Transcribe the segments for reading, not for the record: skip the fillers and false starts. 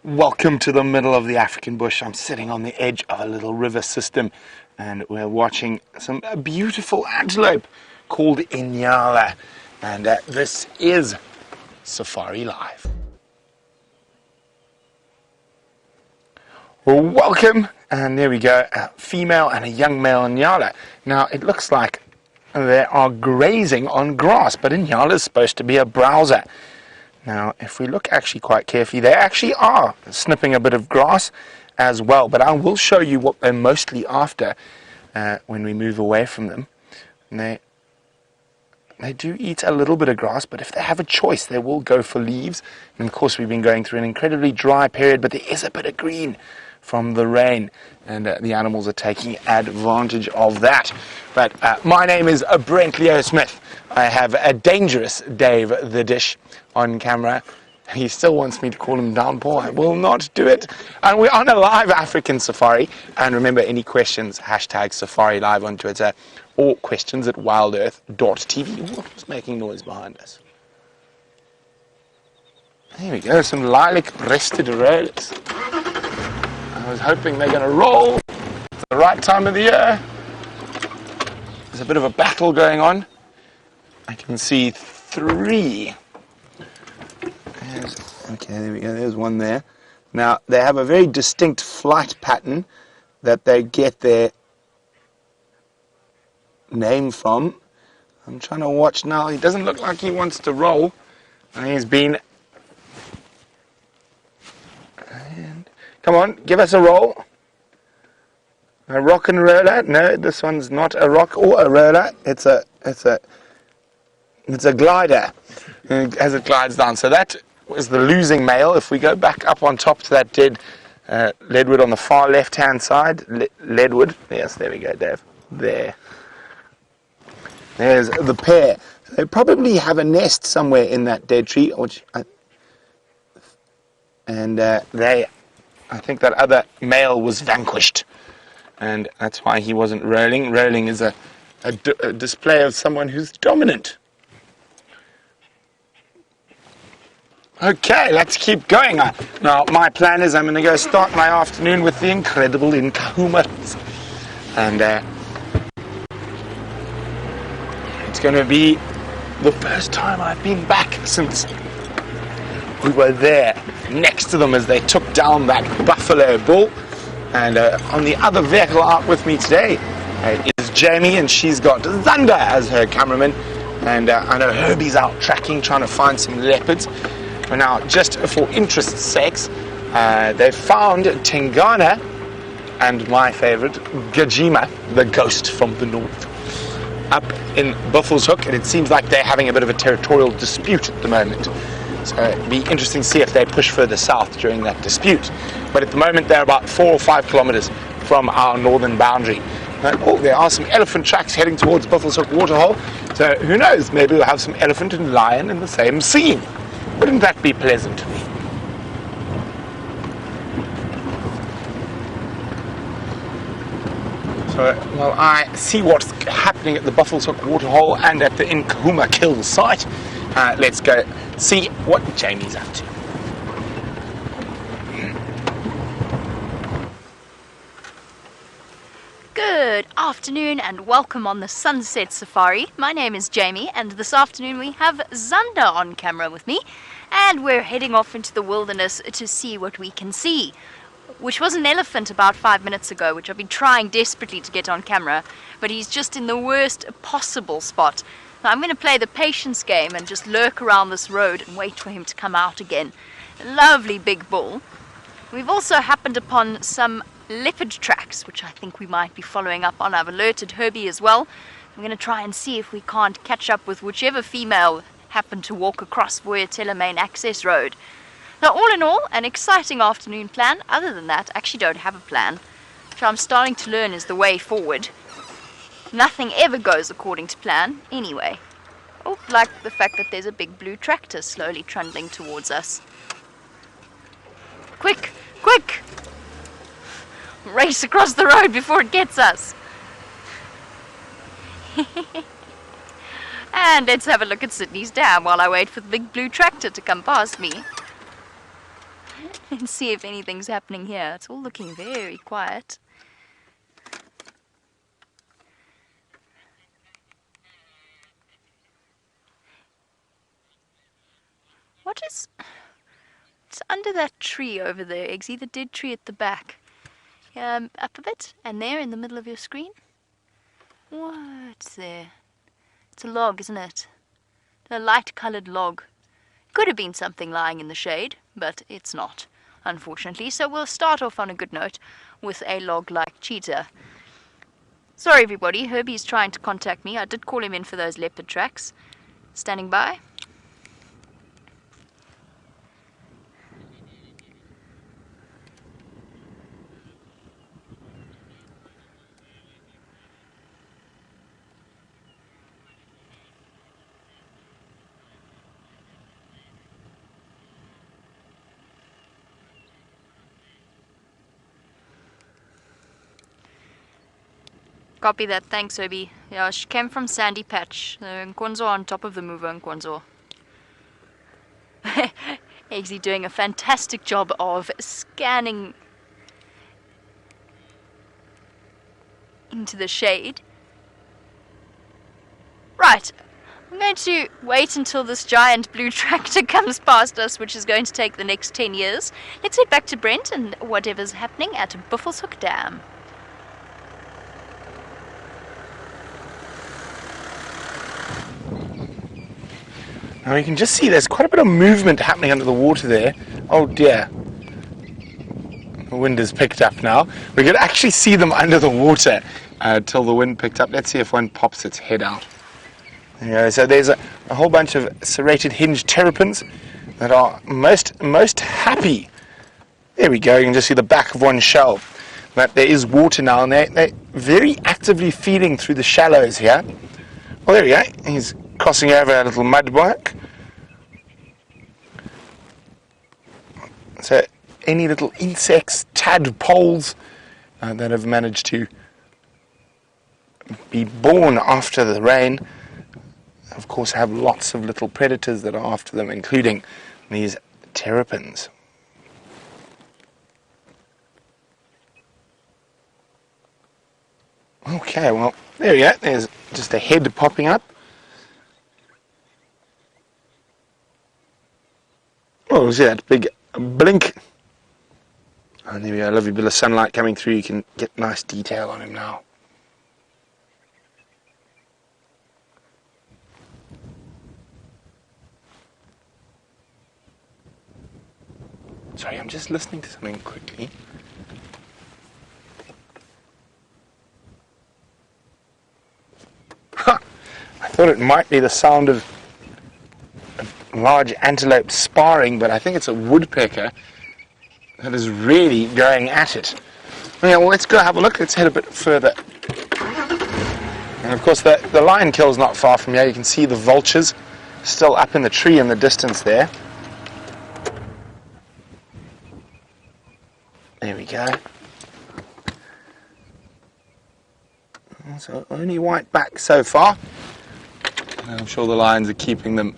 Welcome to the middle of the African bush. I'm sitting on the edge of a little river system and we're watching some beautiful antelope called Inyala. And this is Safari Live. Well, welcome, and there we go, a female and a young male Inyala. Now, it looks like they are grazing on grass, but Inyala is supposed to be a browser. Now, if we look actually quite carefully, they actually are snipping a bit of grass as well, but I will show you what they're mostly after when we move away from them. And they do eat a little bit of grass, but if they have a choice, they will go for leaves. And of course, we've been going through an incredibly dry period, but there is a bit of green from the rain, and the animals are taking advantage of that. But my name is Brent Smith. I have a dangerous Dave the Dish on camera. He still wants me to call him Downpour. I will not do it. And we're on a live African safari. And remember, any questions, hashtag Safari Live on Twitter, or questions at wildearth.tv. What's making noise behind us? There we go, some lilac-breasted rollers. I was hoping they're going to roll. It's the right time of the year. There's a bit of a battle going on. I can see three. Okay, there we go. There's one there. Now, they have a very distinct flight pattern that they get their name from. I'm trying to watch now. He doesn't look like he wants to roll. And he's been... Come on, give us a roll. A rock and roller? No, this one's not a rock or a roller. It's a glider as it glides down. So that was the losing male. If we go back up on top to that dead leadwood on the far left-hand side, leadwood. Yes, there we go, Dave. There. There's the pair. They probably have a nest somewhere in that dead tree, I think that other male was vanquished, and that's why he wasn't rolling. Rolling is a display of someone who's dominant. Okay, let's keep going. Now, my plan is I'm going to go start my afternoon with the incredible Nkuhuma. And it's going to be the first time I've been back since we were there next to them as they took down that buffalo bull. And on the other vehicle out with me today is Jamie, and she's got Zander as her cameraman. And I know Herbie's out tracking, trying to find some leopards. But now, just for interest's sakes, they found Tingana and my favorite, Gajima, the ghost from the north, up in Buffelshoek, and it seems like they're having a bit of a territorial dispute at the moment. So it'd be interesting to see if they push further south during that dispute. But at the moment, they're about 4 or 5 kilometers from our northern boundary. There are some elephant tracks heading towards Buffelshoek waterhole. So who knows, maybe we'll have some elephant and lion in the same scene. Wouldn't that be pleasant? So while I see what's happening at the Buffelshoek waterhole and at the Nkuhuma kill site, let's go see what Jamie's up to. Good afternoon and welcome on the Sunset Safari. My name is Jamie, and this afternoon we have Zander on camera with me, and we're heading off into the wilderness to see what we can see, which was an elephant about 5 minutes ago, which I've been trying desperately to get on camera, but he's just in the worst possible spot. Now I'm going to play the patience game and just lurk around this road and wait for him to come out again. Lovely big bull. We've also happened upon some leopard tracks, which I think we might be following up on. I've alerted Herbie as well. I'm going to try and see if we can't catch up with whichever female happened to walk across Voyatella main access road. Now, all in all, an exciting afternoon plan. Other than that, I actually don't have a plan, which I'm starting to learn is the way forward. Nothing ever goes according to plan, anyway. Oh, like the fact that there's a big blue tractor slowly trundling towards us. Quick, quick! Race across the road before it gets us. And let's have a look at Sydney's Dam while I wait for the big blue tractor to come past me. and see if anything's happening here. It's all looking very quiet. What is... It's under that tree over there, Eggsy, the dead tree at the back. Up a bit, and there in the middle of your screen. What's there? It's a log, isn't it? A light-coloured log. Could have been something lying in the shade, but it's not, unfortunately. So we'll start off on a good note with a log-like cheetah. Sorry, everybody. Herbie's trying to contact me. I did call him in for those leopard tracks. Standing by. Copy that, thanks Herbie. Yeah, she came from Sandy Patch. Nkonzo on top of the mover, Nkonzo. Eggsy doing a fantastic job of scanning into the shade. Right, I'm going to wait until this giant blue tractor comes past us, which is going to take the next 10 years. Let's head back to Brent and whatever's happening at Buffelshoek Dam. Now you can just see there's quite a bit of movement happening under the water there. Oh dear. The wind has picked up now. We could actually see them under the water till the wind picked up. Let's see if one pops its head out. There you go. So there's a whole bunch of serrated hinged terrapins that are most happy. There we go. You can just see the back of one shell. But there is water now, and they're very actively feeding through the shallows here. Well, there we go. He's crossing over a little mudbank. So any little insects, tadpoles that have managed to be born after the rain, of course, have lots of little predators that are after them, including these terrapins. Okay, well, there we go. There's just a head popping up. Oh, see that big blink. And there we go, a lovely bit of sunlight coming through. You can get nice detail on him now. Sorry, I'm just listening to something quickly. Ha! I thought it might be the sound of a large antelope sparring, but I think it's a woodpecker that is really going at it. Yeah, well, let's go have a look. Let's head a bit further. And of course, the lion kill's not far from here. You can see the vultures still up in the tree in the distance there. There we go. So only white back so far. And I'm sure the lions are keeping them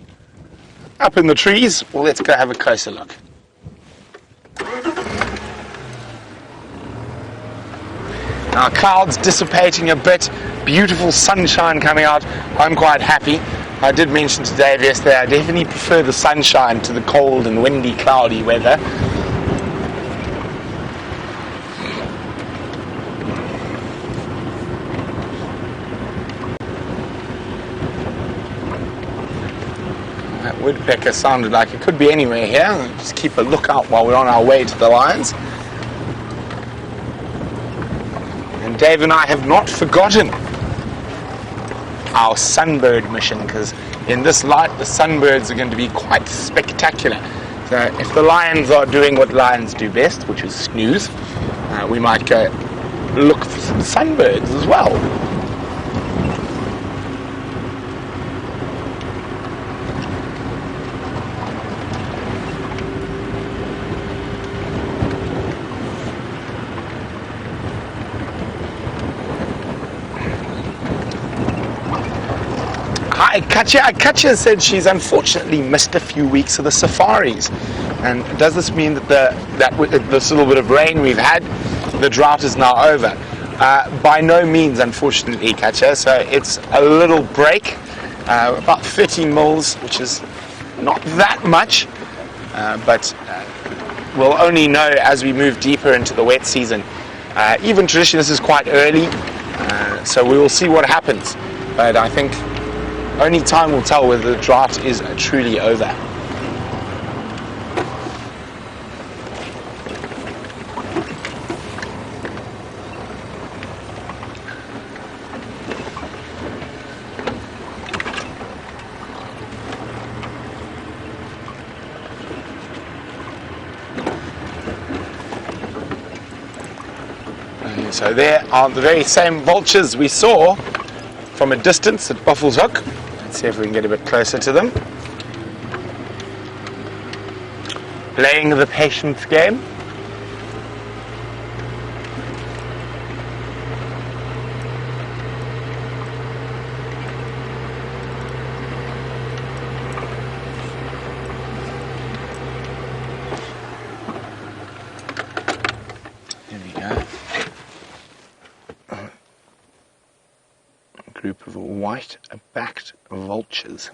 up in the trees. Well, let's go have a closer look. Now, clouds dissipating a bit, beautiful sunshine coming out. I'm quite happy. I did mention to Dave yesterday, I definitely prefer the sunshine to the cold and windy, cloudy weather. That woodpecker sounded like it could be anywhere here. Just keep a lookout while we're on our way to the lions. And Dave and I have not forgotten our sunbird mission, because in this light the sunbirds are going to be quite spectacular. So if the lions are doing what lions do best, which is snooze, we might go look for some sunbirds as well. Hi Katja said she's unfortunately missed a few weeks of the safaris. And does this mean that with this little bit of rain we've had, the drought is now over? By no means, unfortunately, Katja. So it's a little break, about 30 mils, which is not that much, but we'll only know as we move deeper into the wet season. Even traditionally, this is quite early, so we will see what happens. But I think only time will tell whether the drought is truly over. So there are the very same vultures we saw from a distance at Buffels Hook. Let's see if we can get a bit closer to them. Playing the patience game. There we go. Group of white-backed vultures.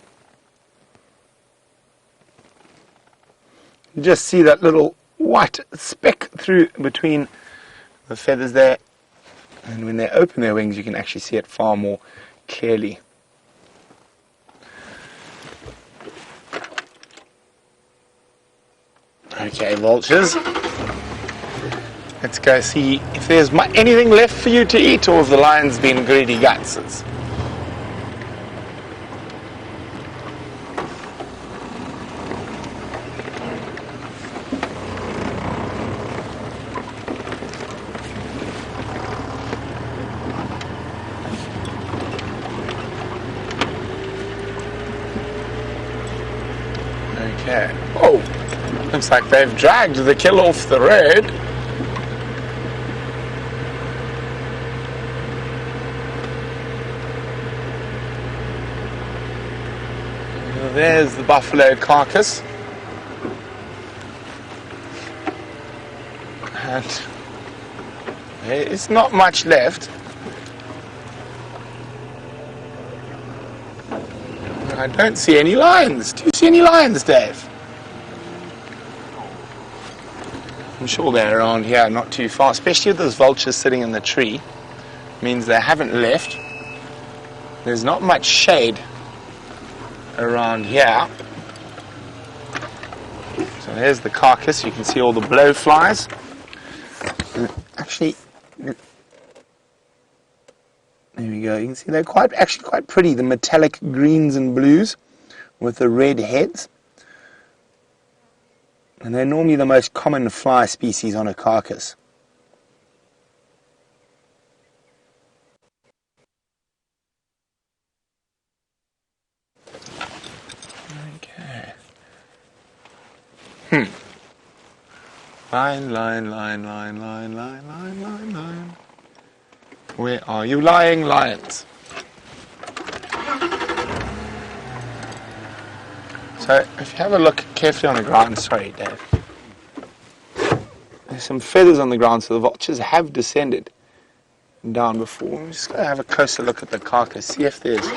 You just see that little white speck through between the feathers there, and when they open their wings you can actually see it far more clearly. Okay, vultures. Let's go see if there's anything left for you to eat, or if the lion's been greedy guts. Okay. Oh, looks like they've dragged the kill off the road. There's the buffalo carcass, and there is not much left. I don't see any lions. Do you see any lions, Dave? I'm sure they're around here, not too far, especially with those vultures sitting in the tree. Means they haven't left. There's not much shade around here. So there's the carcass. You can see all the blowflies. Actually, there we go. You can see they're actually quite pretty. The metallic greens and blues with the red heads. And they're normally the most common fly species on a carcass. Line, line, line, line, line, line, line, line, line. Where are you lying, lions? So, if you have a look carefully on the ground, sorry, Dave. There's some feathers on the ground, so the vultures have descended down before. I'm just going to have a closer look at the carcass, see if there's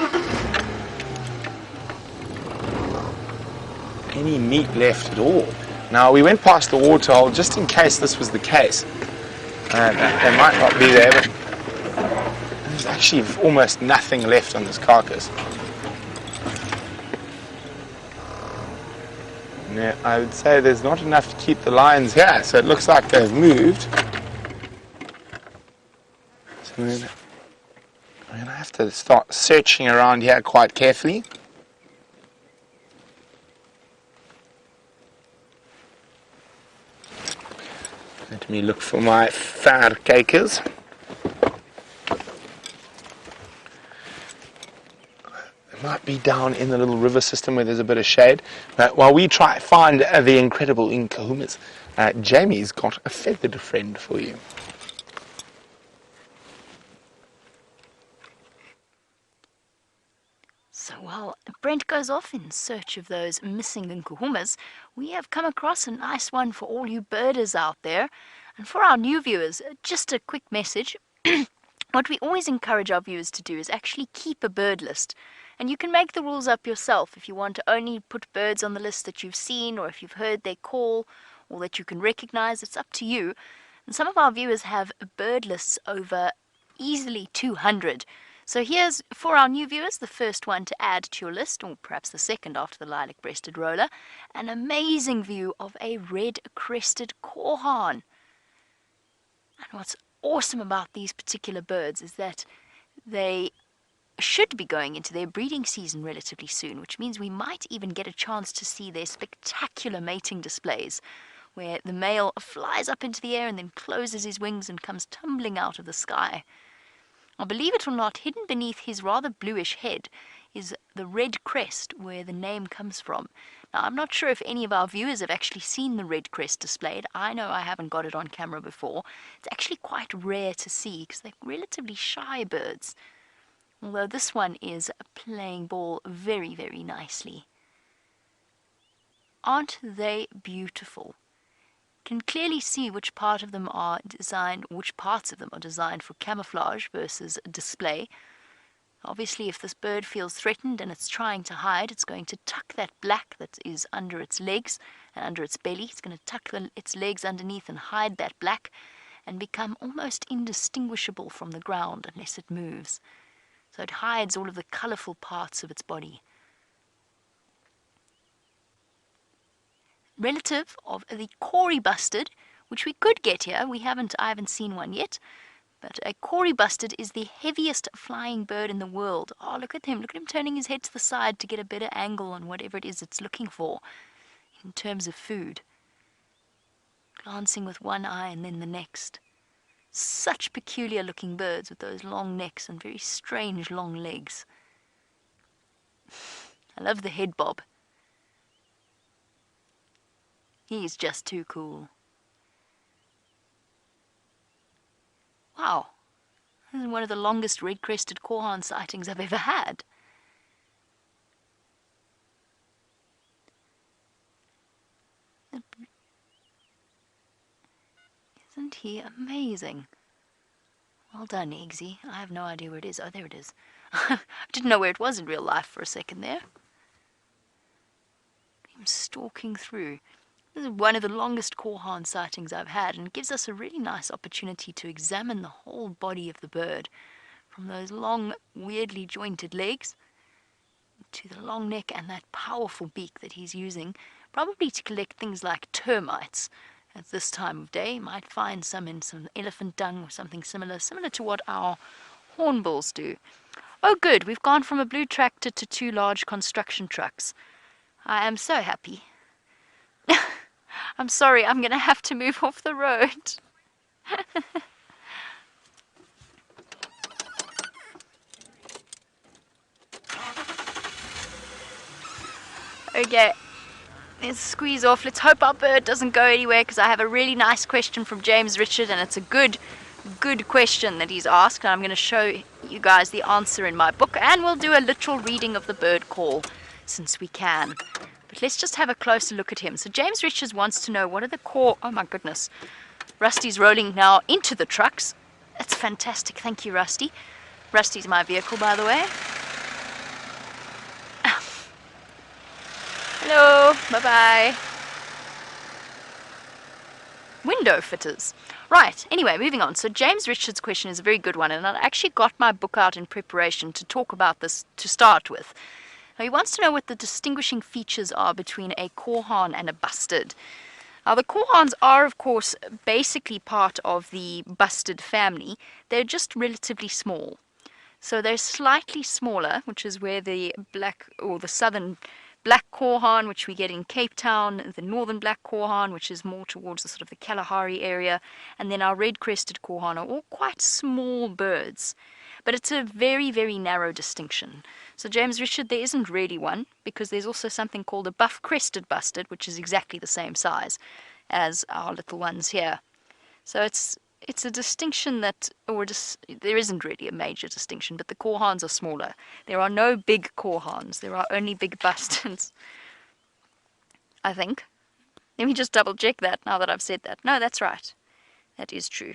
any meat left at all. Now, we went past the water hole just in case this was the case. They might not be there, but there's actually almost nothing left on this carcass. Yeah, I would say there's not enough to keep the lions here, so it looks like they've moved. So I'm going to have to start searching around here quite carefully. Let me look for my varkijkers. It might be down in the little river system where there's a bit of shade. But while we try to find the incredible Nkuhumas, Jamie's got a feathered friend for you. So while Brent goes off in search of those missing Nkuhumas, we have come across a nice one for all you birders out there. And for our new viewers, just a quick message. What we always encourage our viewers to do is actually keep a bird list. And you can make the rules up yourself if you want to only put birds on the list that you've seen, or if you've heard their call, or that you can recognize. It's up to you. And some of our viewers have bird lists over easily 200. So here's, for our new viewers, the first one to add to your list, or perhaps the second after the lilac-breasted roller, an amazing view of a red-crested Korhaan. And what's awesome about these particular birds is that they should be going into their breeding season relatively soon, which means we might even get a chance to see their spectacular mating displays, where the male flies up into the air and then closes his wings and comes tumbling out of the sky. Now, believe it or not, hidden beneath his rather bluish head is the red crest where the name comes from. Now, I'm not sure if any of our viewers have actually seen the red crest displayed. I know I haven't got it on camera before. It's actually quite rare to see because they're relatively shy birds. Although this one is playing ball very, very nicely. Aren't they beautiful? Can clearly see which parts of them are designed for camouflage versus display. Obviously, if this bird feels threatened and it's trying to hide, it's going to tuck that black that is under its legs and under its belly. It's going to tuck its legs underneath and hide that black and become almost indistinguishable from the ground unless it moves. So it hides all of the colorful parts of its body. Relative of the Kori bustard, which we could get here. I haven't seen one yet. But a Kori bustard is the heaviest flying bird in the world. Oh, look at him. Look at him turning his head to the side to get a better angle on whatever it is it's looking for in terms of food. Glancing with one eye and then the next. Such peculiar looking birds with those long necks and very strange long legs. I love the head bob. He's just too cool. Wow, this is one of the longest red-crested Korhaan sightings I've ever had. Isn't he amazing? Well done, Eggsy. I have no idea where it is. Oh, there it is. I didn't know where it was in real life for a second there. I'm stalking through. This is one of the longest Korhaan sightings I've had, and it gives us a really nice opportunity to examine the whole body of the bird, from those long, weirdly jointed legs to the long neck and that powerful beak that he's using, probably to collect things like termites. At this time of day, you might find some in some elephant dung or something similar to what our hornbills do. Oh good, we've gone from a blue tractor to 2 large construction trucks. I am so happy. I'm sorry, I'm going to have to move off the road. Okay, let's squeeze off. Let's hope our bird doesn't go anywhere, because I have a really nice question from James Richard, and it's a good question that he's asked, and I'm going to show you guys the answer in my book, and we'll do a literal reading of the bird call since we can. But let's just have a closer look at him. So James Richards wants to know what are the core... Oh my goodness. Rusty's rolling now into the trucks. That's fantastic. Thank you, Rusty. Rusty's my vehicle, by the way. Hello. Bye-bye. Window fitters. Right, anyway, moving on. So James Richards' question is a very good one, and I actually got my book out in preparation to talk about this to start with. Now, he wants to know what the distinguishing features are between a Korhaan and a bustard. Now, the Korhaans are, of course, basically part of the bustard family. They're just relatively small. So they're slightly smaller, which is where the black or the southern black Korhaan, which we get in Cape Town, the northern black Korhaan, which is more towards the sort of the Kalahari area, and then our red-crested Korhaan are all quite small birds. But it's a very, very narrow distinction. So James Richard, there isn't really one, because there's also something called a buff-crested bustard, which is exactly the same size as our little ones here. So it's it's a distinction that, there isn't really a major distinction, but the Korhaans are smaller. There are no big Korhaans. There are only big bustards, I think. Let me just double check that now that I've said that. No, that's right. That is true.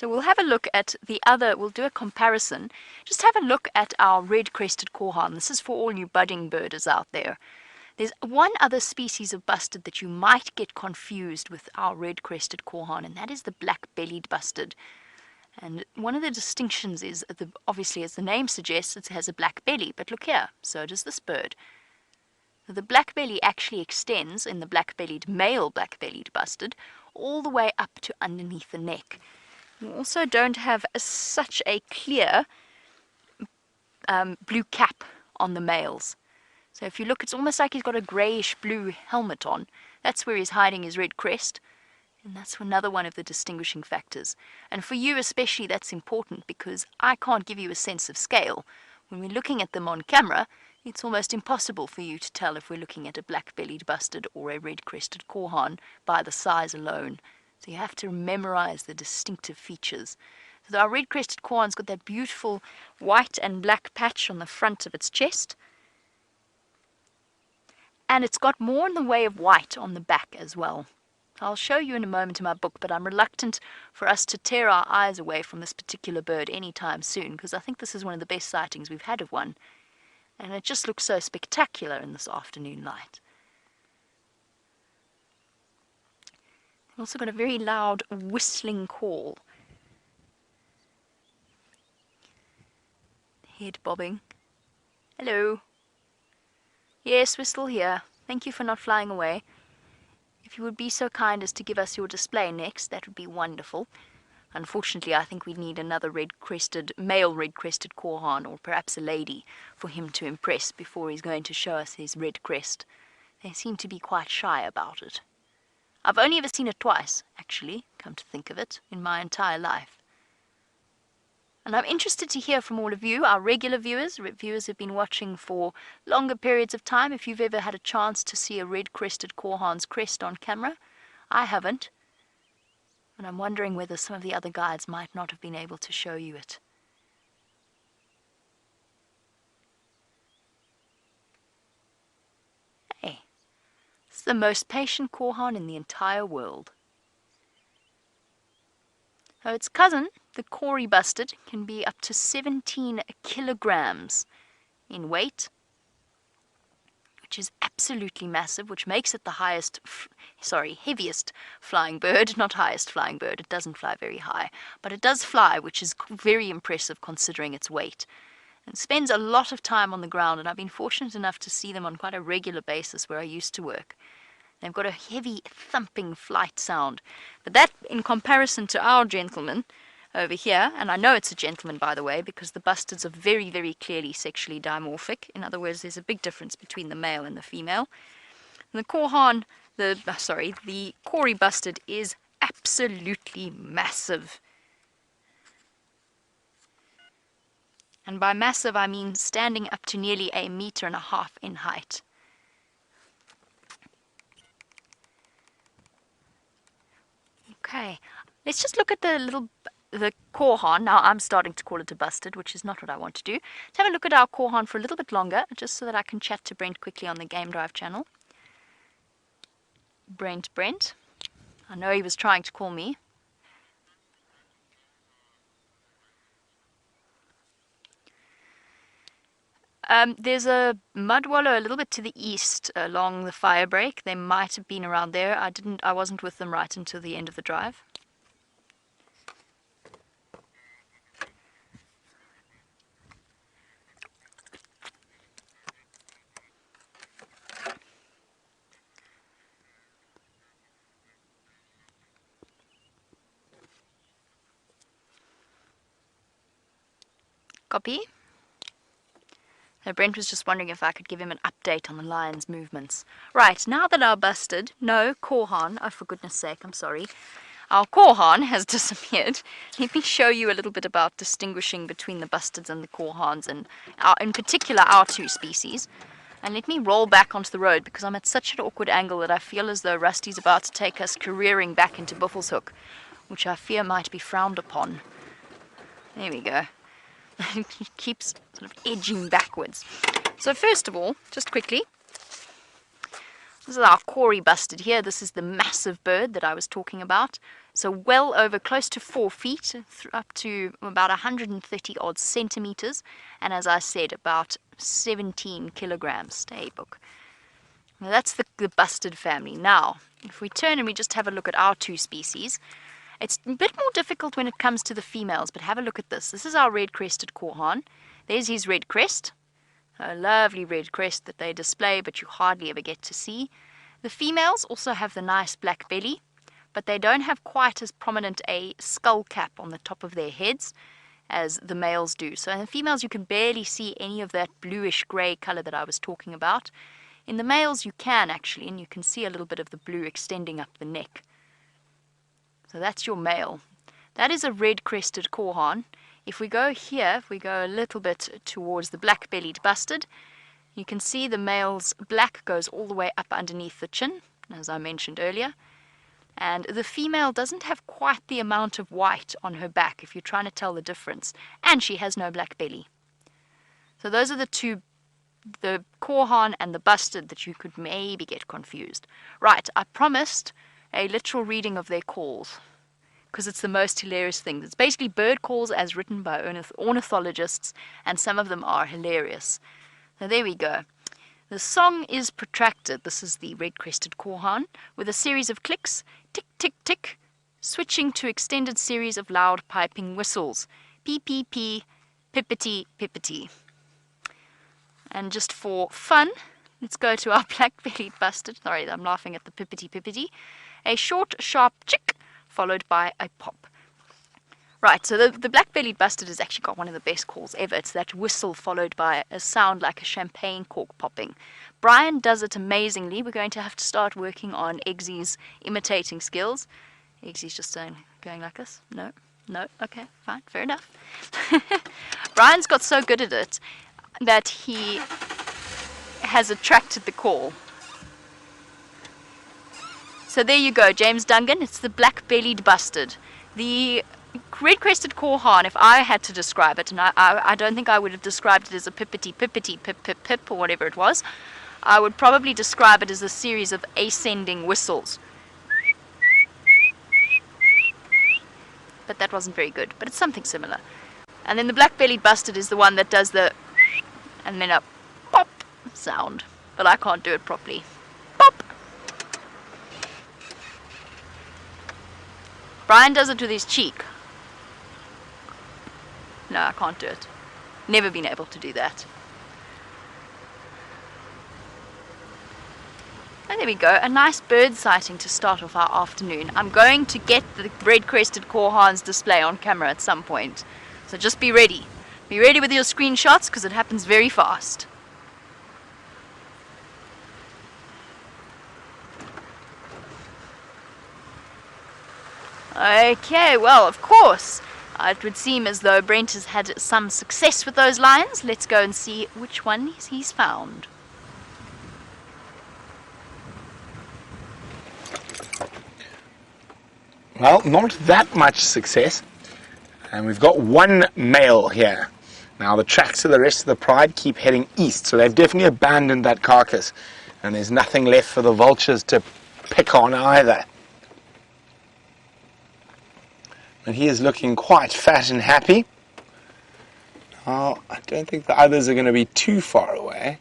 So we'll have a look at we'll do a comparison. Just have a look at our red-crested Korhaan. This is for all you budding birders out there. There's one other species of bustard that you might get confused with our red-crested Korhaan, and that is the black-bellied bustard. And one of the distinctions is, obviously, as the name suggests, it has a black belly. But look here, so does this bird. The black belly actually extends in the black-bellied male black-bellied bustard all the way up to underneath the neck. You also don't have such a clear blue cap on the males. So if you look, it's almost like he's got a greyish blue helmet on. That's where he's hiding his red crest. And that's another one of the distinguishing factors. And for you especially, that's important because I can't give you a sense of scale. When we're looking at them on camera, it's almost impossible for you to tell if we're looking at a black-bellied bustard or a red-crested Korhaan by the size alone. So you have to memorize the distinctive features. So our red-crested Korhaan's got that beautiful white and black patch on the front of its chest. And it's got more in the way of white on the back as well. I'll show you in a moment in my book, but I'm reluctant for us to tear our eyes away from this particular bird anytime soon, because I think this is one of the best sightings we've had of one. And it just looks so spectacular in this afternoon light. I've also got a very loud whistling call. Head bobbing. Hello. Yes, we're still here. Thank you for not flying away. If you would be so kind as to give us your display next, that would be wonderful. Unfortunately, I think we'd need another male red-crested Korhaan, or perhaps a lady, for him to impress before he's going to show us his red crest. They seem to be quite shy about it. I've only ever seen it twice, actually, come to think of it, in my entire life. And I'm interested to hear from all of you, our regular viewers who've been watching for longer periods of time, if you've ever had a chance to see a red-crested Korhaan's crest on camera. I haven't. And I'm wondering whether some of the other guides might not have been able to show you it. Hey, it's the most patient Korhaan in the entire world. So its cousin, the Kori bustard, can be up to 17 kilograms in weight, which is absolutely massive, which makes it the heaviest flying bird, not highest flying bird. It doesn't fly very high, but it does fly, which is very impressive considering its weight. And spends a lot of time on the ground, and I've been fortunate enough to see them on quite a regular basis where I used to work. They've got a heavy thumping flight sound, but that, in comparison to our gentleman over here, and I know it's a gentleman, by the way, because the bustards are very, very clearly sexually dimorphic. In other words, there's a big difference between the male and the female. And the Korhaan, the Kori bustard is absolutely massive. And by massive, I mean standing up to nearly 1.5 meters in height. Okay, let's just look at the Korhaan. Now I'm starting to call it a bustard, which is not what I want to do. Let's have a look at our Korhaan for a little bit longer, just so that I can chat to Brent quickly on the Game Drive channel. Brent. I know he was trying to call me. There's a mud wallow a little bit to the east along the fire break. They might have been around there. I wasn't with them right until the end of the drive. Copy. So Brent was just wondering if I could give him an update on the lion's movements. Right, now that our bustard, no, Korhaan, oh for goodness sake, I'm sorry, our Korhaan has disappeared. Let me show you a little bit about distinguishing between the bustards and the Korhaans, and in particular our two species. And let me roll back onto the road because I'm at such an awkward angle that I feel as though Rusty's about to take us careering back into Buffelshoek, which I fear might be frowned upon. There we go. It keeps sort of edging backwards. So first of all, just quickly, this is our Corey busted here. This is the massive bird that I was talking about. So well over close to 4 feet, up to about 130 odd centimeters. And as I said, about 17 kilograms. Stay book. Now that's the busted family. Now, if we turn and we just have a look at our 2 species, it's a bit more difficult when it comes to the females, but have a look at this. This is our red-crested Korhaan. There's his red crest. A lovely red crest that they display, but you hardly ever get to see. The females also have the nice black belly, but they don't have quite as prominent a skull cap on the top of their heads as the males do. So in the females you can barely see any of that bluish grey colour that I was talking about. In the males you can actually, and you can see a little bit of the blue extending up the neck. So that's your male. That is a red-crested Korhaan. If we go here, if we go a little bit towards the black-bellied bustard, you can see the male's black goes all the way up underneath the chin, as I mentioned earlier. And the female doesn't have quite the amount of white on her back if you're trying to tell the difference. And she has no black belly. So those are the two, the Korhaan and the bustard, that you could maybe get confused. Right, I promised a literal reading of their calls, because it's the most hilarious thing. It's basically bird calls as written by ornithologists, and some of them are hilarious. So there we go. The song is protracted. This is the red-crested Korhaan, with a series of clicks, tick, tick, tick, switching to extended series of loud piping whistles. Pee, pee, pee, pippity, pippity. And just for fun, let's go to our black-bellied bustard. Sorry, I'm laughing at the pippity, pippity. A short, sharp chick, followed by a pop. Right, so the black-bellied bustard has actually got one of the best calls ever. It's that whistle followed by a sound like a champagne cork popping. Brian does it amazingly. We're going to have to start working on Eggsy's imitating skills. Eggsy's just going like this. No, okay, fine, fair enough. Brian's got so good at it that he has attracted the call. So there you go, James Dungan. It's the black-bellied bustard. The red-crested Korhaan, if I had to describe it, and I don't think I would have described it as a pippity, pippity, pip, pip, pip, or whatever it was, I would probably describe it as a series of ascending whistles. But that wasn't very good, but it's something similar. And then the black-bellied bustard is the one that does the and then a pop sound, but I can't do it properly. Pop! Brian does it with his cheek. No, I can't do it. Never been able to do that. And there we go, a nice bird sighting to start off our afternoon. I'm going to get the red-crested Korhaan's display on camera at some point, so just be ready. Be ready with your screenshots, because it happens very fast. Okay, well, of course, it would seem as though Brent has had some success with those lions. Let's go and see which one he's found. Well, not that much success. And we've got one male here. Now the tracks of the rest of the pride keep heading east, so they've definitely abandoned that carcass. And there's nothing left for the vultures to pick on either. And he is looking quite fat and happy. Oh, I don't think the others are going to be too far away.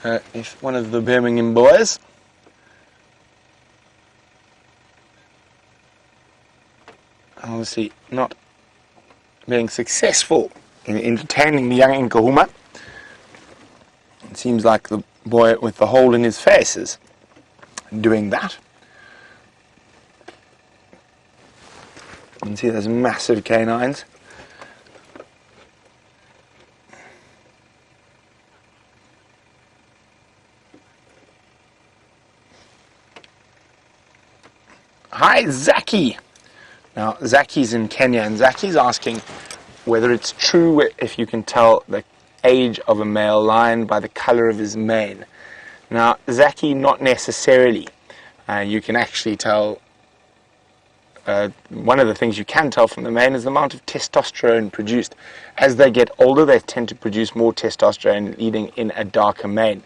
So if one of the Birmingham boys obviously not being successful in entertaining the young Nkuhuma. It seems like the boy with the hole in his face is doing that. You can see those massive canines. by Zaki. Now, Zaki's in Kenya, and Zaki's asking whether it's true if you can tell the age of a male lion by the color of his mane. Now, Zaki, not necessarily. You can actually tell, one of the things you can tell from the mane is the amount of testosterone produced. As they get older, they tend to produce more testosterone, leading in a darker mane.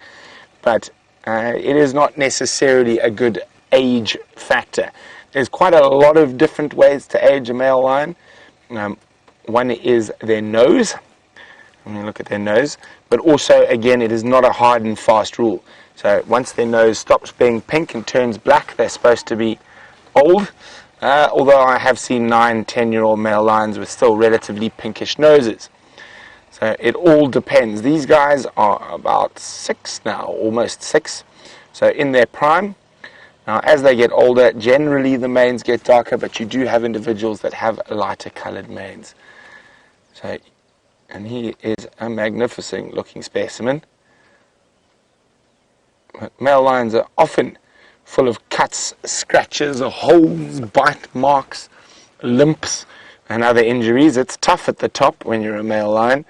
But it is not necessarily a good age factor. There's quite a lot of different ways to age a male lion. One is their nose. When you look at their nose, but also, again, it is not a hard and fast rule. So once their nose stops being pink and turns black, they're supposed to be old. Although I have seen 9, 10-year-old male lions with still relatively pinkish noses. So it all depends. These guys are about 6 now, almost 6. So in their prime. Now, as they get older, generally the manes get darker, but you do have individuals that have lighter colored manes. So, and he is a magnificent looking specimen. Male lions are often full of cuts, scratches, holes, bite marks, limps, and other injuries. It's tough at the top when you're a male lion,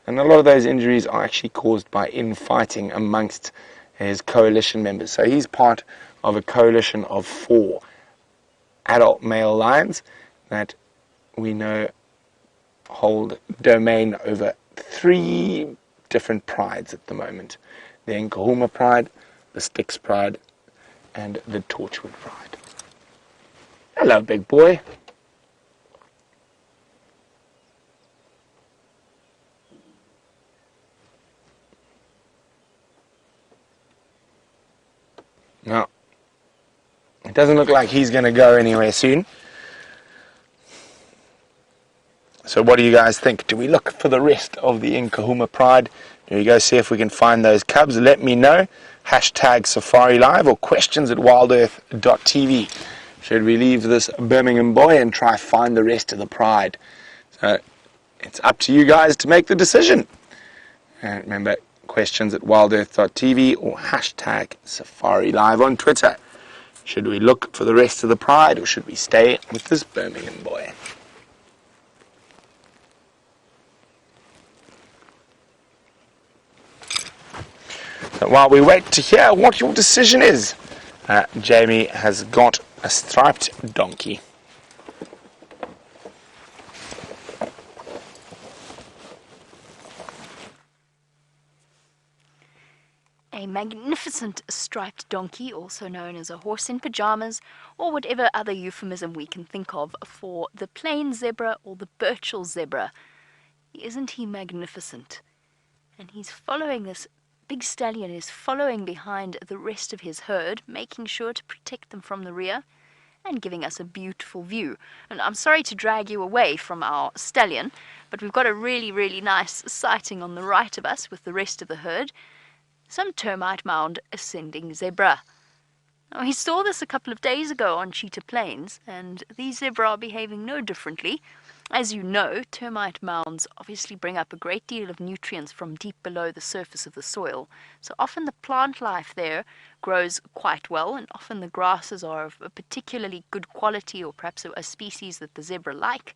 and a lot of those injuries are actually caused by infighting amongst his coalition members. So he's part of a coalition of 4 adult male lions that we know hold domain over 3 different prides at the moment. The Nkuhuma pride, the Styx pride, and the Torchwood pride. Hello, big boy. Now, it doesn't look like he's going to go anywhere soon. So what do you guys think? Do we look for the rest of the Nkuhuma pride? Do we go see if we can find those cubs? Let me know. Hashtag Safari Live or questions@wildearth.tv. Should we leave this Birmingham boy and try find the rest of the pride? So it's up to you guys to make the decision. And remember, questions@wildearth.tv or hashtag Safari Live on Twitter. Should we look for the rest of the pride or should we stay with this Birmingham boy? So while we wait to hear what your decision is, Jamie has got a striped donkey. A magnificent striped donkey, also known as a horse in pajamas, or whatever other euphemism we can think of for the plain zebra or the Burchell zebra. Isn't he magnificent? And he's following this big stallion, is following behind the rest of his herd, making sure to protect them from the rear and giving us a beautiful view. And I'm sorry to drag you away from our stallion, but we've got a really, really nice sighting on the right of us with the rest of the herd. Some termite mound ascending zebra. Now, we saw this a couple of days ago on Cheetah Plains, and these zebra are behaving no differently. As you know, termite mounds obviously bring up a great deal of nutrients from deep below the surface of the soil. So often the plant life there grows quite well, and often the grasses are of a particularly good quality or perhaps a species that the zebra like.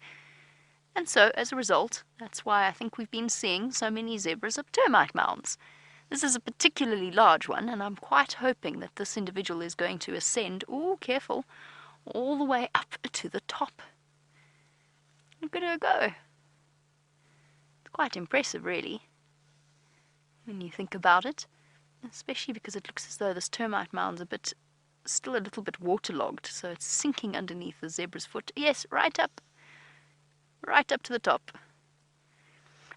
And so, as a result, that's why I think we've been seeing so many zebras up termite mounds. This is a particularly large one, and I'm quite hoping that this individual is going to ascend, ooh, careful, all the way up to the top. Look at her go. It's quite impressive, really, when you think about it, especially because it looks as though this termite mound's still a little bit waterlogged, so it's sinking underneath the zebra's foot. Yes, right up to the top.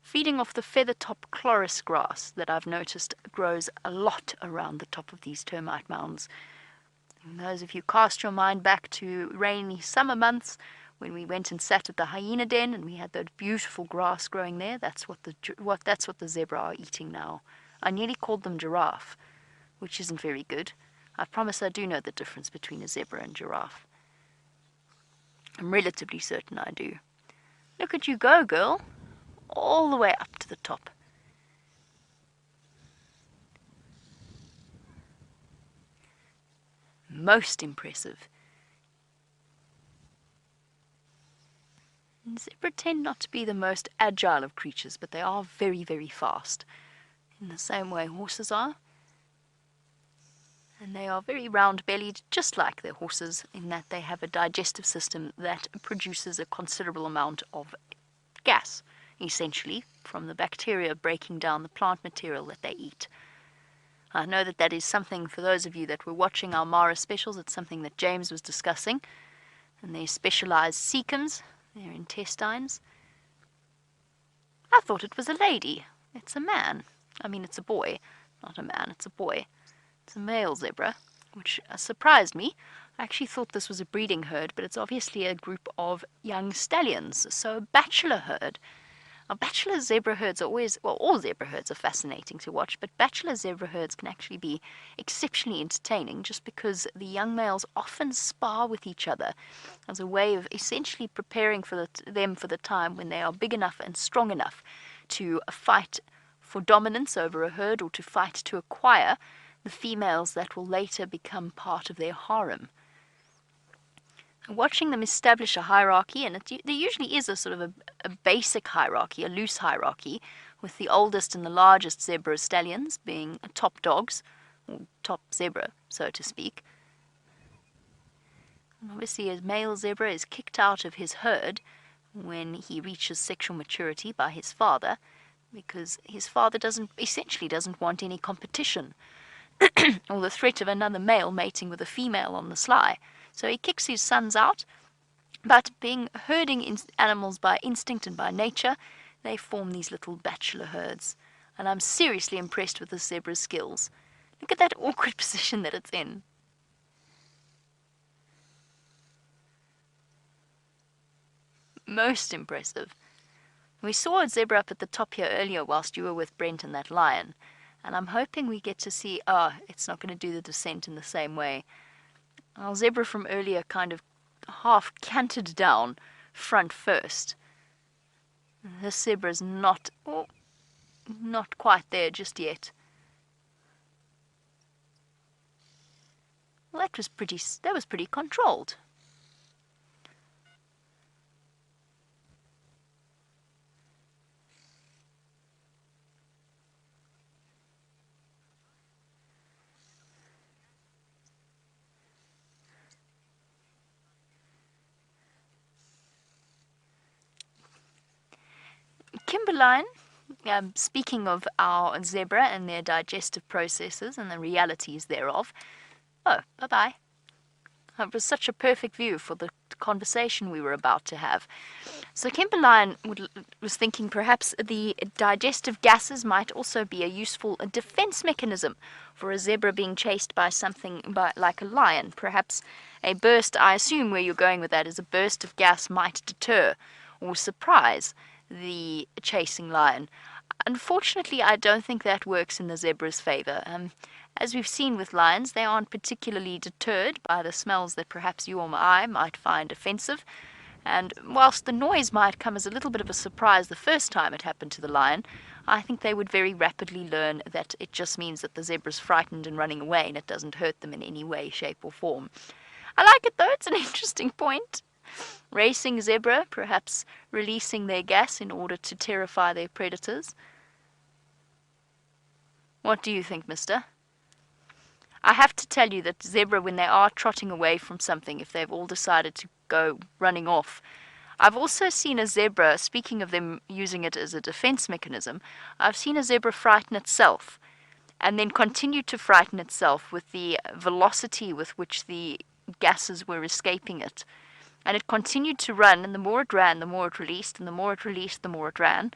Feeding off the feather-top chloris grass that I've noticed grows a lot around the top of these termite mounds. And those of you cast your mind back to rainy summer months when we went and sat at the hyena den and we had that beautiful grass growing there, that's what the zebra are eating now. I nearly called them giraffe, which isn't very good. I promise I do know the difference between a zebra and giraffe. I'm relatively certain I do. Look at you go, girl. All the way up to the top. Most impressive. Zebra tend not to be the most agile of creatures, but they are very, very fast, in the same way horses are. And they are very round-bellied, just like their horses, in that they have a digestive system that produces a considerable amount of gas, essentially, from the bacteria breaking down the plant material that they eat. I know that that is something, for those of you that were watching our Mara specials, it's something that James was discussing, and their specialized cecums, their intestines. I thought it was a lady. It's a man. I mean, it's a boy. Not a man, it's a boy. It's a male zebra, which surprised me. I actually thought this was a breeding herd, but it's obviously a group of young stallions, so a bachelor herd. Now, bachelor zebra herds are always, well, all zebra herds are fascinating to watch, but bachelor zebra herds can actually be exceptionally entertaining just because the young males often spar with each other as a way of essentially preparing for them for the time when they are big enough and strong enough to fight for dominance over a herd or to fight to acquire the females that will later become part of their harem. Watching them establish a hierarchy, and there usually is a sort of a basic hierarchy, a loose hierarchy, with the oldest and the largest zebra stallions being top dogs, or top zebra, so to speak. And obviously a male zebra is kicked out of his herd when he reaches sexual maturity by his father, because his father essentially doesn't want any competition or the threat of another male mating with a female on the sly. So he kicks his sons out, but being herding animals by instinct and by nature, they form these little bachelor herds. And I'm seriously impressed with the zebra's skills. Look at that awkward position that it's in. Most impressive. We saw a zebra up at the top here earlier whilst you were with Brent and that lion. And I'm hoping we get to see, it's not going to do the descent in the same way. Our zebra from earlier kind of half cantered down front first. This zebra's not quite there just yet. Well, that was pretty controlled. Kimberline, speaking of our zebra and their digestive processes and the realities thereof. Oh, bye-bye. It was such a perfect view for the conversation we were about to have. So Kimberline was thinking perhaps the digestive gases might also be a useful defense mechanism for a zebra being chased by something like a lion. Perhaps a burst, I assume where you're going with that, is a burst of gas might deter or surprise the chasing lion. Unfortunately, I don't think that works in the zebra's favor. As we've seen with lions, they aren't particularly deterred by the smells that perhaps you or I might find offensive. And whilst the noise might come as a little bit of a surprise the first time it happened to the lion, I think they would very rapidly learn that it just means that the zebra's frightened and running away and it doesn't hurt them in any way, shape or form. I like it though, it's an interesting point. Racing zebra, perhaps releasing their gas in order to terrify their predators. What do you think, mister? I have to tell you that zebra, when they are trotting away from something, if they've all decided to go running off, I've also seen a zebra, speaking of them using it as a defense mechanism, I've seen a zebra frighten itself and then continue to frighten itself with the velocity with which the gases were escaping it. And it continued to run, and the more it ran, the more it released, and the more it released, the more it ran.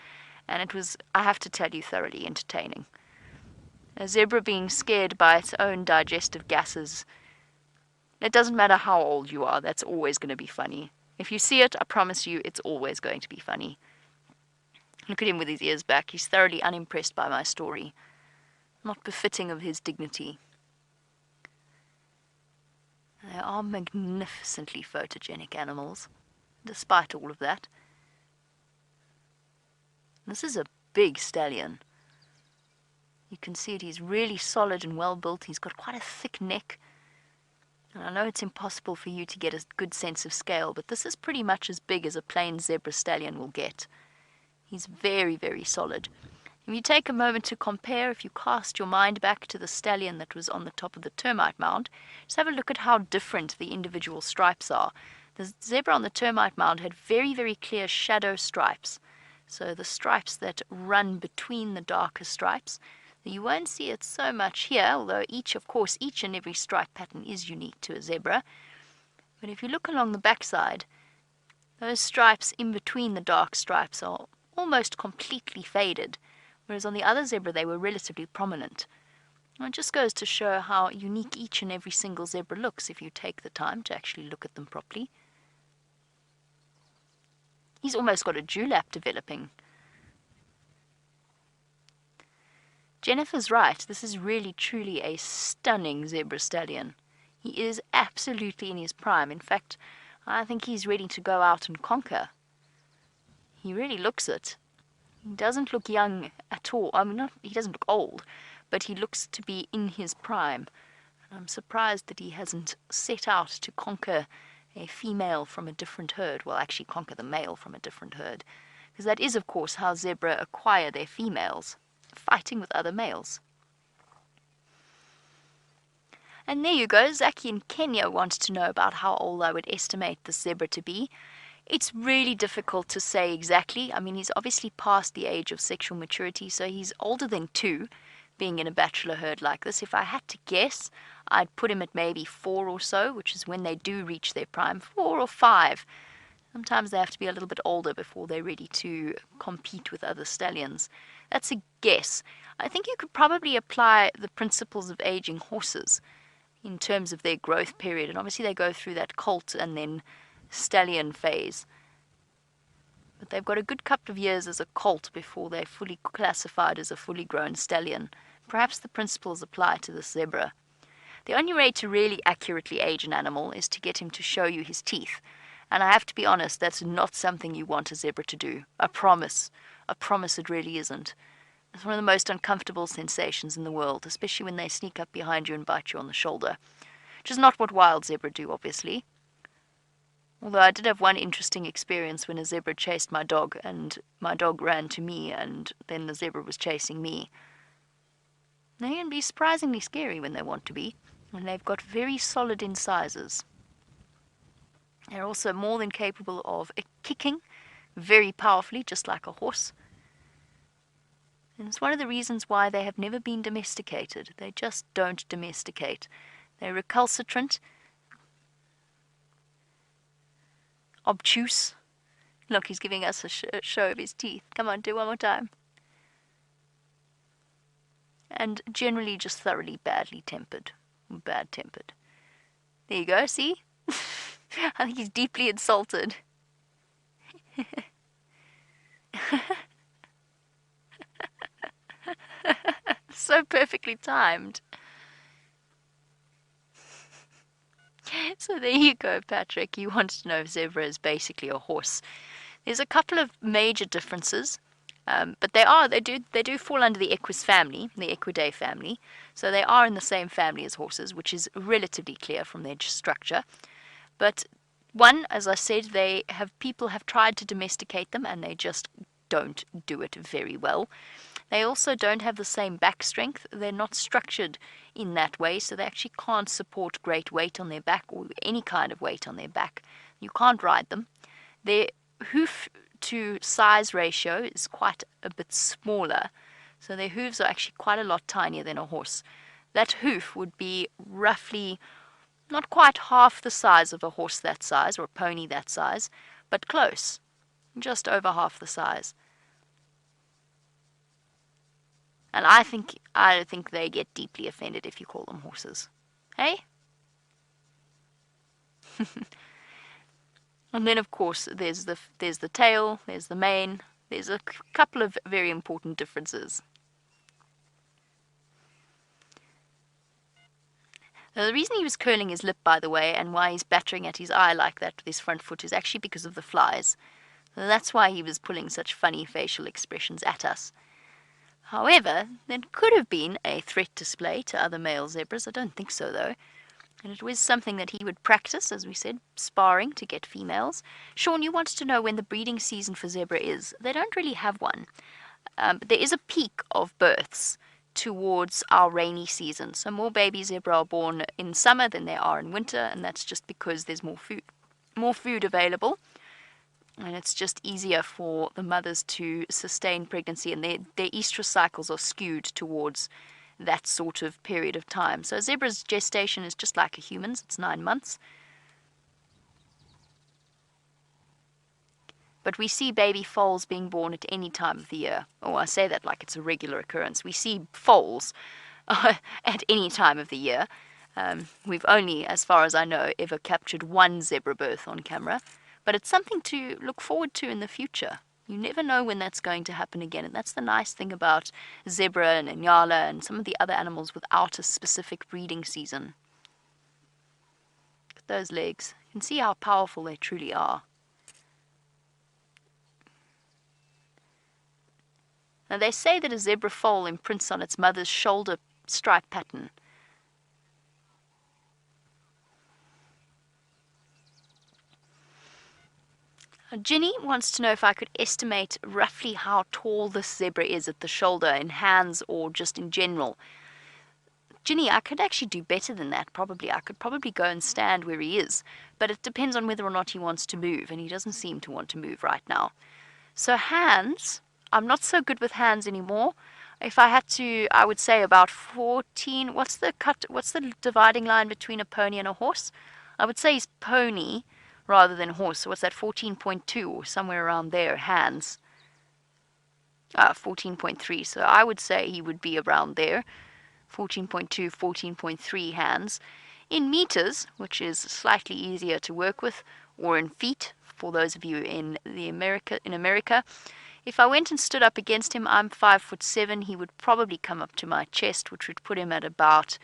And it was, I have to tell you, thoroughly entertaining. A zebra being scared by its own digestive gases. It doesn't matter how old you are, that's always going to be funny. If you see it, I promise you, it's always going to be funny. Look at him with his ears back. He's thoroughly unimpressed by my story. Not befitting of his dignity. They are magnificently photogenic animals, despite all of that. This is a big stallion. You can see it, he's really solid and well built. He's got quite a thick neck. And I know it's impossible for you to get a good sense of scale, but this is pretty much as big as a plain zebra stallion will get. He's very, very solid. If you take a moment to compare, if you cast your mind back to the stallion that was on the top of the termite mound, just have a look at how different the individual stripes are. The zebra on the termite mound had very, very clear shadow stripes. So the stripes that run between the darker stripes. You won't see it so much here, although each and every stripe pattern is unique to a zebra. But if you look along the backside, those stripes in between the dark stripes are almost completely faded, whereas on the other zebra they were relatively prominent. And it just goes to show how unique each and every single zebra looks if you take the time to actually look at them properly. He's almost got a dewlap developing. Jennifer's right, this is really truly a stunning zebra stallion. He is absolutely in his prime. In fact, I think he's ready to go out and conquer. He really looks it. He doesn't look young at all. I mean, he doesn't look old, but he looks to be in his prime. And I'm surprised that he hasn't set out to conquer a female from a different herd. Well, actually conquer the male from a different herd. Because that is, of course, how zebra acquire their females, fighting with other males. And there you go, Zaki in Kenya wants to know about how old I would estimate the zebra to be. It's really difficult to say exactly. I mean, he's obviously past the age of sexual maturity, so he's older than 2, being in a bachelor herd like this. If I had to guess, I'd put him at maybe 4 or so, which is when they do reach their prime, 4 or 5. Sometimes they have to be a little bit older before they're ready to compete with other stallions. That's a guess. I think you could probably apply the principles of aging horses in terms of their growth period. And obviously they go through that colt and then stallion phase. But they've got a good couple of years as a colt before they're fully classified as a fully grown stallion. Perhaps the principles apply to the zebra. The only way to really accurately age an animal is to get him to show you his teeth. And I have to be honest, that's not something you want a zebra to do. I promise. I promise it really isn't. It's one of the most uncomfortable sensations in the world, especially when they sneak up behind you and bite you on the shoulder. Which is not what wild zebra do, obviously. Although I did have one interesting experience when a zebra chased my dog, and my dog ran to me, and then the zebra was chasing me. They can be surprisingly scary when they want to be, and they've got very solid incisors. They're also more than capable of kicking very powerfully, just like a horse. And it's one of the reasons why they have never been domesticated. They just don't domesticate. They're recalcitrant, obtuse. Look, he's giving us a show of his teeth. Come on, do one more time. And generally just thoroughly badly tempered. Bad-tempered. There you go, see? I think he's deeply insulted. So perfectly timed. So there you go, Patrick. You wanted to know if zebra is basically a horse. There's a couple of major differences, but they do fall under the Equus family, the Equidae family. So they are in the same family as horses, which is relatively clear from their structure. But one, as I said, people have tried to domesticate them, and they just don't do it very well. They also don't have the same back strength. They're not structured in that way, so they actually can't support great weight on their back or any kind of weight on their back. You can't ride them. Their hoof to size ratio is quite a bit smaller, so their hooves are actually quite a lot tinier than a horse. That hoof would be roughly not quite half the size of a horse that size or a pony that size, but close, just over half the size. And I think they get deeply offended if you call them horses. Hey? And then, of course, there's the tail, there's the mane, there's a couple of very important differences. Now, the reason he was curling his lip, by the way, and why he's battering at his eye like that with his front foot is actually because of the flies. So that's why he was pulling such funny facial expressions at us. However, there could have been a threat display to other male zebras. I don't think so, though. And it was something that he would practice, as we said, sparring to get females. Sean, you wanted to know when the breeding season for zebra is. They don't really have one. But there is a peak of births towards our rainy season. So more baby zebra are born in summer than there are in winter, and that's just because there's more food available. And it's just easier for the mothers to sustain pregnancy, and their estrous cycles are skewed towards that sort of period of time. So a zebra's gestation is just like a human's, it's 9 months. But we see baby foals being born at any time of the year. Oh, I say that like it's a regular occurrence. We see foals at any time of the year. We've only, as far as I know, ever captured one zebra birth on camera. But it's something to look forward to in the future. You never know when that's going to happen again. And that's the nice thing about zebra and nyala and some of the other animals without a specific breeding season. Look at those legs. You can see how powerful they truly are. Now they say that a zebra foal imprints on its mother's shoulder stripe pattern. Ginny wants to know if I could estimate roughly how tall this zebra is at the shoulder in hands or just in general. Ginny, I could actually do better than that, probably. I could probably go and stand where he is, but it depends on whether or not he wants to move, and he doesn't seem to want to move right now. So hands, I'm not so good with hands anymore. If I had to, I would say about 14. What's the dividing line between a pony and a horse? I would say he's pony rather than horse. So what's that, 14.2 or somewhere around there, hands. 14.3. So I would say he would be around there, 14.2, 14.3 hands. In meters, which is slightly easier to work with, or in feet, for those of you in America. If I went and stood up against him, I'm 5'7". He would probably come up to my chest, which would put him at about,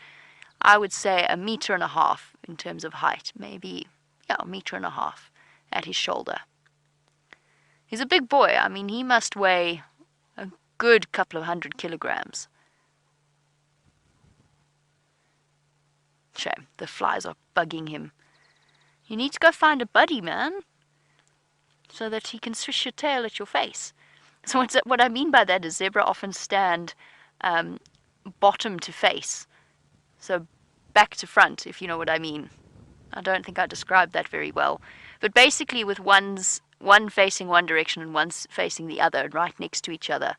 I would say, 1.5 meters in terms of height. Maybe, 1.5 meters at his shoulder. He's a big boy. I mean, he must weigh a good couple of 100 kilograms. Shame, the flies are bugging him. You need to go find a buddy, man, so that he can swish your tail at your face. So what I mean by that is zebra often stand bottom to face, so back to front, if you know what I mean. I don't think I described that very well. But basically with one facing one direction and one facing the other, right next to each other.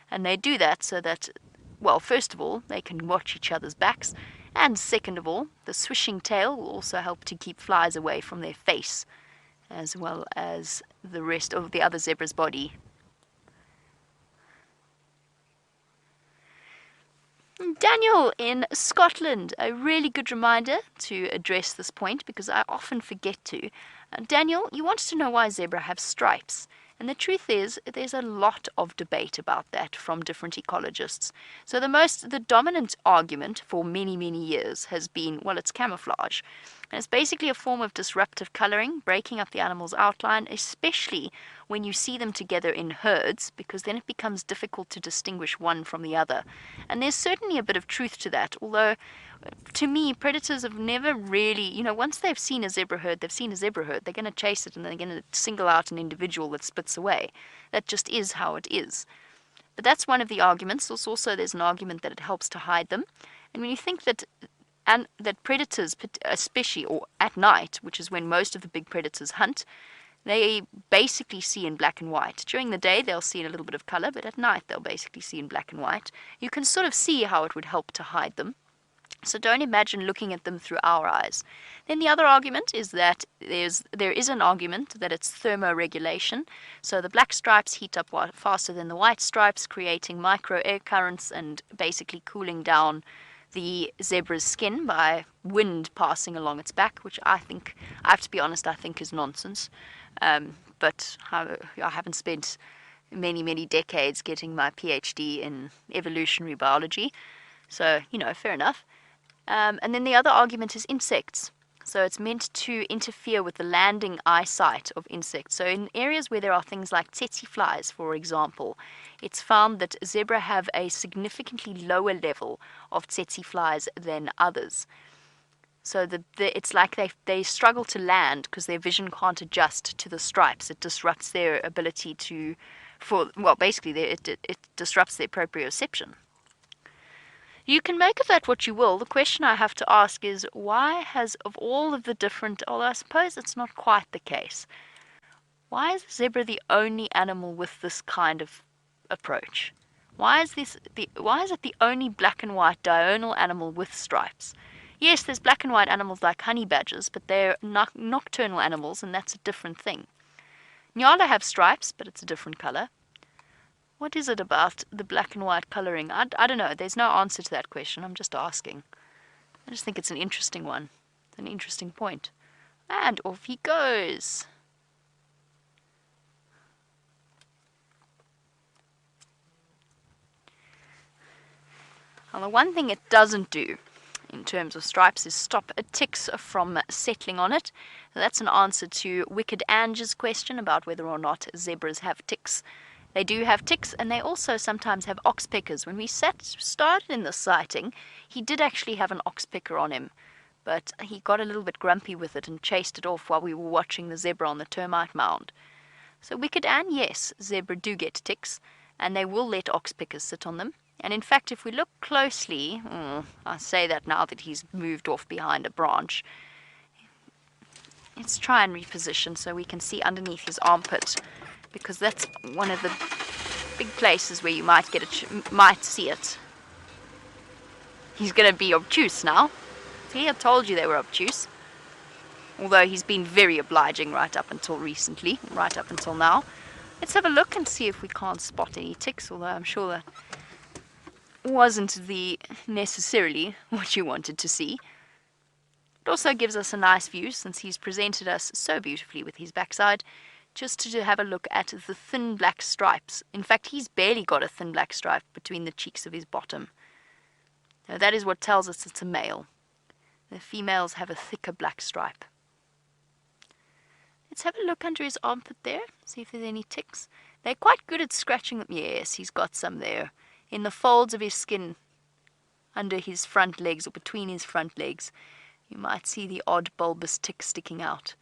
And they do that so that, well, first of all, they can watch each other's backs, and second of all, the swishing tail will also help to keep flies away from their face, as well as the rest of the other zebra's body. Daniel in Scotland, a really good reminder to address this point because I often forget to. Daniel, you wanted to know why zebra have stripes. And the truth is, there's a lot of debate about that from different ecologists. So the dominant argument for many, many years has been, well, it's camouflage. And it's basically a form of disruptive coloring, breaking up the animal's outline, especially when you see them together in herds, because then it becomes difficult to distinguish one from the other. And there's certainly a bit of truth to that, although to me, predators have never really, once they've seen a zebra herd, they've seen a zebra herd. They're going to chase it and they're going to single out an individual that splits away. That just is how it is. But that's one of the arguments. There's an argument that it helps to hide them. And when you think that predators, especially or at night, which is when most of the big predators hunt, they basically see in black and white. During the day, they'll see in a little bit of color, but at night, they'll basically see in black and white. You can sort of see how it would help to hide them. So don't imagine looking at them through our eyes. Then the other argument is that there is an argument that it's thermoregulation. So the black stripes heat up faster than the white stripes, creating micro air currents and basically cooling down the zebra's skin by wind passing along its back, which I have to be honest, I think is nonsense. But I haven't spent many, many decades getting my PhD in evolutionary biology. So, fair enough. And then the other argument is insects. So it's meant to interfere with the landing eyesight of insects. So in areas where there are things like tsetse flies, for example, it's found that zebra have a significantly lower level of tsetse flies than others. So it's like they struggle to land because their vision can't adjust to the stripes. It disrupts their ability basically it disrupts their proprioception. You can make of that what you will. The question I have to ask is, why has, of all of the different, although I suppose it's not quite the case, why is the zebra the only animal with this kind of approach? Why is it the only black and white diurnal animal with stripes? Yes, there's black and white animals like honey badgers, but they're nocturnal animals, and that's a different thing. Nyala have stripes, but it's a different color. What is it about the black and white coloring? I don't know. There's no answer to that question. I'm just asking. I just think it's an interesting one. It's an interesting point. And off he goes. Now, the one thing it doesn't do in terms of stripes is stop ticks from settling on it. That's an answer to Wicked Ange's question about whether or not zebras have ticks. They do have ticks, and they also sometimes have oxpeckers. When we started in this sighting, he did actually have an oxpecker on him, but he got a little bit grumpy with it and chased it off while we were watching the zebra on the termite mound. So Wicked Anne, yes, zebra do get ticks, and they will let oxpeckers sit on them. And in fact, if we look closely, I say that now that he's moved off behind a branch. Let's try and reposition so we can see underneath his armpit, because that's one of the big places where you might see it. He's going to be obtuse now. See, I told you they were obtuse. Although he's been very obliging right up until recently, right up until now. Let's have a look and see if we can't spot any ticks, although I'm sure that wasn't necessarily what you wanted to see. It also gives us a nice view, since he's presented us so beautifully with his backside, just to have a look at the thin black stripes. In fact, he's barely got a thin black stripe between the cheeks of his bottom. Now, that is what tells us it's a male. The females have a thicker black stripe. Let's have a look under his armpit there, see if there's any ticks. They're quite good at scratching them. Yes, he's got some there. In the folds of his skin, under his front legs or between his front legs, you might see the odd bulbous tick sticking out.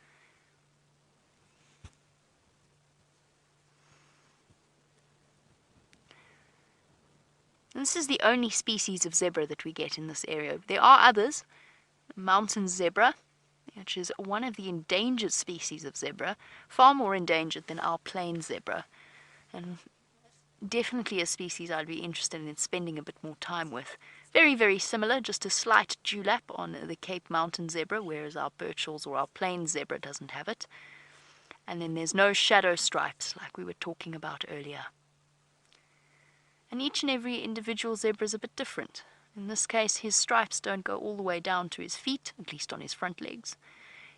And this is the only species of zebra that we get in this area. There are others. Mountain zebra, which is one of the endangered species of zebra, far more endangered than our plain zebra, and definitely a species I'd be interested in spending a bit more time with. Very, very similar, just a slight dewlap on the Cape Mountain zebra, whereas our Birchall's or our plain zebra doesn't have it. And then there's no shadow stripes like we were talking about earlier. And each and every individual zebra is a bit different. In this case, his stripes don't go all the way down to his feet, at least on his front legs.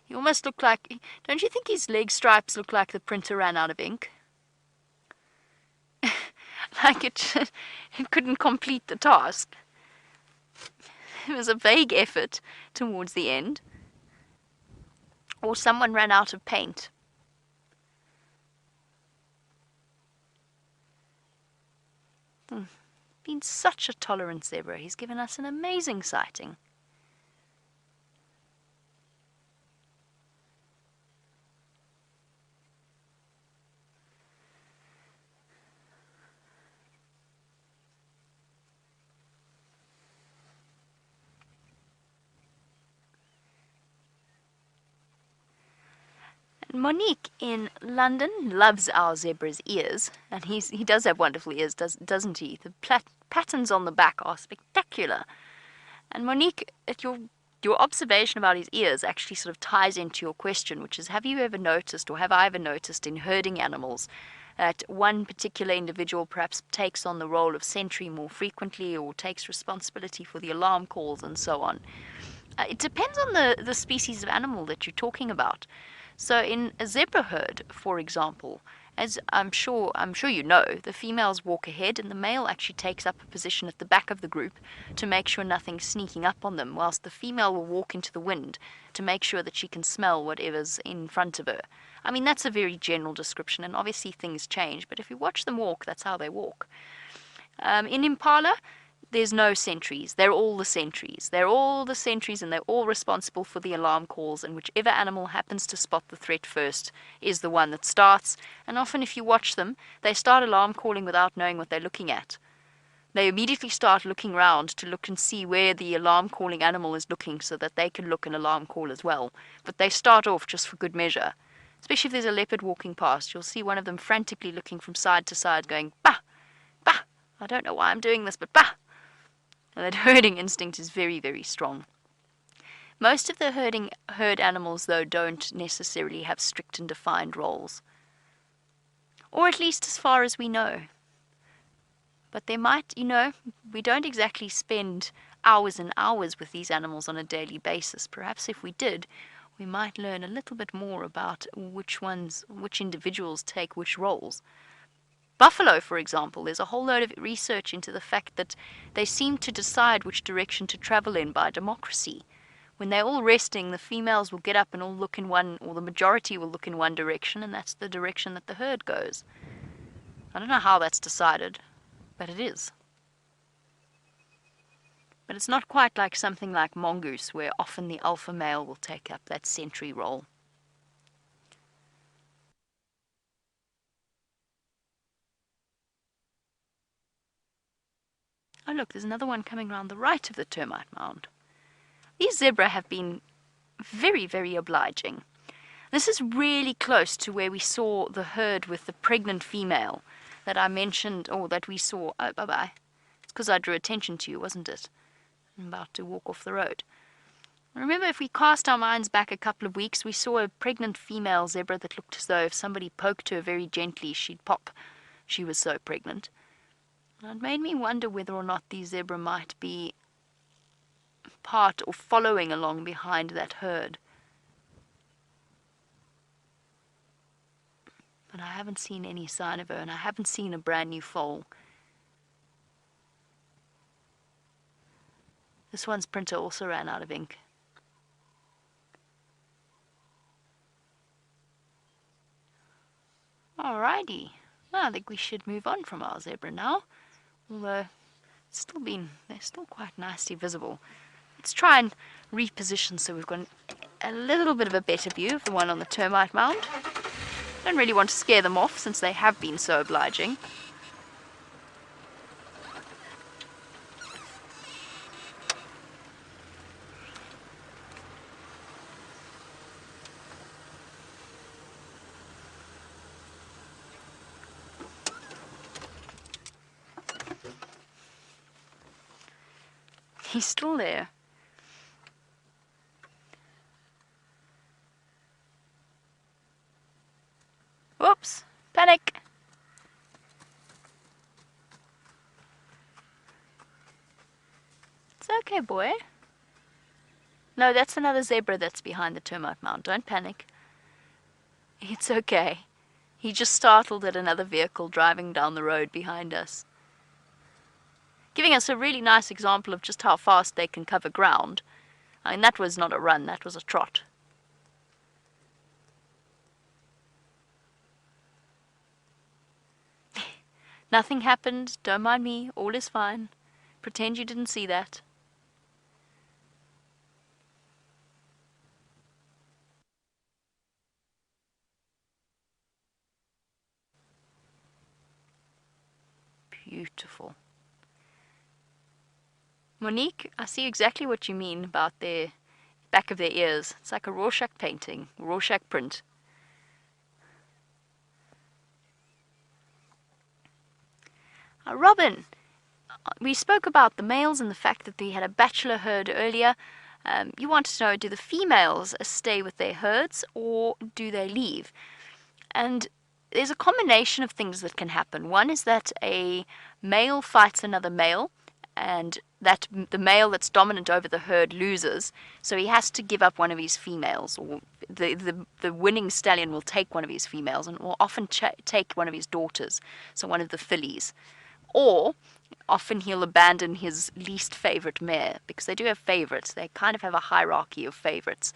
He almost looked like, don't you think his leg stripes look like the printer ran out of ink? Like it couldn't complete the task. It was a vague effort towards the end. Or someone ran out of paint. Been such a tolerant zebra. He's given us an amazing sighting. Monique in London loves our zebra's ears, and he does have wonderful ears, doesn't he? The patterns on the back are spectacular. And Monique, your observation about his ears actually sort of ties into your question, which is, have you ever noticed, or have I ever noticed in herding animals, that one particular individual perhaps takes on the role of sentry more frequently, or takes responsibility for the alarm calls and so on? It depends on the species of animal that you're talking about. So in a zebra herd, for example, as I'm sure you know, the females walk ahead and the male actually takes up a position at the back of the group to make sure nothing's sneaking up on them, whilst the female will walk into the wind to make sure that she can smell whatever's in front of her. I mean, that's a very general description, and obviously things change, but if you watch them walk, that's how they walk. In impala, there's no sentries. They're all the sentries. They're all the sentries, and they're all responsible for the alarm calls, and whichever animal happens to spot the threat first is the one that starts. And often if you watch them, they start alarm calling without knowing what they're looking at. They immediately start looking around to look and see where the alarm calling animal is looking so that they can look and alarm call as well. But they start off just for good measure. Especially if there's a leopard walking past, you'll see one of them frantically looking from side to side going, bah, bah, I don't know why I'm doing this, but bah. And that herding instinct is very, very strong. Most of the herd animals, though, don't necessarily have strict and defined roles. Or at least as far as we know. But they might, we don't exactly spend hours and hours with these animals on a daily basis. Perhaps if we did, we might learn a little bit more about which individuals take which roles. Buffalo, for example, there's a whole load of research into the fact that they seem to decide which direction to travel in by democracy. When they're all resting, the females will get up and all look in one, or the majority will look in one direction, and that's the direction that the herd goes. I don't know how that's decided, but it is. But it's not quite like something like mongoose, where often the alpha male will take up that sentry role. Oh look, there's another one coming round the right of the termite mound. These zebra have been very, very obliging. This is really close to where we saw the herd with the pregnant female that I mentioned, or that we saw. Oh, bye-bye. It's because I drew attention to you, wasn't it? I'm about to walk off the road. Remember, if we cast our minds back a couple of weeks, we saw a pregnant female zebra that looked as though if somebody poked her very gently, she'd pop. She was so pregnant. And it made me wonder whether or not these zebra might be part or following along behind that herd. But I haven't seen any sign of her, and I haven't seen a brand new foal. This one's printer also ran out of ink. Alrighty. Well, I think we should move on from our zebra now. Although they're still quite nicely visible. Let's try and reposition so we've got a little bit of a better view of the one on the termite mound. Don't really want to scare them off since they have been so obliging. He's still there. Whoops! Panic! It's okay, boy. No, that's another zebra that's behind the termite mound. Don't panic. It's okay. He just startled at another vehicle driving down the road behind us. Giving us a really nice example of just how fast they can cover ground. I mean, that was not a run, that was a trot. Nothing happened, don't mind me, all is fine. Pretend you didn't see that. Beautiful. Monique, I see exactly what you mean about the back of their ears. It's like a Rorschach painting, Rorschach print. Robin, we spoke about the males and the fact that they had a bachelor herd earlier. You wanted to know, do the females stay with their herds or do they leave? And there's a combination of things that can happen. One is that a male fights another male, and that the male that's dominant over the herd loses, so he has to give up one of his females, or the winning stallion will take one of his females and will often take one of his daughters, so one of the fillies. Or often he'll abandon his least favorite mare, because they do have favorites. They kind of have a hierarchy of favorites.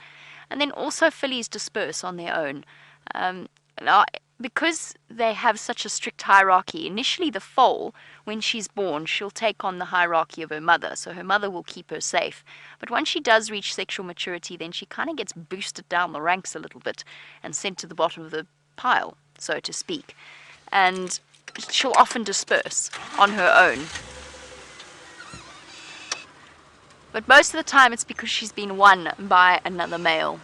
And then also fillies disperse on their own. Now, because they have such a strict hierarchy, initially the foal, when she's born, she'll take on the hierarchy of her mother, so her mother will keep her safe. But once she does reach sexual maturity, then she kind of gets boosted down the ranks a little bit and sent to the bottom of the pile, so to speak. And she'll often disperse on her own. But most of the time it's because she's been won by another male.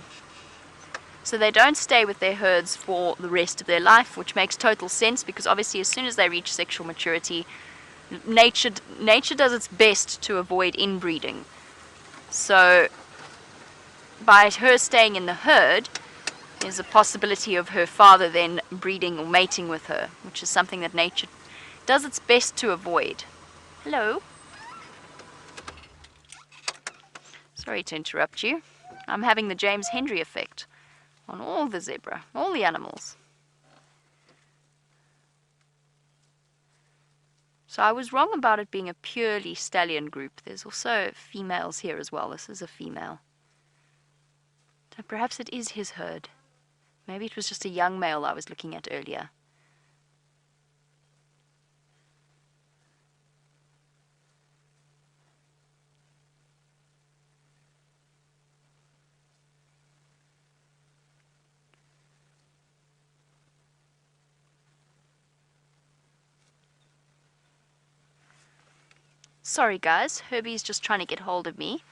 So they don't stay with their herds for the rest of their life, which makes total sense because obviously as soon as they reach sexual maturity, nature does its best to avoid inbreeding. So by her staying in the herd, there's a possibility of her father then breeding or mating with her, which is something that nature does its best to avoid. Hello? Sorry to interrupt you. I'm having the James Hendry effect on all the zebra, all the animals. So I was wrong about it being a purely stallion group. There's also females here as well. This is a female. So perhaps it is his herd. Maybe it was just a young male I was looking at earlier. Sorry guys, Herbie's just trying to get hold of me.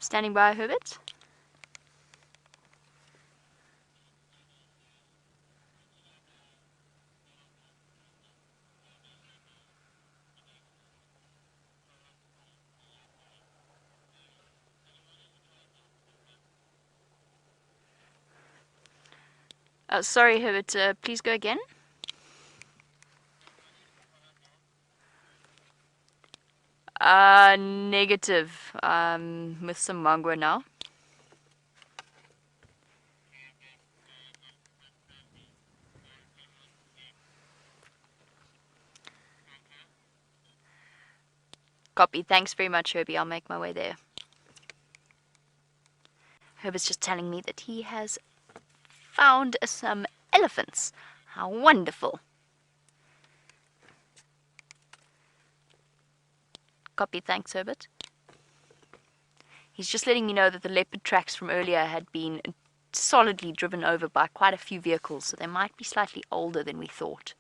Standing by, Herbert. Sorry Herbert, please go again. Negative. With some mango now. Copy. Thanks very much, Herbie. I'll make my way there. Herbert's just telling me that he has found some elephants. How wonderful. Copy. Thanks, Herbert. He's just letting me know that the leopard tracks from earlier had been solidly driven over by quite a few vehicles, so they might be slightly older than we thought.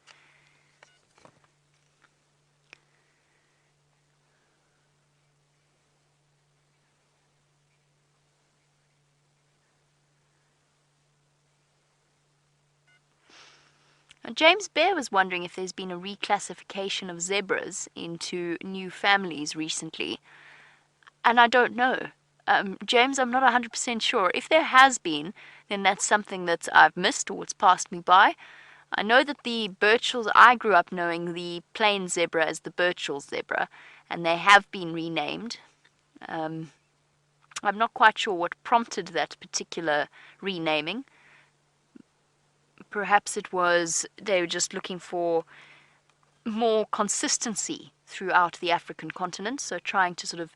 Now, James Bear was wondering if there's been a reclassification of zebras into new families recently, and I don't know. James, I'm not 100% sure. If there has been, then that's something that I've missed or it's passed me by. I know that the Birchells, I grew up knowing the plain zebra as the Birchall zebra, and they have been renamed. I'm not quite sure what prompted that particular renaming. Perhaps it was they were just looking for more consistency throughout the African continent, so trying to sort of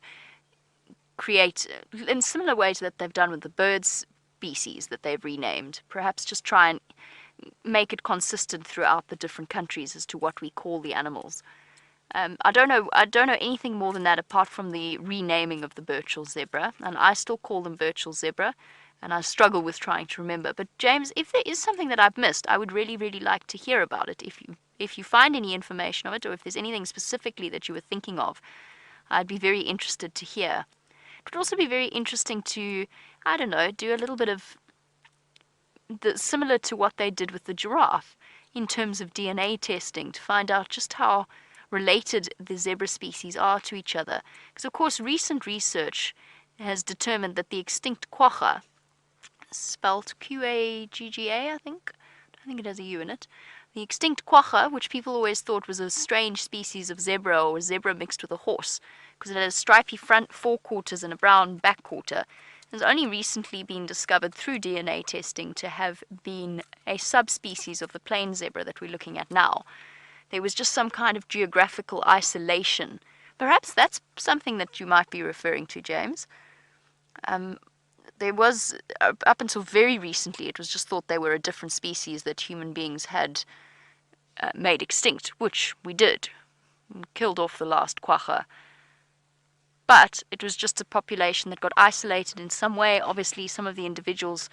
create, in similar ways that they've done with the bird species that they've renamed, perhaps just try and make it consistent throughout the different countries as to what we call the animals. I don't know anything more than that apart from the renaming of the Birchall zebra, and I still call them Birchall zebra, and I struggle with trying to remember. But James, if there is something that I've missed, I would really, really like to hear about it. If you find any information of it, or if there's anything specifically that you were thinking of, I'd be very interested to hear. It would also be very interesting to, I don't know, do a little bit of similar to what they did with the giraffe in terms of DNA testing to find out just how related the zebra species are to each other. Because of course recent research has determined that the extinct quagga, spelled Quagga, I think. I don't think it has a U in it. The extinct quagga, which people always thought was a strange species of zebra or a zebra mixed with a horse, because it had a stripy front forequarters and a brown back quarter, has only recently been discovered through DNA testing to have been a subspecies of the plain zebra that we're looking at now. There was just some kind of geographical isolation. Perhaps that's something that you might be referring to, James. there was, up until very recently, it was just thought they were a different species that human beings had made extinct, which we did. We killed off the last quagga. But it was just a population that got isolated in some way. Obviously, some of the individuals,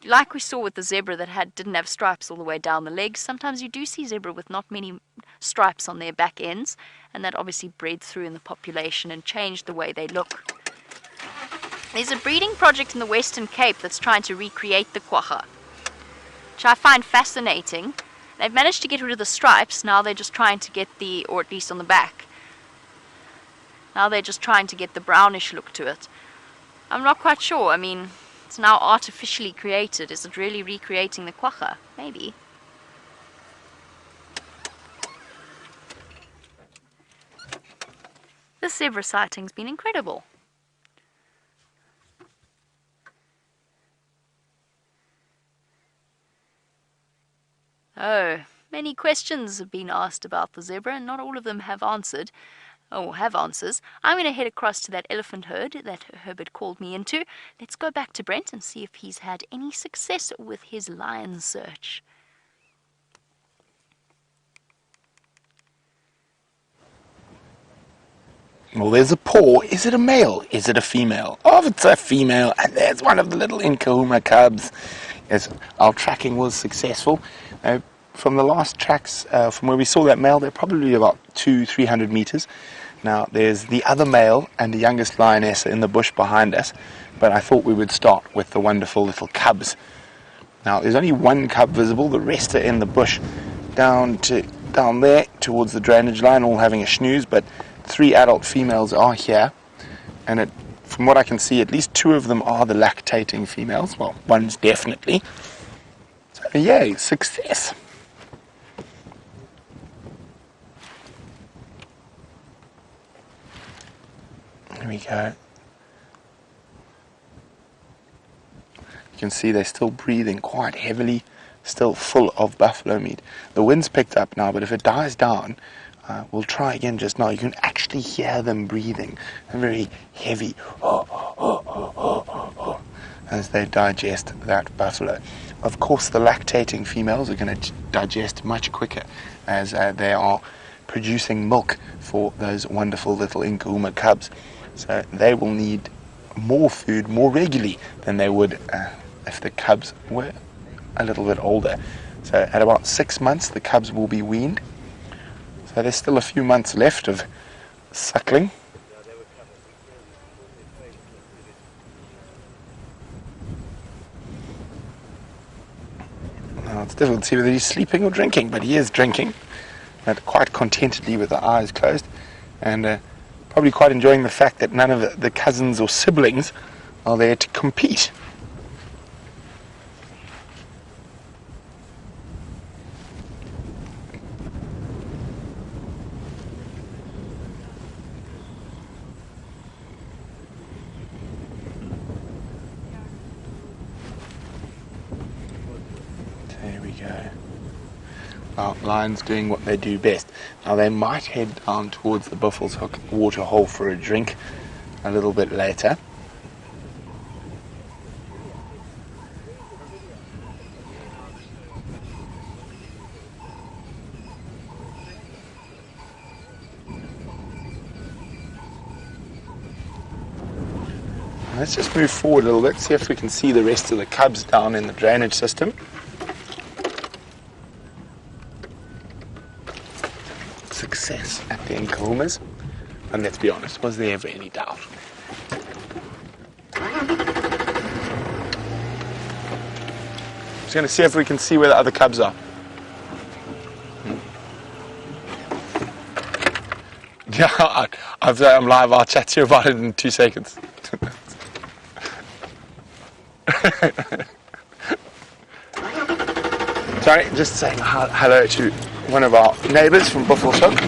like we saw with the zebra that didn't have stripes all the way down the legs, sometimes you do see zebra with not many stripes on their back ends, and that obviously bred through in the population and changed the way they look. There's a breeding project in the Western Cape that's trying to recreate the quagga, which I find fascinating. They've managed to get rid of the stripes. Now they're just trying to get or at least on the back, now they're just trying to get the brownish look to it. I'm not quite sure. I mean, it's now artificially created. Is it really recreating the quagga? Maybe. This zebra sighting's been incredible. Oh, many questions have been asked about the zebra, and not all of them have answered. Oh, have answers. I'm going to head across to that elephant herd that Herbert called me into. Let's go back to Brent and see if he's had any success with his lion search. Well, there's a paw. Is it a male? Is it a female? Oh, if it's a female, and there's one of the little Nkuhuma cubs. Yes, our tracking was successful. From the last tracks, from where we saw that male, they're probably about 200-300 meters. Now, there's the other male and the youngest lioness in the bush behind us, but I thought we would start with the wonderful little cubs. Now, there's only one cub visible. The rest are in the bush down there towards the drainage line, all having a snooze, but 3 adult females are here, and from what I can see, at least 2 of them are the lactating females. Well, one's definitely. So, yay, success. There we go. You can see they're still breathing quite heavily, still full of buffalo meat. The wind's picked up now, but if it dies down, we'll try again just now. You can actually hear them breathing, very heavy, as they digest that buffalo. Of course, the lactating females are going to digest much quicker, as they are producing milk for those wonderful little Nkuhuma cubs. So they will need more food more regularly than they would if the cubs were a little bit older. So at about 6 months, the cubs will be weaned. So there's still a few months left of suckling. Now it's difficult to see whether he's sleeping or drinking, but he is drinking, but quite contentedly with the eyes closed, and probably quite enjoying the fact that none of the cousins or siblings are there to compete. There we go. Well, lions doing what they do best. Now they might head down towards the Buffalo's Hook waterhole for a drink a little bit later. Let's just move forward a little bit, see if we can see the rest of the cubs down in the drainage system. Success at the Nkuhumas, and let's be honest, was there ever any doubt? Just going to see if we can see where the other cubs are. Yeah, I'm live. I'll chat to you about it in 2 seconds. Sorry, just saying hello to one of our neighbours from Buffalo's Hook.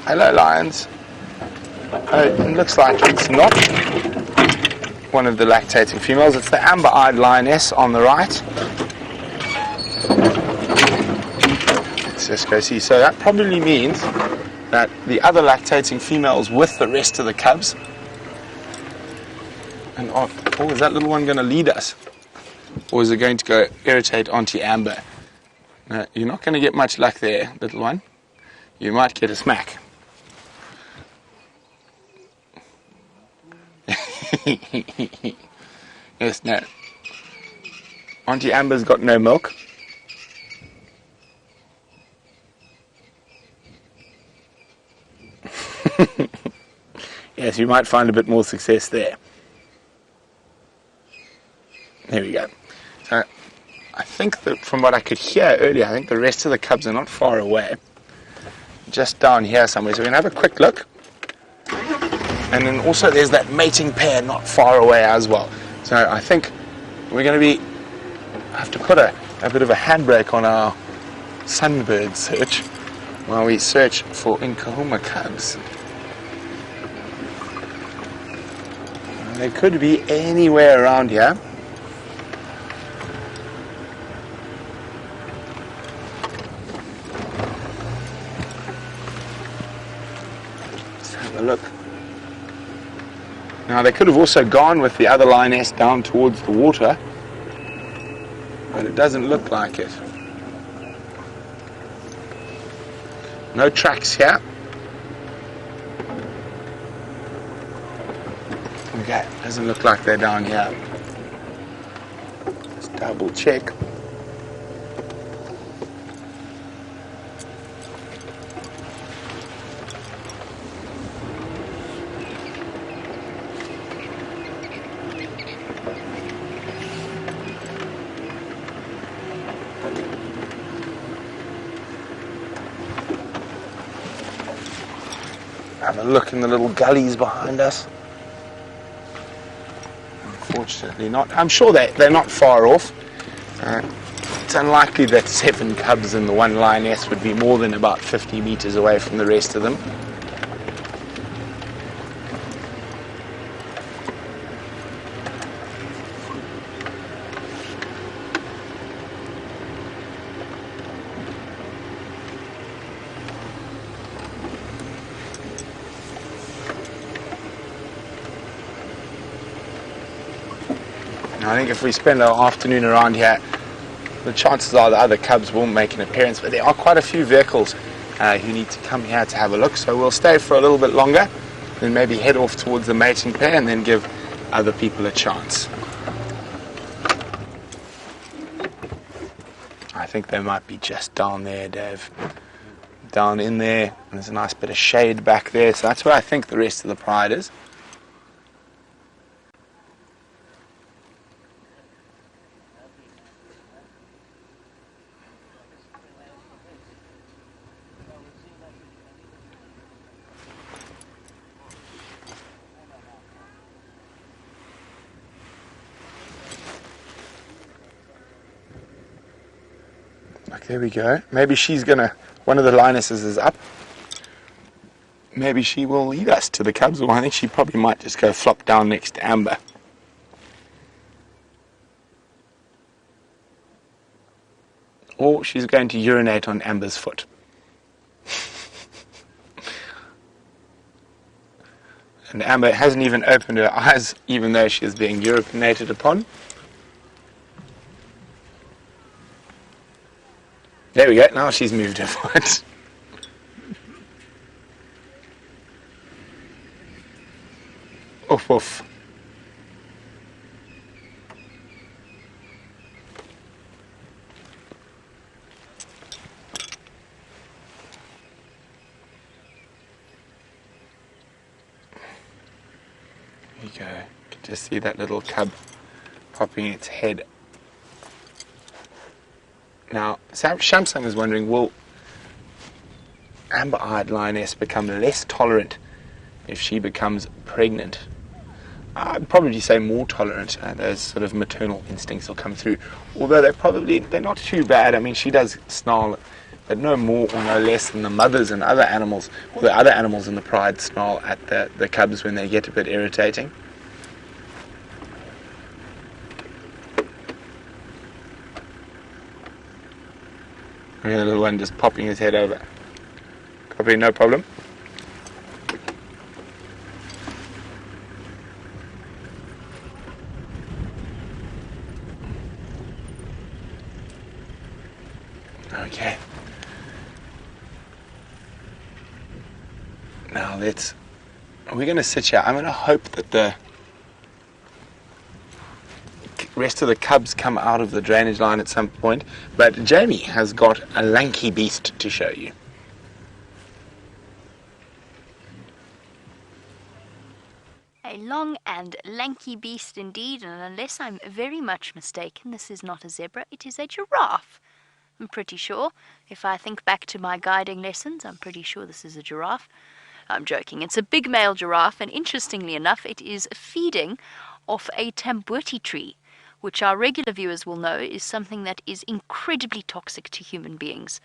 Hello, lions. It looks like it's not one of the lactating females. It's the amber-eyed lioness on the right. Let's just go see. So that probably means that the other lactating females with the rest of the cubs And oh, is that little one going to lead us? Or is it going to go irritate Auntie Amber? No, you're not going to get much luck there, little one. You might get a smack. Yes, no. Auntie Amber's got no milk. Yes, you might find a bit more success there. There we go. So, I think that from what I could hear earlier, I think the rest of the cubs are not far away. Just down here somewhere. So we're going to have a quick look. And then also there's that mating pair not far away as well. So I think we're going to have to put a bit of a handbrake on our sunbird search while we search for Nkuhuma cubs. They could be anywhere around here. Let's have a look. Now they could have also gone with the other lioness down towards the water, but it doesn't look like it. No tracks here. Okay, doesn't look like they're down here. Let's double check. Have a look in the little gullies behind us. Unfortunately not. I'm sure they're not far off. It's unlikely that 7 cubs and the 1 lioness would be more than about 50 meters away from the rest of them. I think if we spend our afternoon around here, the chances are the other cubs will make an appearance, but there are quite a few vehicles who need to come here to have a look, so we'll stay for a little bit longer, then maybe head off towards the mating pair and then give other people a chance. I think they might be just down there, Dave. Down in there, and there's a nice bit of shade back there, so that's where I think the rest of the pride is. There we go. Maybe she's gonna, one of the lionesses is up. Maybe she will lead us to the cubs, or I think she probably might just go flop down next to Amber. Or she's going to urinate on Amber's foot. And Amber hasn't even opened her eyes, even though she is being urinated upon. There we go, now she's moved her foot. Oof, oof. There you go. You can just see that little cub popping its head. Now, Shamsung is wondering, will amber-eyed lioness become less tolerant if she becomes pregnant? I'd probably say more tolerant. Those sort of maternal instincts will come through. Although they're not too bad. I mean, she does snarl, but no more or no less than the mothers and other animals, or the other animals in the pride snarl at the cubs when they get a bit irritating. The little one just popping his head over. Copy, no problem. Okay. Now we're going to sit here. I'm going to hope that the rest of the cubs come out of the drainage line at some point, but Jamie has got a lanky beast to show you. A long and lanky beast indeed, and unless I'm very much mistaken, this is not a zebra, it is a giraffe. I'm pretty sure. If I think back to my guiding lessons, I'm pretty sure this is a giraffe. I'm joking. It's a big male giraffe, and interestingly enough, it is feeding off a tambuti tree, which our regular viewers will know is something that is incredibly toxic to human beings.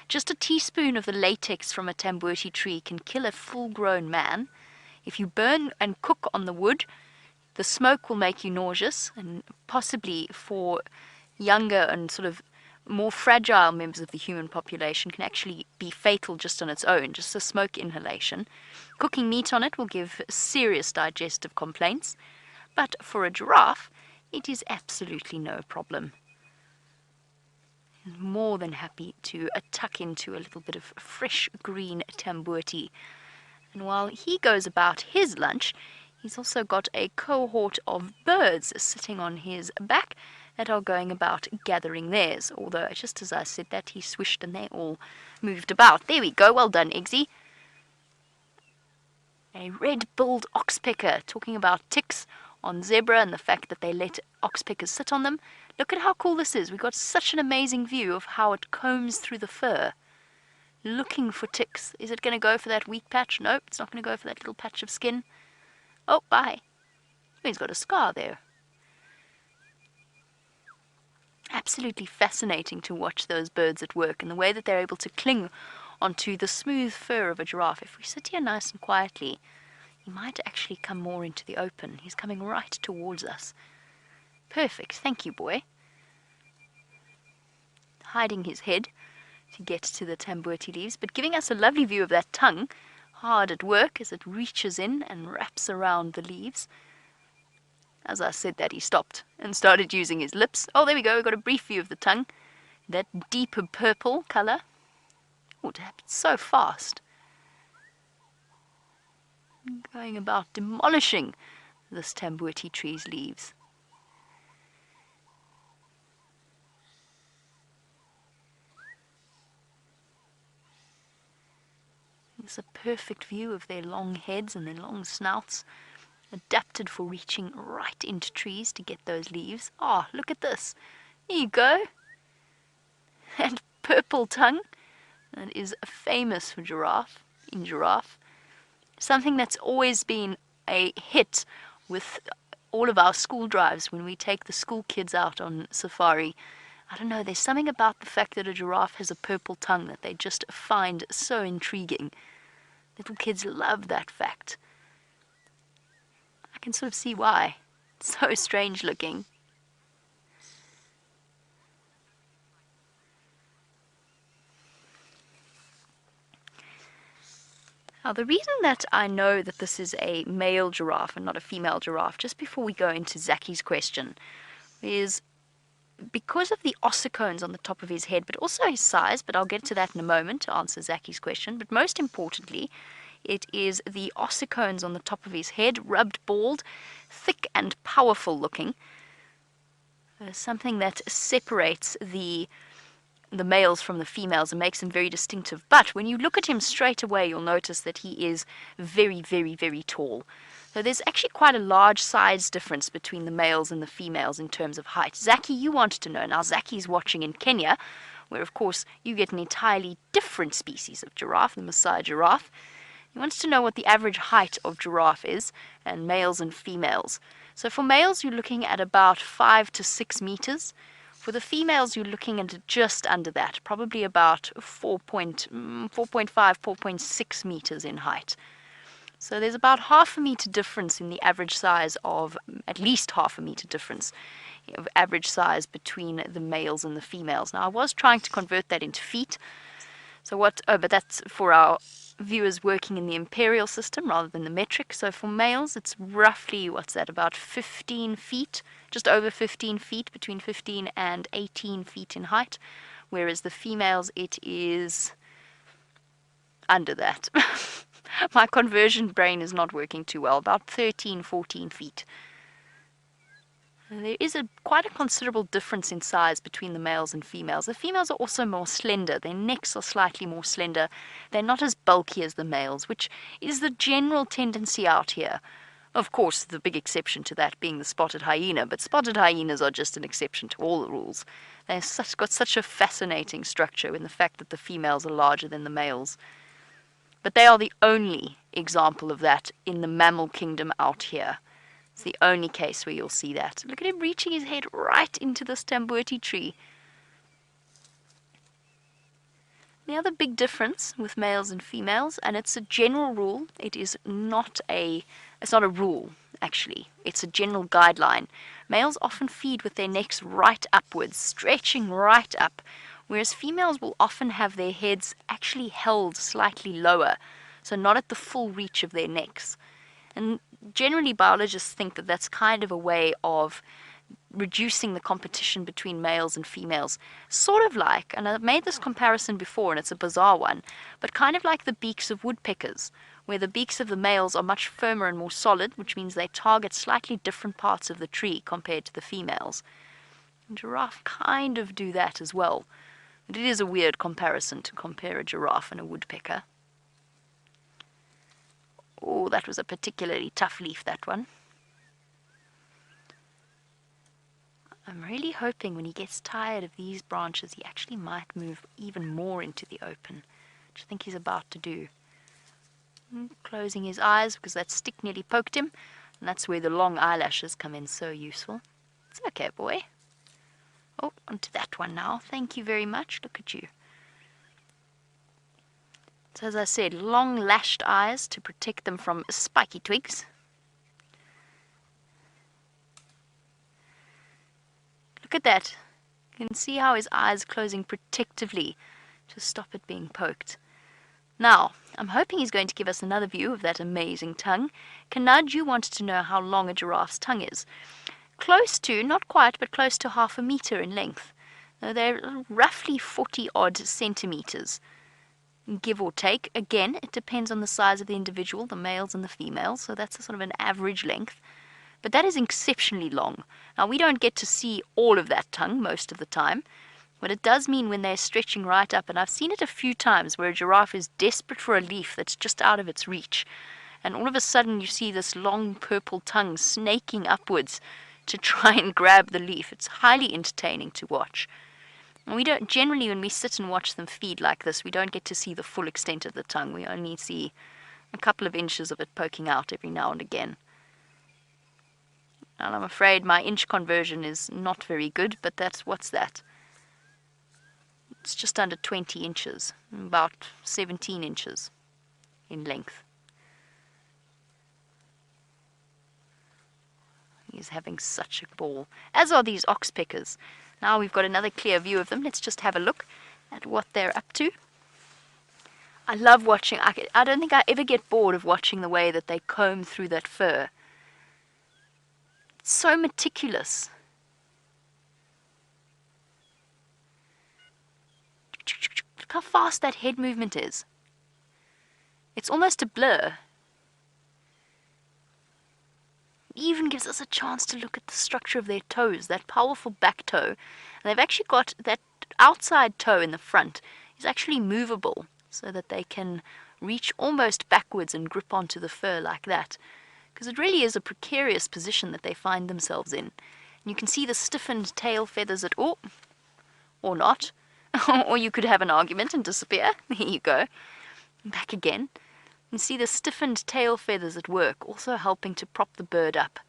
Just a teaspoon of the latex from a tambuti tree can kill a full-grown man. If you burn and cook on the wood, the smoke will make you nauseous, and possibly for younger and sort of more fragile members of the human population can actually be fatal just on its own, just a smoke inhalation. Cooking meat on it will give serious digestive complaints, but for a giraffe, it is absolutely no problem. More than happy to tuck into a little bit of fresh green tambuti. And while he goes about his lunch, he's also got a cohort of birds sitting on his back that are going about gathering theirs. Although, just as I said that, he swished and they all moved about. There we go. Well done, Eggsy. A red-billed oxpecker, talking about ticks on zebra and the fact that they let oxpeckers sit on them. Look at how cool this is. We've got such an amazing view of how it combs through the fur, looking for ticks. Is it going to go for that weak patch? Nope, it's not going to go for that little patch of skin. Oh, bye. He's got a scar there. Absolutely fascinating to watch those birds at work and the way that they're able to cling onto the smooth fur of a giraffe. If we sit here nice and quietly, he might actually come more into the open. He's coming right towards us. Perfect, thank you, boy. Hiding his head to get to the tambuti leaves, but giving us a lovely view of that tongue, hard at work as it reaches in and wraps around the leaves. As I said that, he stopped and started using his lips. Oh, there we go, we've got a brief view of the tongue. That deeper purple colour. Oh, it happened so fast. Going about demolishing this tambuti tree's leaves. It's a perfect view of their long heads and their long snouts, adapted for reaching right into trees to get those leaves. Oh, look at this. There you go. And purple tongue. That is famous for giraffe, in giraffe. Something that's always been a hit with all of our school drives when we take the school kids out on safari. I don't know, there's something about the fact that a giraffe has a purple tongue that they just find so intriguing. Little kids love that fact. I can sort of see why. It's so strange looking. Now, the reason that I know that this is a male giraffe and not a female giraffe, just before we go into Zaki's question, is because of the ossicones on the top of his head, but also his size, but I'll get to that in a moment to answer Zaki's question. But most importantly, it is the ossicones on the top of his head, rubbed bald, thick and powerful looking. Something that separates the males from the females and makes them very distinctive. But when you look at him straight away, you'll notice that he is very, very, very tall. So there's actually quite a large size difference between the males and the females in terms of height. Zaki, you wanted to know. Now, Zaki's watching in Kenya, where, of course, you get an entirely different species of giraffe, the Maasai giraffe. He wants to know what the average height of giraffe is, and males and females. So for males, you're looking at about 5 to 6 meters. For the females, you're looking at just under that, probably about 4.5, 4.6 meters in height. So there's about half a meter difference in the average size of, at least half a meter difference of average size between the males and the females. Now, I was trying to convert that into feet. So but that's for our viewers working in the imperial system rather than the metric. So for males, it's roughly, what's that, about 15 feet, just over 15 feet, between 15 and 18 feet in height, whereas the females, it is under that. My conversion brain is not working too well, about 13, 14 feet. There is quite a considerable difference in size between the males and females. The females are also more slender. Their necks are slightly more slender. They're not as bulky as the males, which is the general tendency out here. Of course, the big exception to that being the spotted hyena, but spotted hyenas are just an exception to all the rules. They've got such a fascinating structure in the fact that the females are larger than the males. But they are the only example of that in the mammal kingdom out here. It's the only case where you'll see that. Look at him reaching his head right into this tambuti tree. The other big difference with males and females, and it's a general rule, it's not a rule, actually. It's a general guideline. Males often feed with their necks right upwards, stretching right up, whereas females will often have their heads actually held slightly lower, so not at the full reach of their necks. And generally, biologists think that that's kind of a way of reducing the competition between males and females. Sort of like, and I've made this comparison before, and it's a bizarre one, but kind of like the beaks of woodpeckers, where the beaks of the males are much firmer and more solid, which means they target slightly different parts of the tree compared to the females. And giraffe kind of do that as well. But it is a weird comparison to compare a giraffe and a woodpecker. Oh, that was a particularly tough leaf, that one. I'm really hoping when he gets tired of these branches, he actually might move even more into the open, which I think he's about to do. Closing his eyes because that stick nearly poked him, and that's where the long eyelashes come in so useful. It's okay, boy. Oh, onto that one now. Thank you very much. Look at you. So as I said, long lashed eyes to protect them from spiky twigs. Look at that. You can see how his eyes are closing protectively to stop it being poked. Now, I'm hoping he's going to give us another view of that amazing tongue. Kanad, you wanted to know how long a giraffe's tongue is. Close to, not quite, but close to 1/2 meter in length. They're roughly 40 odd centimeters. Give or take. Again, it depends on the size of the individual, the males and the females, so that's a sort of an average length. But that is exceptionally long. Now, we don't get to see all of that tongue most of the time, but it does mean when they're stretching right up, and I've seen it a few times where a giraffe is desperate for a leaf that's just out of its reach, and all of a sudden you see this long purple tongue snaking upwards to try and grab the leaf. It's highly entertaining to watch. And we don't generally, when we sit and watch them feed like this, we don't get to see the full extent of the tongue. We only see a couple of inches of it poking out every now and again. And I'm afraid my inch conversion is not very good, but what's that? It's just under 20 inches, about 17 inches in length. He's having such a ball, as are these oxpeckers. Now we've got another clear view of them. Let's just have a look at what they're up to. I love watching. I don't think I ever get bored of watching the way that they comb through that fur. It's so meticulous. Look how fast that head movement is. It's almost a blur. It even gives us a chance to look at the structure of their toes, that powerful back toe. And they've actually got that outside toe in the front is actually movable so that they can reach almost backwards and grip onto the fur like that. Because it really is a precarious position that they find themselves in. And you can see the stiffened tail feathers at all, or not. Or you could have an argument and disappear. There you go. Back again. You can see the stiffened tail feathers at work, also helping to prop the bird up.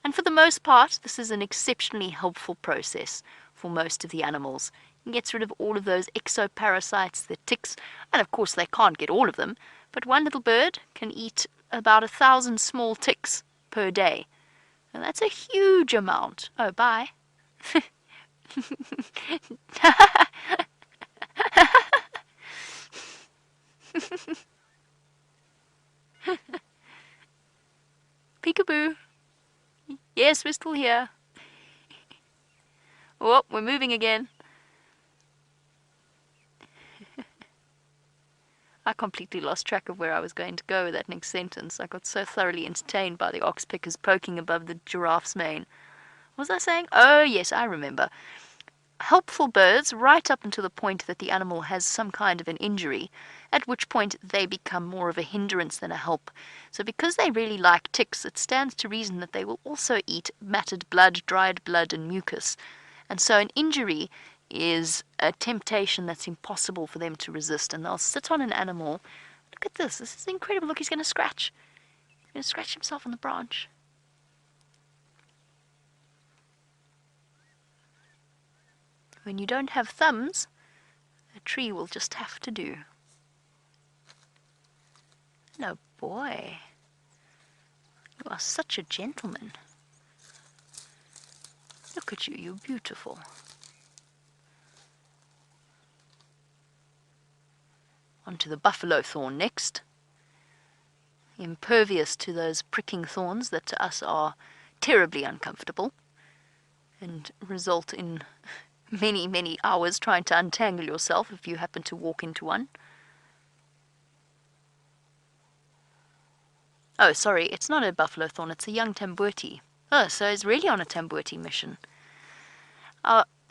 And for the most part, this is an exceptionally helpful process for most of the animals. It gets rid of all of those exoparasites, the ticks, and of course they can't get all of them, but one little bird can eat about 1,000 small ticks per day. And that's a huge amount. Oh, bye. Peekaboo. Yes, we're still here. Oh, we're moving again. I completely lost track of where I was going to go with that next sentence. I got so thoroughly entertained by the ox pickers poking above the giraffe's mane. What was I saying? Oh, yes, I remember. Helpful birds right up until the point that the animal has some kind of an injury, at which point they become more of a hindrance than a help. So because they really like ticks, it stands to reason that they will also eat matted blood, dried blood, and mucus. And so an injury is a temptation that's impossible for them to resist, and they'll sit on an animal. Look at this. This is incredible. Look, he's going to scratch. He's going to scratch himself on the branch. When you don't have thumbs, a tree will just have to do. No, boy. You are such a gentleman. Look at you, you're beautiful. On to the buffalo thorn next. Impervious to those pricking thorns that to us are terribly uncomfortable and result in many, many hours trying to untangle yourself if you happen to walk into one. Oh, sorry, it's not a buffalo thorn, it's a young tambuti. Oh, so it's really on a tambuti mission.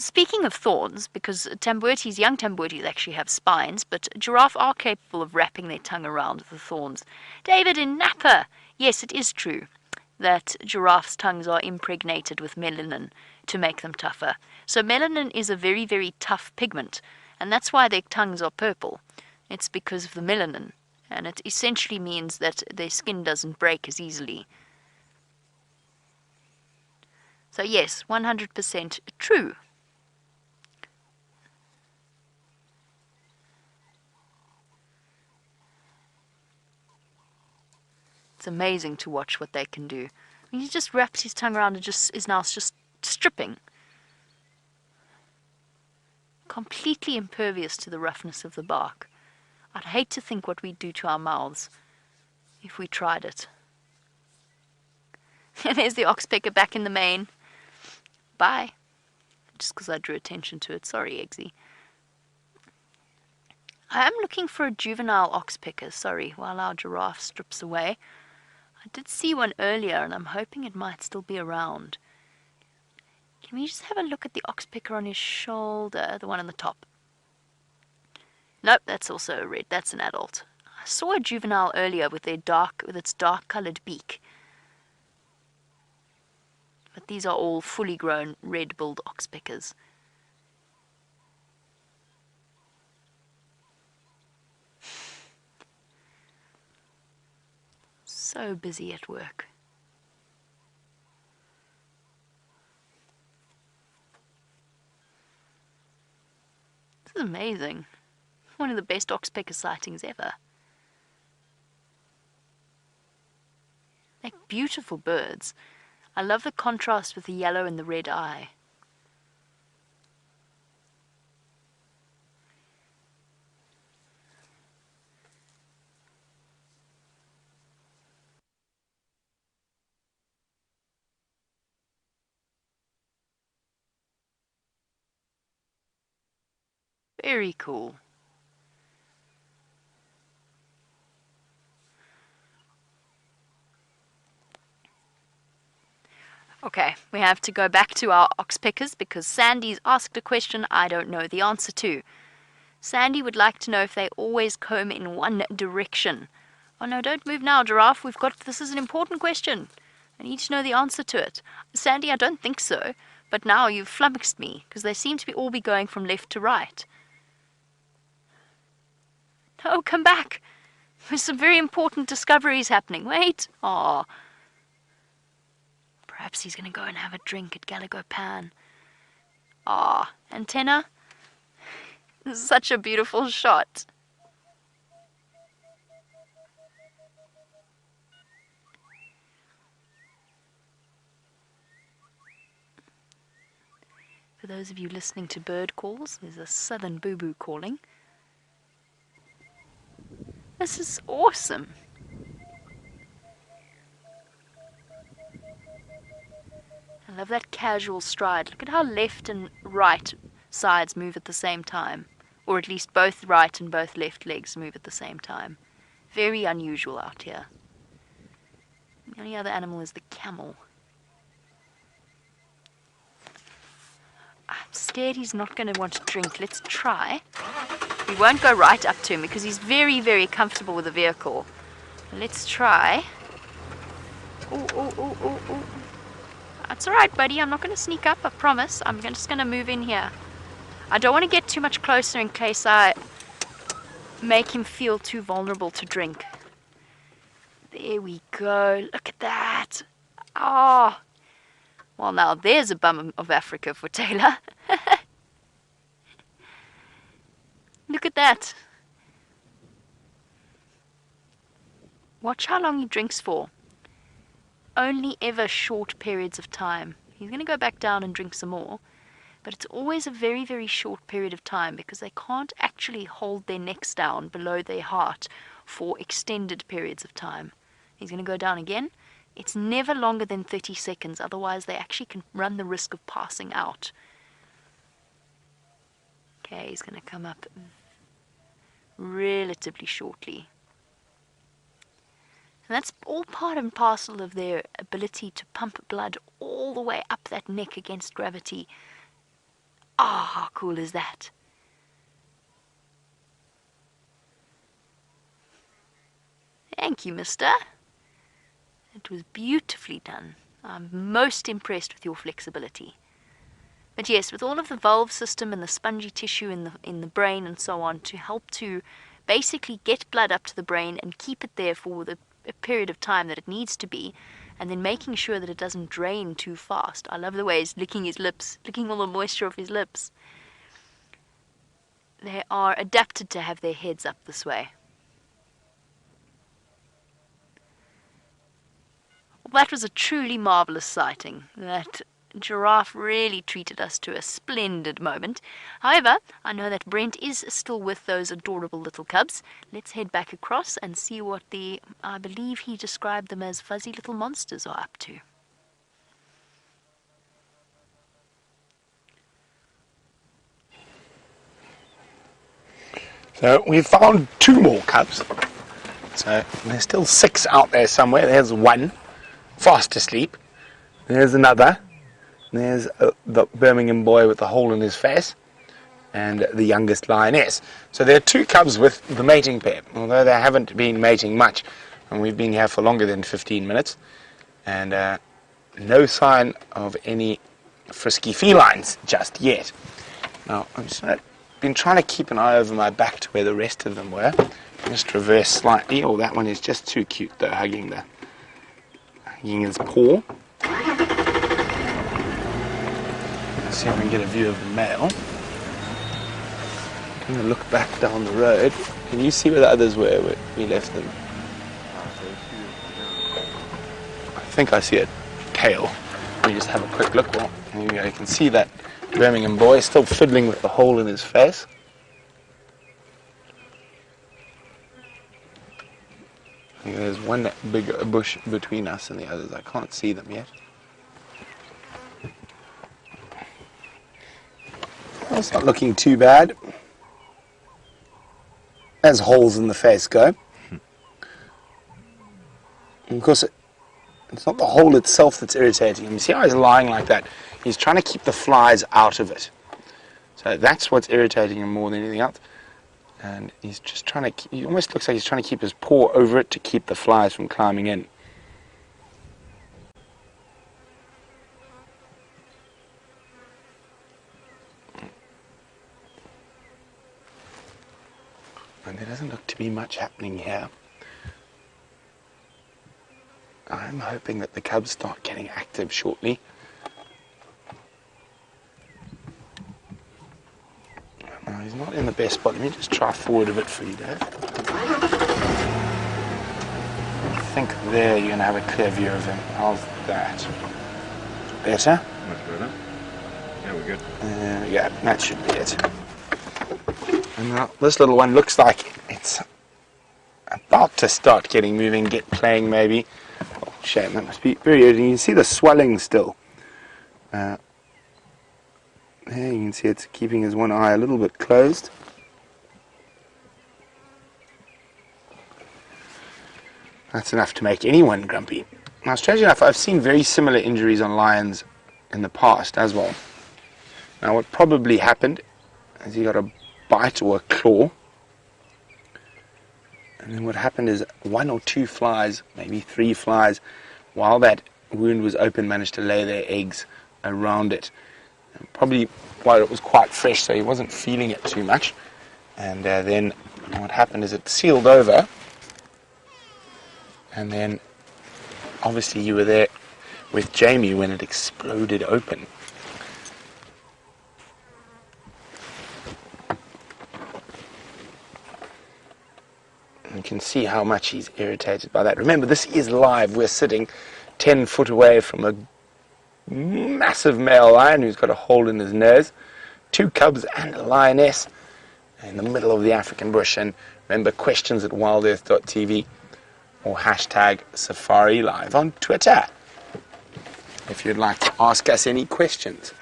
Speaking of thorns, because young tambutis actually have spines, but giraffe are capable of wrapping their tongue around the thorns. David in Napa! Yes, it is true that giraffes' tongues are impregnated with melanin to make them tougher. So melanin is a very, very tough pigment, and that's why their tongues are purple. It's because of the melanin, and it essentially means that their skin doesn't break as easily. So yes, 100% true. It's amazing to watch what they can do. I mean, he just wraps his tongue around and is now just stripping. Completely impervious to the roughness of the bark. I'd hate to think what we'd do to our mouths if we tried it. And there's the oxpecker back in the mane. Bye. Just because I drew attention to it. Sorry, Eggsy. I am looking for a juvenile oxpecker, sorry, while our giraffe strips away. I did see one earlier, and I'm hoping it might still be around. Can we just have a look at the oxpecker on his shoulder, the one on the top? Nope, that's also a red. That's an adult. I saw a juvenile earlier with its dark-colored beak. But these are all fully grown red-billed oxpeckers. So busy at work. This is amazing. One of the best oxpecker sightings ever. They're beautiful birds. I love the contrast with the yellow and the red eye. Very cool. Okay, we have to go back to our oxpeckers because Sandy's asked a question I don't know the answer to. Sandy would like to know if they always comb in one direction. Oh no, don't move now, Giraffe. This is an important question. I need to know the answer to it. Sandy, I don't think so, but now you've flummoxed me because they seem to all be going from left to right. No, come back. There's some very important discoveries happening. Wait. Aw. Perhaps he's going to go and have a drink at Gallagher Pan. Ah, antenna. This is such a beautiful shot. For those of you listening to bird calls, there's a southern boo-boo calling. This is awesome. I love that casual stride. Look at how left and right sides move at the same time. Or at least both right and both left legs move at the same time. Very unusual out here. The only other animal is the camel. I'm scared he's not going to want to drink. Let's try. We won't go right up to him because he's very, very comfortable with the vehicle. Let's try. Oh, oh, oh, oh, oh. That's alright, buddy. I'm not going to sneak up, I promise. I'm just going to move in here. I don't want to get too much closer in case I make him feel too vulnerable to drink. There we go. Look at that. Oh. Well, now there's a bum of Africa for Taylor. Look at that. Watch how long he drinks for. Only ever short periods of time. He's going to go back down and drink some more. But it's always a very, very short period of time because they can't actually hold their necks down below their heart for extended periods of time. He's going to go down again. It's never longer than 30 seconds. Otherwise, they actually can run the risk of passing out. Okay, he's going to come up relatively shortly. And that's all part and parcel of their ability to pump blood all the way up that neck against gravity. Ah, how cool is that? Thank you, mister. It was beautifully done. I'm most impressed with your flexibility. But yes, with all of the valve system and the spongy tissue in the brain and so on to help to basically get blood up to the brain and keep it there for a period of time that it needs to be, and then making sure that it doesn't drain too fast. I love the way he's licking his lips, licking all the moisture off his lips. They are adapted to have their heads up this way. Well, that was a truly marvelous sighting. That giraffe really treated us to a splendid moment. However, I know that Brent is still with those adorable little cubs. Let's head back across and see what I believe he described them as fuzzy little monsters are up to. So we found 2 more cubs. So there's still 6 out there somewhere. There's one fast asleep. There's another. There's the Birmingham boy with the hole in his face, and the youngest lioness. So there are 2 cubs with the mating pair, although they haven't been mating much, and we've been here for longer than 15 minutes, and no sign of any frisky felines just yet. Now, I've been trying to keep an eye over my back to where the rest of them were. Just reverse slightly. Oh, that one is just too cute though, hugging his paw. Let's see if we can get a view of the male. I'm going to look back down the road. Can you see where the others were where we left them? I think I see a tail. We just have a quick look. Well, there you go. You can see that Birmingham boy still fiddling with the hole in his face. I think there's one big bush between us and the others. I can't see them yet. Well, it's not looking too bad as holes in the face go. And of course, it's not the hole itself that's irritating him. You see how he's lying like that? He's trying to keep the flies out of it. So that's what's irritating him more than anything else. And he's just trying to, he almost looks like he's trying to keep his paw over it to keep the flies from climbing in. And there doesn't look to be much happening here. I'm hoping that the cubs start getting active shortly. No, he's not in the best spot. Let me just try forward a bit for you, Dave. I think there you're going to have a clear view of him. How's that? Better? Much better. Yeah, we're good. There we go. That should be it. And now this little one looks like it's about to start getting moving, get playing maybe. Oh, shame, that must be very urgent. You can see the swelling still. There you can see it's keeping his one eye a little bit closed. That's enough to make anyone grumpy. Now, strangely enough, I've seen very similar injuries on lions in the past as well. Now, what probably happened is he got a bite or a claw. And then what happened is 1 or 2 flies, maybe 3 flies, while that wound was open, managed to lay their eggs around it. And probably while it was quite fresh, so he wasn't feeling it too much. And then what happened is it sealed over. And then, obviously, you were there with Jamie when it exploded open. You can see how much he's irritated by that. Remember, this is live. We're sitting 10 foot away from a massive male lion who's got a hole in his nose, 2 cubs and a lioness in the middle of the African bush. And remember, questions at wildearth.tv or hashtag Safari Live on Twitter if you'd like to ask us any questions.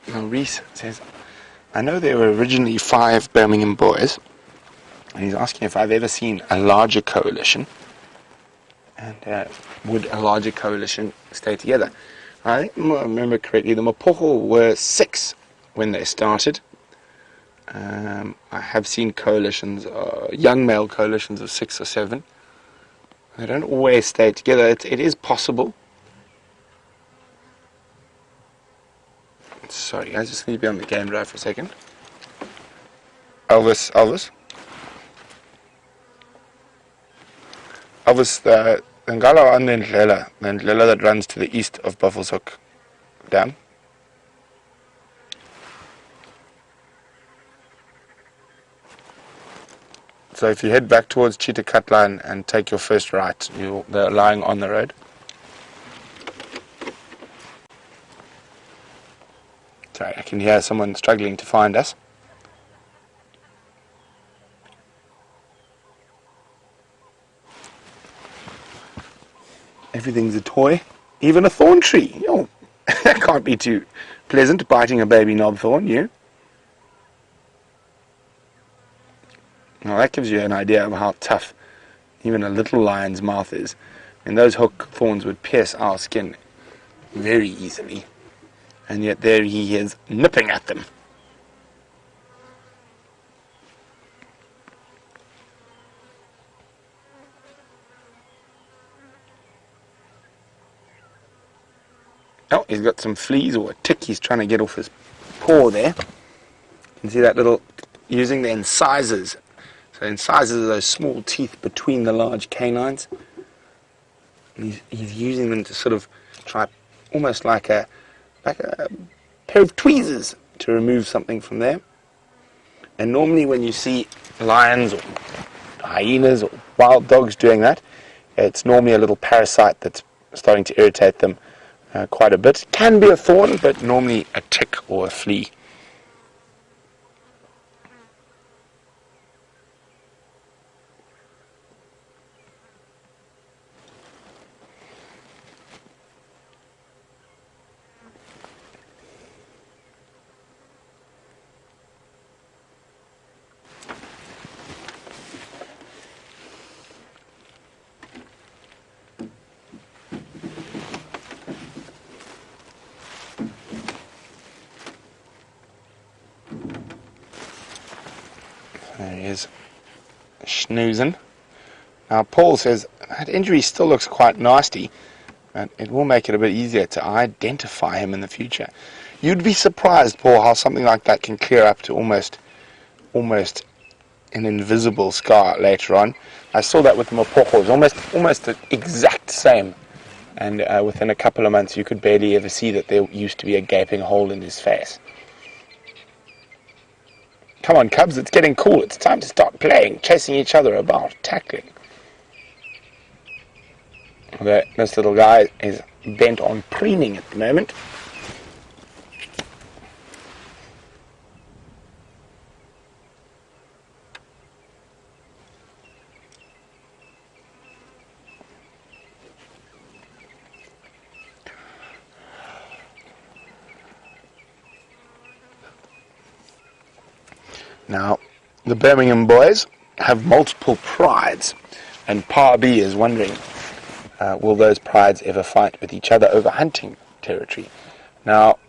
Now Reese says, I know there were originally 5 Birmingham boys, and he's asking if I've ever seen a larger coalition, and would a larger coalition stay together. I think, if I remember correctly, the Mapoho were 6 when they started. I have seen coalitions, young male coalitions of 6 or 7. They don't always stay together. It is possible. Sorry, I just need to be on the game drive for a second. Elvis, the Ngala on the Ndlela that runs to the east of Buffalo's Hook Dam. So if you head back towards Cheetah Cut Line and take your first right, they're lying on the road. Sorry, I can hear someone struggling to find us. Everything's a toy, even a thorn tree. Oh, that can't be too pleasant, biting a baby knobthorn, you. Now that gives you an idea of how tough even a little lion's mouth is. And those hook thorns would pierce our skin very easily. And yet there he is, nipping at them. Oh, he's got some fleas or a tick he's trying to get off his paw there. You can see that little, using the incisors. So incisors are those small teeth between the large canines. And he's using them to sort of try, almost like a pair of tweezers to remove something from there. And normally when you see lions or hyenas or wild dogs doing that, it's normally a little parasite that's starting to irritate them quite a bit. It can be a thorn, but normally a tick or a flea. There he is, snoozing. Now Paul says that injury still looks quite nasty, but it will make it a bit easier to identify him in the future. You'd be surprised, Paul, how something like that can clear up to almost an invisible scar later on. I saw that with the Mapoho. It was almost the exact same, and within a couple of months you could barely ever see that there used to be a gaping hole in his face. Come on, cubs, it's getting cool. It's time to start playing, chasing each other about, tackling. Although this little guy is bent on preening at the moment. Now, the Birmingham boys have multiple prides, and Pa B is wondering, will those prides ever fight with each other over hunting territory? Now,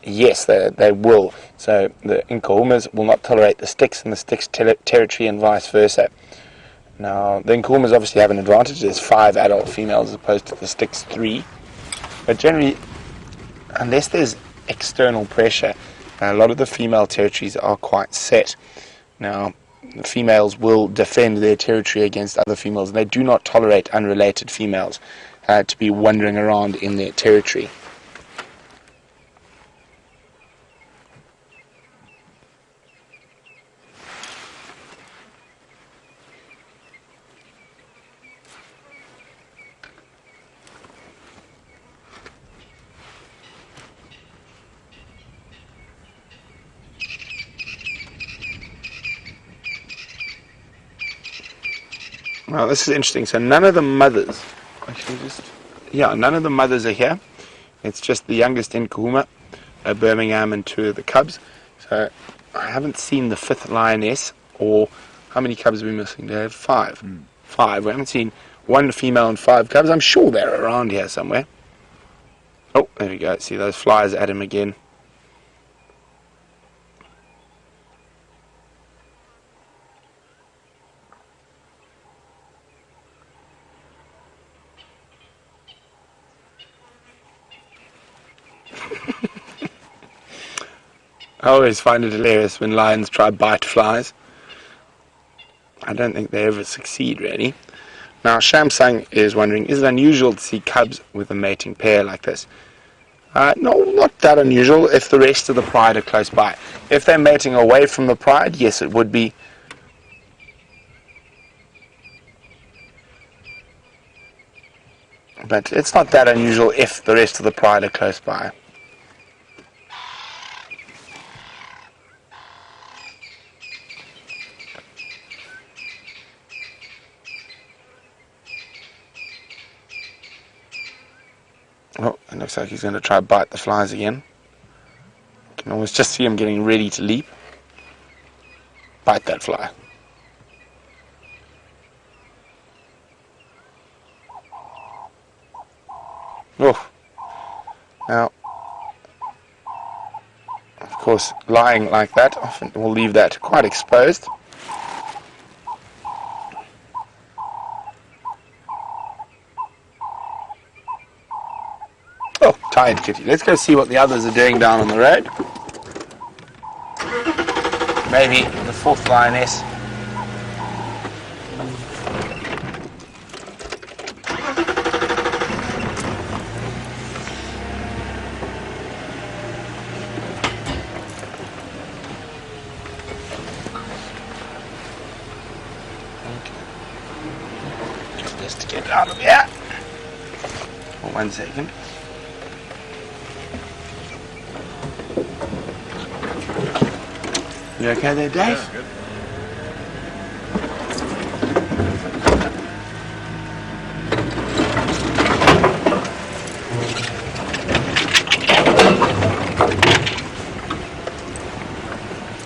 yes, they will. So the Nkuhumas will not tolerate the sticks and the sticks territory and vice versa. Now, the Nkuhumas obviously have an advantage. There's 5 adult females as opposed to the sticks 3. But generally, unless there's external pressure, a lot of the female territories are quite set. Now, the females will defend their territory against other females, and they do not tolerate unrelated females to be wandering around in their territory. Well, this is interesting. So none of the mothers, none of the mothers are here. It's just the youngest Nkuhuma, Birmingham, and 2 of the cubs. So I haven't seen the 5th lioness, or how many cubs are we missing? Do they have 5? 5. We haven't seen 1 female and 5 cubs. I'm sure they're around here somewhere. Oh, there we go. See those flies at him again. I always find it hilarious when lions try bite flies. I don't think they ever succeed, really. Now, Shamsung is wondering, is it unusual to see cubs with a mating pair like this? No, not that unusual if the rest of the pride are close by. If they're mating away from the pride, yes, it would be. But it's not that unusual if the rest of the pride are close by. Oh, it looks like he's going to try bite the flies again. You can almost just see him getting ready to leap. Bite that fly. Oh. Now, of course, lying like that often will leave that quite exposed. Oh, tired kitty. Let's go see what the others are doing down on the road. Maybe the 4th lioness. Okay. Just get out of here. For 1 second. You okay there, Dave? Yeah, good.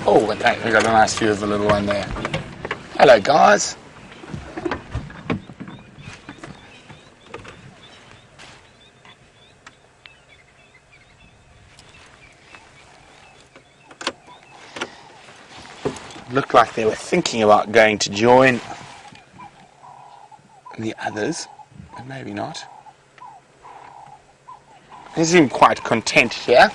Oh, okay, we got a nice view of the little one there. Hello, guys. Looked like they were thinking about going to join the others, but maybe not. They seem quite content here.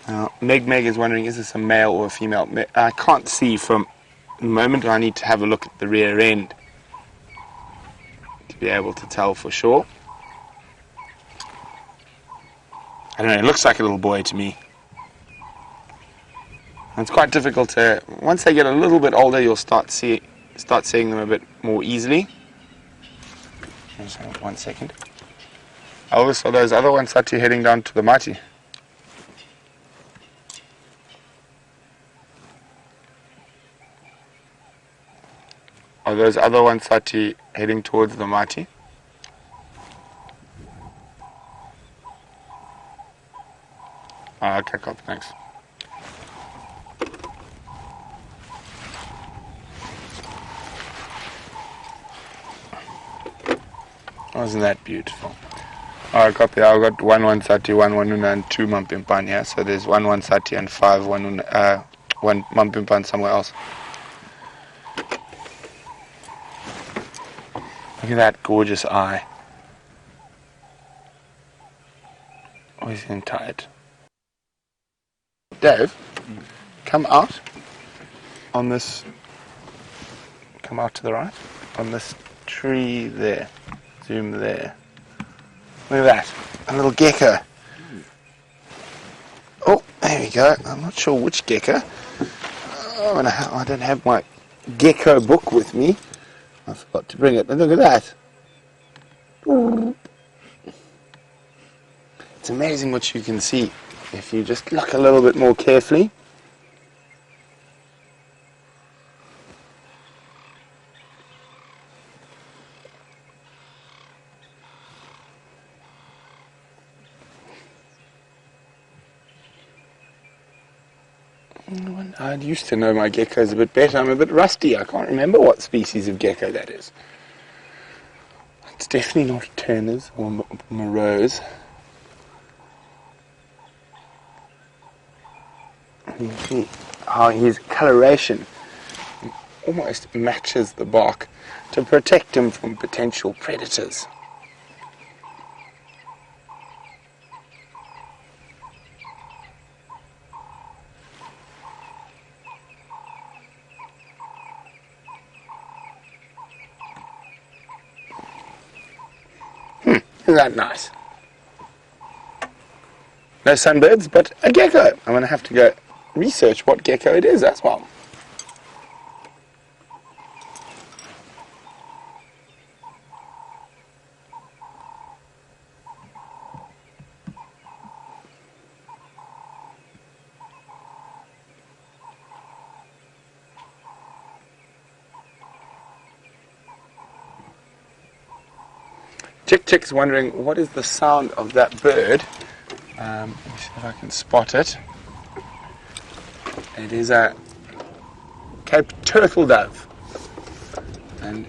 Now, Meg is wondering, is this a male or a female? I can't see from the moment. I need to have a look at the rear end to be able to tell for sure. I don't know, it looks like a little boy to me. And it's quite difficult to, once they get a little bit older, you'll start seeing them a bit more easily. Just 1 second. Oh, so those other ones that you're heading down to the Mighty. Are those other ones that you're heading towards the Mighty? Oh, okay, cool, thanks. Wasn't that beautiful? Alright, copy. I've got 1 130, 1 1 and 2 Mampimpan here. So there's 1 130 and 5 1 Mampimpan somewhere else. Look at that gorgeous eye. Oh, he's getting tired. Dave, come out on this. Come out to the right on this tree there. Zoom there. Look at that, a little gecko. Oh, there we go. I'm not sure which gecko. Oh, and I don't have my gecko book with me. I forgot to bring it. But look at that. It's amazing what you can see if you just look a little bit more carefully. I used to know my geckos a bit better. I'm a bit rusty. I can't remember what species of gecko that is. It's definitely not Turner's or Moreau's. You see how his coloration almost matches the bark to protect him from potential predators. Isn't that nice? No sunbirds, but a gecko. I'm going to have to go research what gecko it is as well. Chick's wondering what is the sound of that bird. Let me see if I can spot it. It is a Cape turtle dove, and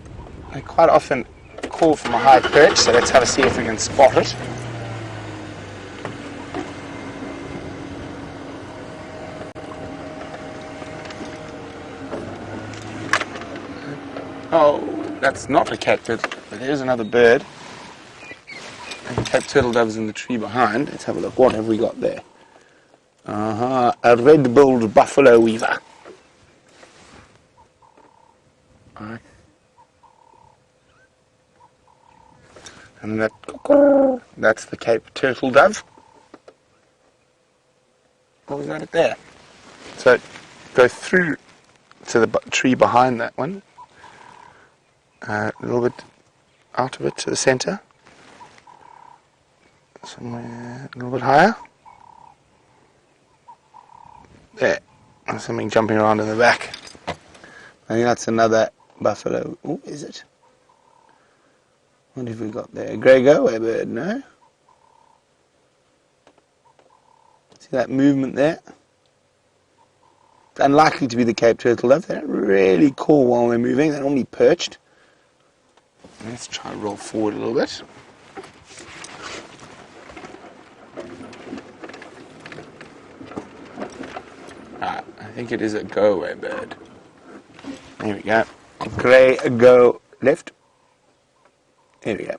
they quite often call from a high perch, so let's have a see if we can spot it. Oh, that's not a Cape turtle, but there's another bird. And Cape turtle doves in the tree behind. Let's have a look. What have we got there? A red-billed buffalo weaver. Alright. And that's the Cape turtle dove. Oh, we got it there. So go through to the tree behind that one. A little bit out of it to the center. Somewhere a little bit higher. There. There's something jumping around in the back. I think that's another buffalo. Oh, is it? What have we got there? A grey go-away bird, no? See that movement there? It's unlikely to be the Cape turtle dove. They don't really call while they're moving. They're normally perched. Let's try and roll forward a little bit. I think it is a go-away bird. There we go. Grey go left. There we go.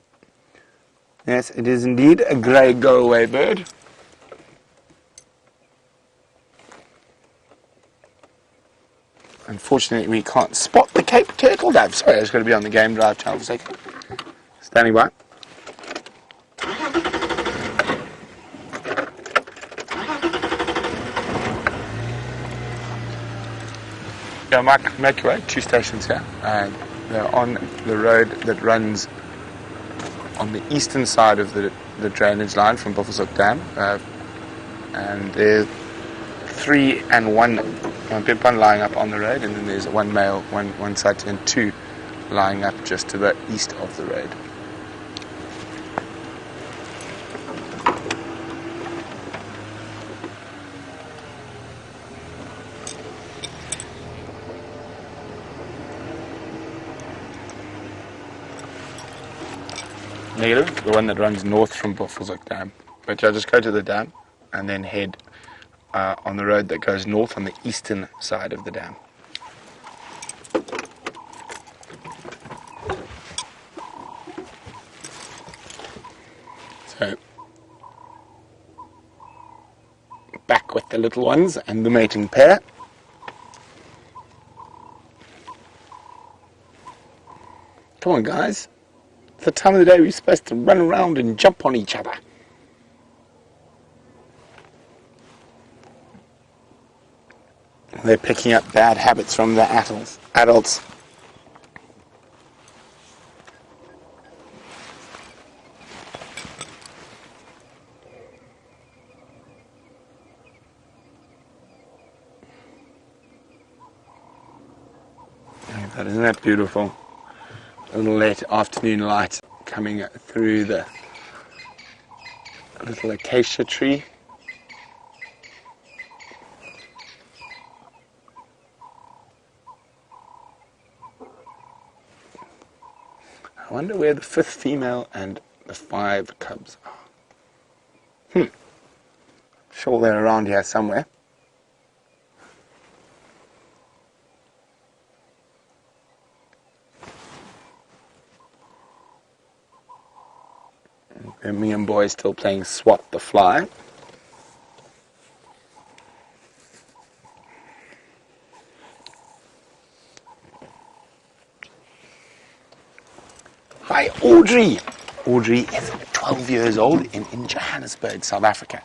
Yes, it is indeed a grey go-away bird. Unfortunately, we can't spot the Cape turtle dove. Sorry, I was going to be on the game drive channel for a second. Standing by. So I might make your way 2 stations here. They're on the road that runs on the eastern side of the drainage line from Buffelshoek Dam. And there's 3 and 1 big one lying up on the road, and then there's 1 male, one side, and 2 lying up just to the east of the road. Negative, the one that runs north from Buffelshoek Dam. But I'll just go to the dam and then head on the road that goes north on the eastern side of the dam. So, back with the little ones and the mating pair. Come on, guys. It's the time of the day we're supposed to run around and jump on each other. They're picking up bad habits from the adults. Isn't that beautiful? A little late afternoon light coming through the little acacia tree. I wonder where the 5th female and the 5 cubs are. Sure they're around here somewhere. Birmingham boy still playing Swat the Fly. Hi, Audrey. Audrey is 12 years old in Johannesburg, South Africa.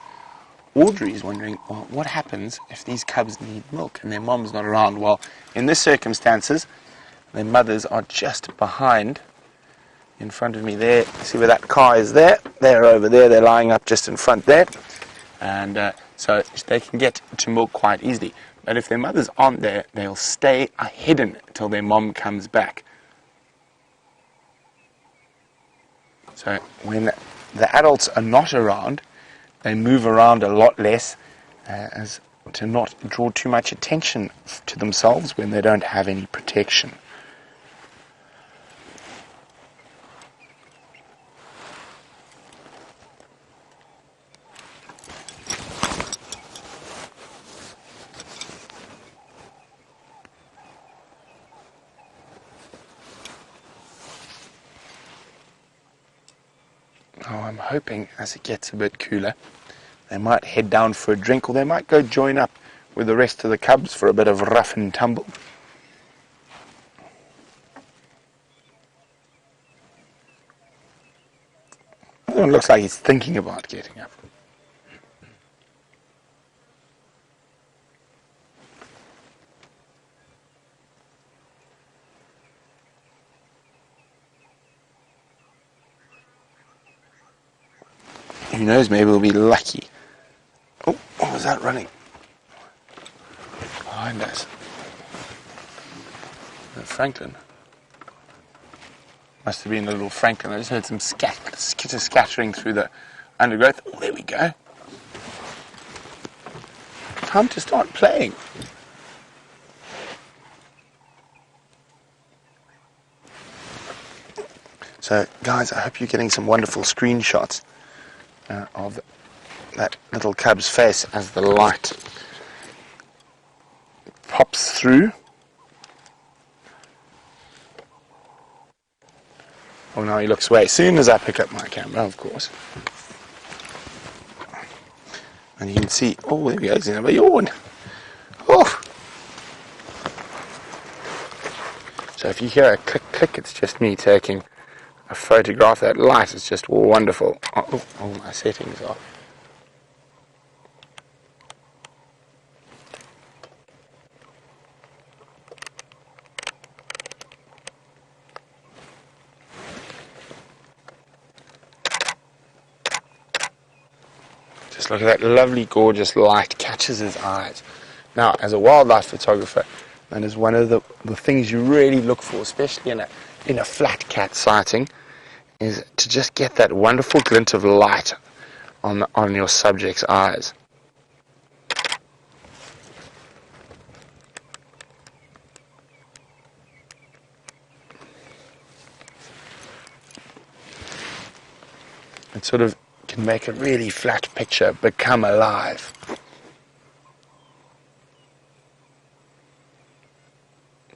Audrey is wondering, well, what happens if these cubs need milk and their mom's not around? Well, in this circumstances, their mothers are just behind, in front of me there. See where that car is there? They're over there. They're lying up just in front there. And so they can get to milk quite easily. But if their mothers aren't there, they'll stay hidden till their mom comes back. So when the adults are not around, they move around a lot less as to not draw too much attention to themselves when they don't have any protection. Oh, I'm hoping as it gets a bit cooler, they might head down for a drink, or they might go join up with the rest of the cubs for a bit of rough and tumble. It looks like he's thinking about getting up. Who knows, maybe we'll be lucky. Oh, what was that running? Behind us. Franklin. Must have been a little Franklin. I just heard some skitter scattering through the undergrowth. Oh, there we go. Time to start playing. So, guys, I hope you're getting some wonderful screenshots of that little cub's face as the light pops through. Oh, now he looks away. As soon as I pick up my camera, of course. And you can see, oh, there we go, he's in a yawn. Oh! So if you hear a click, click, it's just me taking a photograph. That light is just wonderful. Oh, my settings are. Just look at that lovely, gorgeous light catches his eyes. Now, as a wildlife photographer, that is one of the things you really look for, especially in a flat cat sighting, is to just get that wonderful glint of light on your subject's eyes. It sort of can make a really flat picture become alive.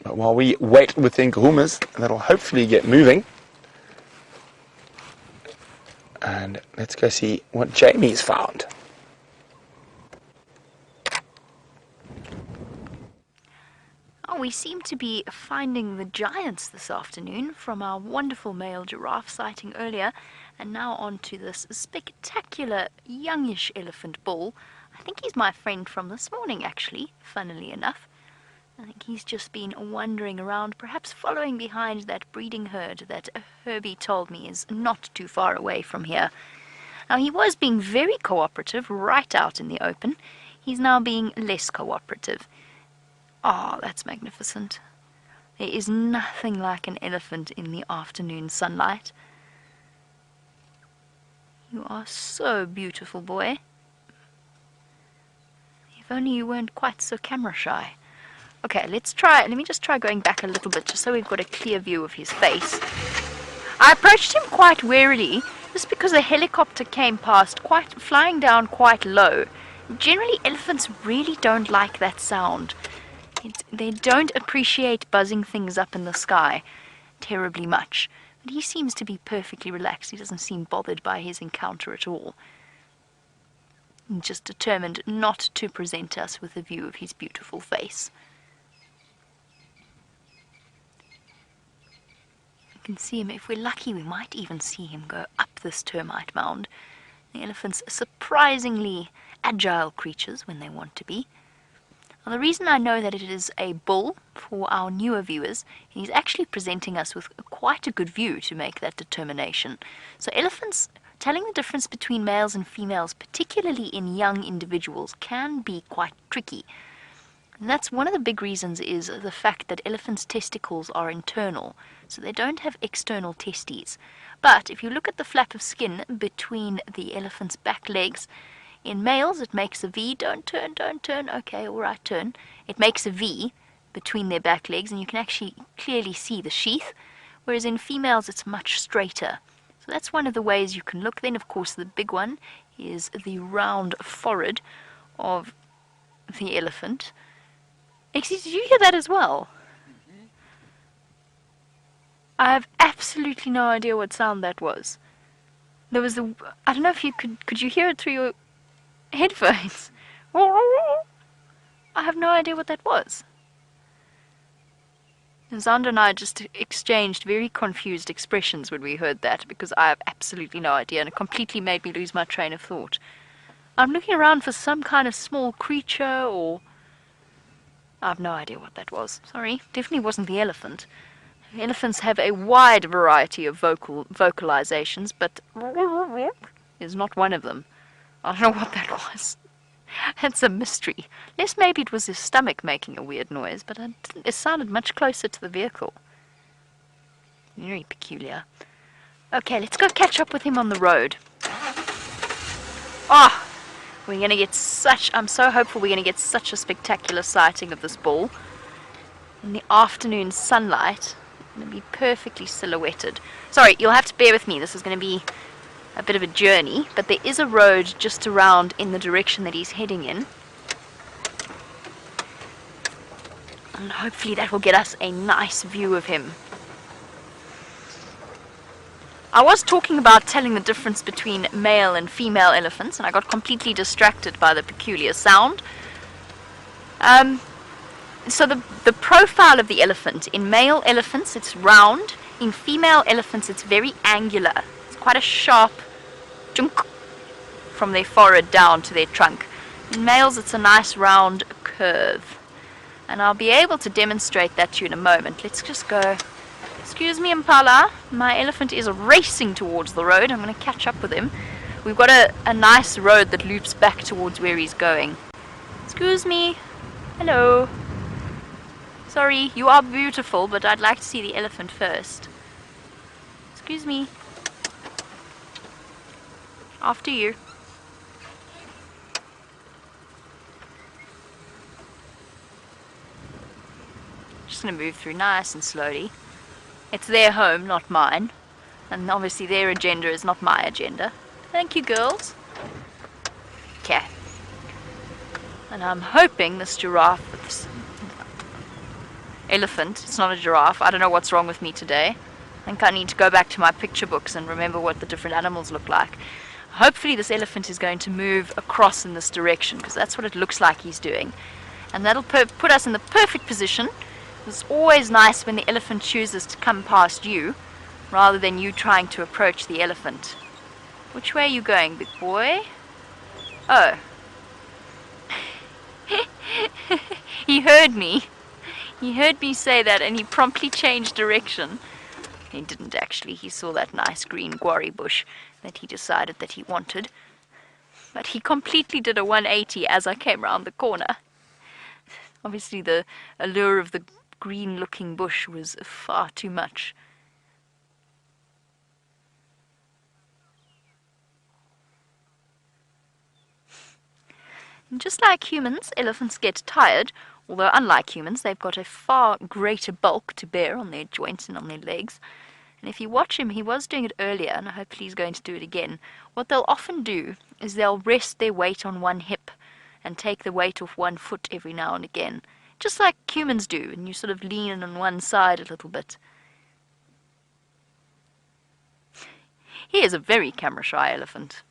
But while we wait with the Nkuhumas, that'll hopefully get moving. And let's go see what Jamie's found. Oh, we seem to be finding the giants this afternoon from our wonderful male giraffe sighting earlier, and now on to this spectacular youngish elephant bull. I think he's my friend from this morning, actually, funnily enough. I think he's just been wandering around, perhaps following behind that breeding herd that Herbie told me is not too far away from here. Now, he was being very cooperative right out in the open. He's now being less cooperative. Oh, that's magnificent. There is nothing like an elephant in the afternoon sunlight. You are so beautiful, boy. If only you weren't quite so camera shy. Okay, let me just try going back a little bit just so we've got a clear view of his face. I approached him quite warily just because a helicopter came past, flying down quite low. Generally, elephants really don't like that sound. They don't appreciate buzzing things up in the sky terribly much. But he seems to be perfectly relaxed. He doesn't seem bothered by his encounter at all. He's just determined not to present us with a view of his beautiful face. Can see him. If we're lucky, we might even see him go up this termite mound. The elephants are surprisingly agile creatures when they want to be. Now, the reason I know that it is a bull for our newer viewers, he's actually presenting us with quite a good view to make that determination. So elephants, telling the difference between males and females, particularly in young individuals, can be quite tricky. And that's one of the big reasons is the fact that elephants' testicles are internal, so they don't have external testes. But if you look at the flap of skin between the elephant's back legs, in males it makes a V. Don't turn, okay, alright, turn. It makes a V between their back legs, and you can actually clearly see the sheath, whereas in females it's much straighter. So that's one of the ways you can look. Then, of course, the big one is the round forehead of the elephant. Did you hear that as well? Mm-hmm. I have absolutely no idea what sound that was. There was I don't know if you could you hear it through your headphones? I have no idea what that was. And Xander and I just exchanged very confused expressions when we heard that, because I have absolutely no idea, and it completely made me lose my train of thought. I'm looking around for some kind of small creature, or I have no idea what that was. Sorry, definitely wasn't the elephant. Elephants have a wide variety of vocalizations, but is not one of them. I don't know what that was. It's a mystery. Unless maybe it was his stomach making a weird noise, but it sounded much closer to the vehicle. Very peculiar. Okay, let's go catch up with him on the road. Oh! We're going to get I'm so hopeful we're going to get such a spectacular sighting of this bull. In the afternoon sunlight, it's going to be perfectly silhouetted. Sorry, you'll have to bear with me. This is going to be a bit of a journey, but there is a road just around in the direction that he's heading in. And hopefully that will get us a nice view of him. I was talking about telling the difference between male and female elephants, and I got completely distracted by the peculiar sound. So the profile of the elephant, in male elephants it's round, in female elephants it's very angular. It's quite a sharp junk from their forehead down to their trunk. In males it's a nice round curve. And I'll be able to demonstrate that to you in a moment. Let's just go. Excuse me, Impala. My elephant is racing towards the road. I'm going to catch up with him. we've got a nice road that loops back towards where he's going. Excuse me. Hello. Sorry, you are beautiful, but I'd like to see the elephant first. Excuse me. After you. Just going to move through nice and slowly. It's their home, not mine. And obviously their agenda is not my agenda. Thank you, girls. Okay. And I'm hoping this giraffe, this elephant, it's not a giraffe, I don't know what's wrong with me today. I think I need to go back to my picture books and remember what the different animals look like. Hopefully this elephant is going to move across in this direction, because that's what it looks like he's doing. And that'll put us in the perfect position. It's always nice when the elephant chooses to come past you, rather than you trying to approach the elephant. Which way are you going, big boy? Oh. He heard me. He heard me say that and he promptly changed direction. He didn't actually. He saw that nice green guarri bush that he decided that he wanted. But he completely did a 180 as I came round the corner. Obviously the allure of the green looking bush was far too much. And just like humans, elephants get tired, although unlike humans, they've got a far greater bulk to bear on their joints and on their legs. And if you watch him, he was doing it earlier, and hopefully he's going to do it again. What they'll often do is they'll rest their weight on one hip and take the weight off one foot every now and again. Just like humans do, and you sort of lean on one side a little bit. He is a very camera-shy elephant.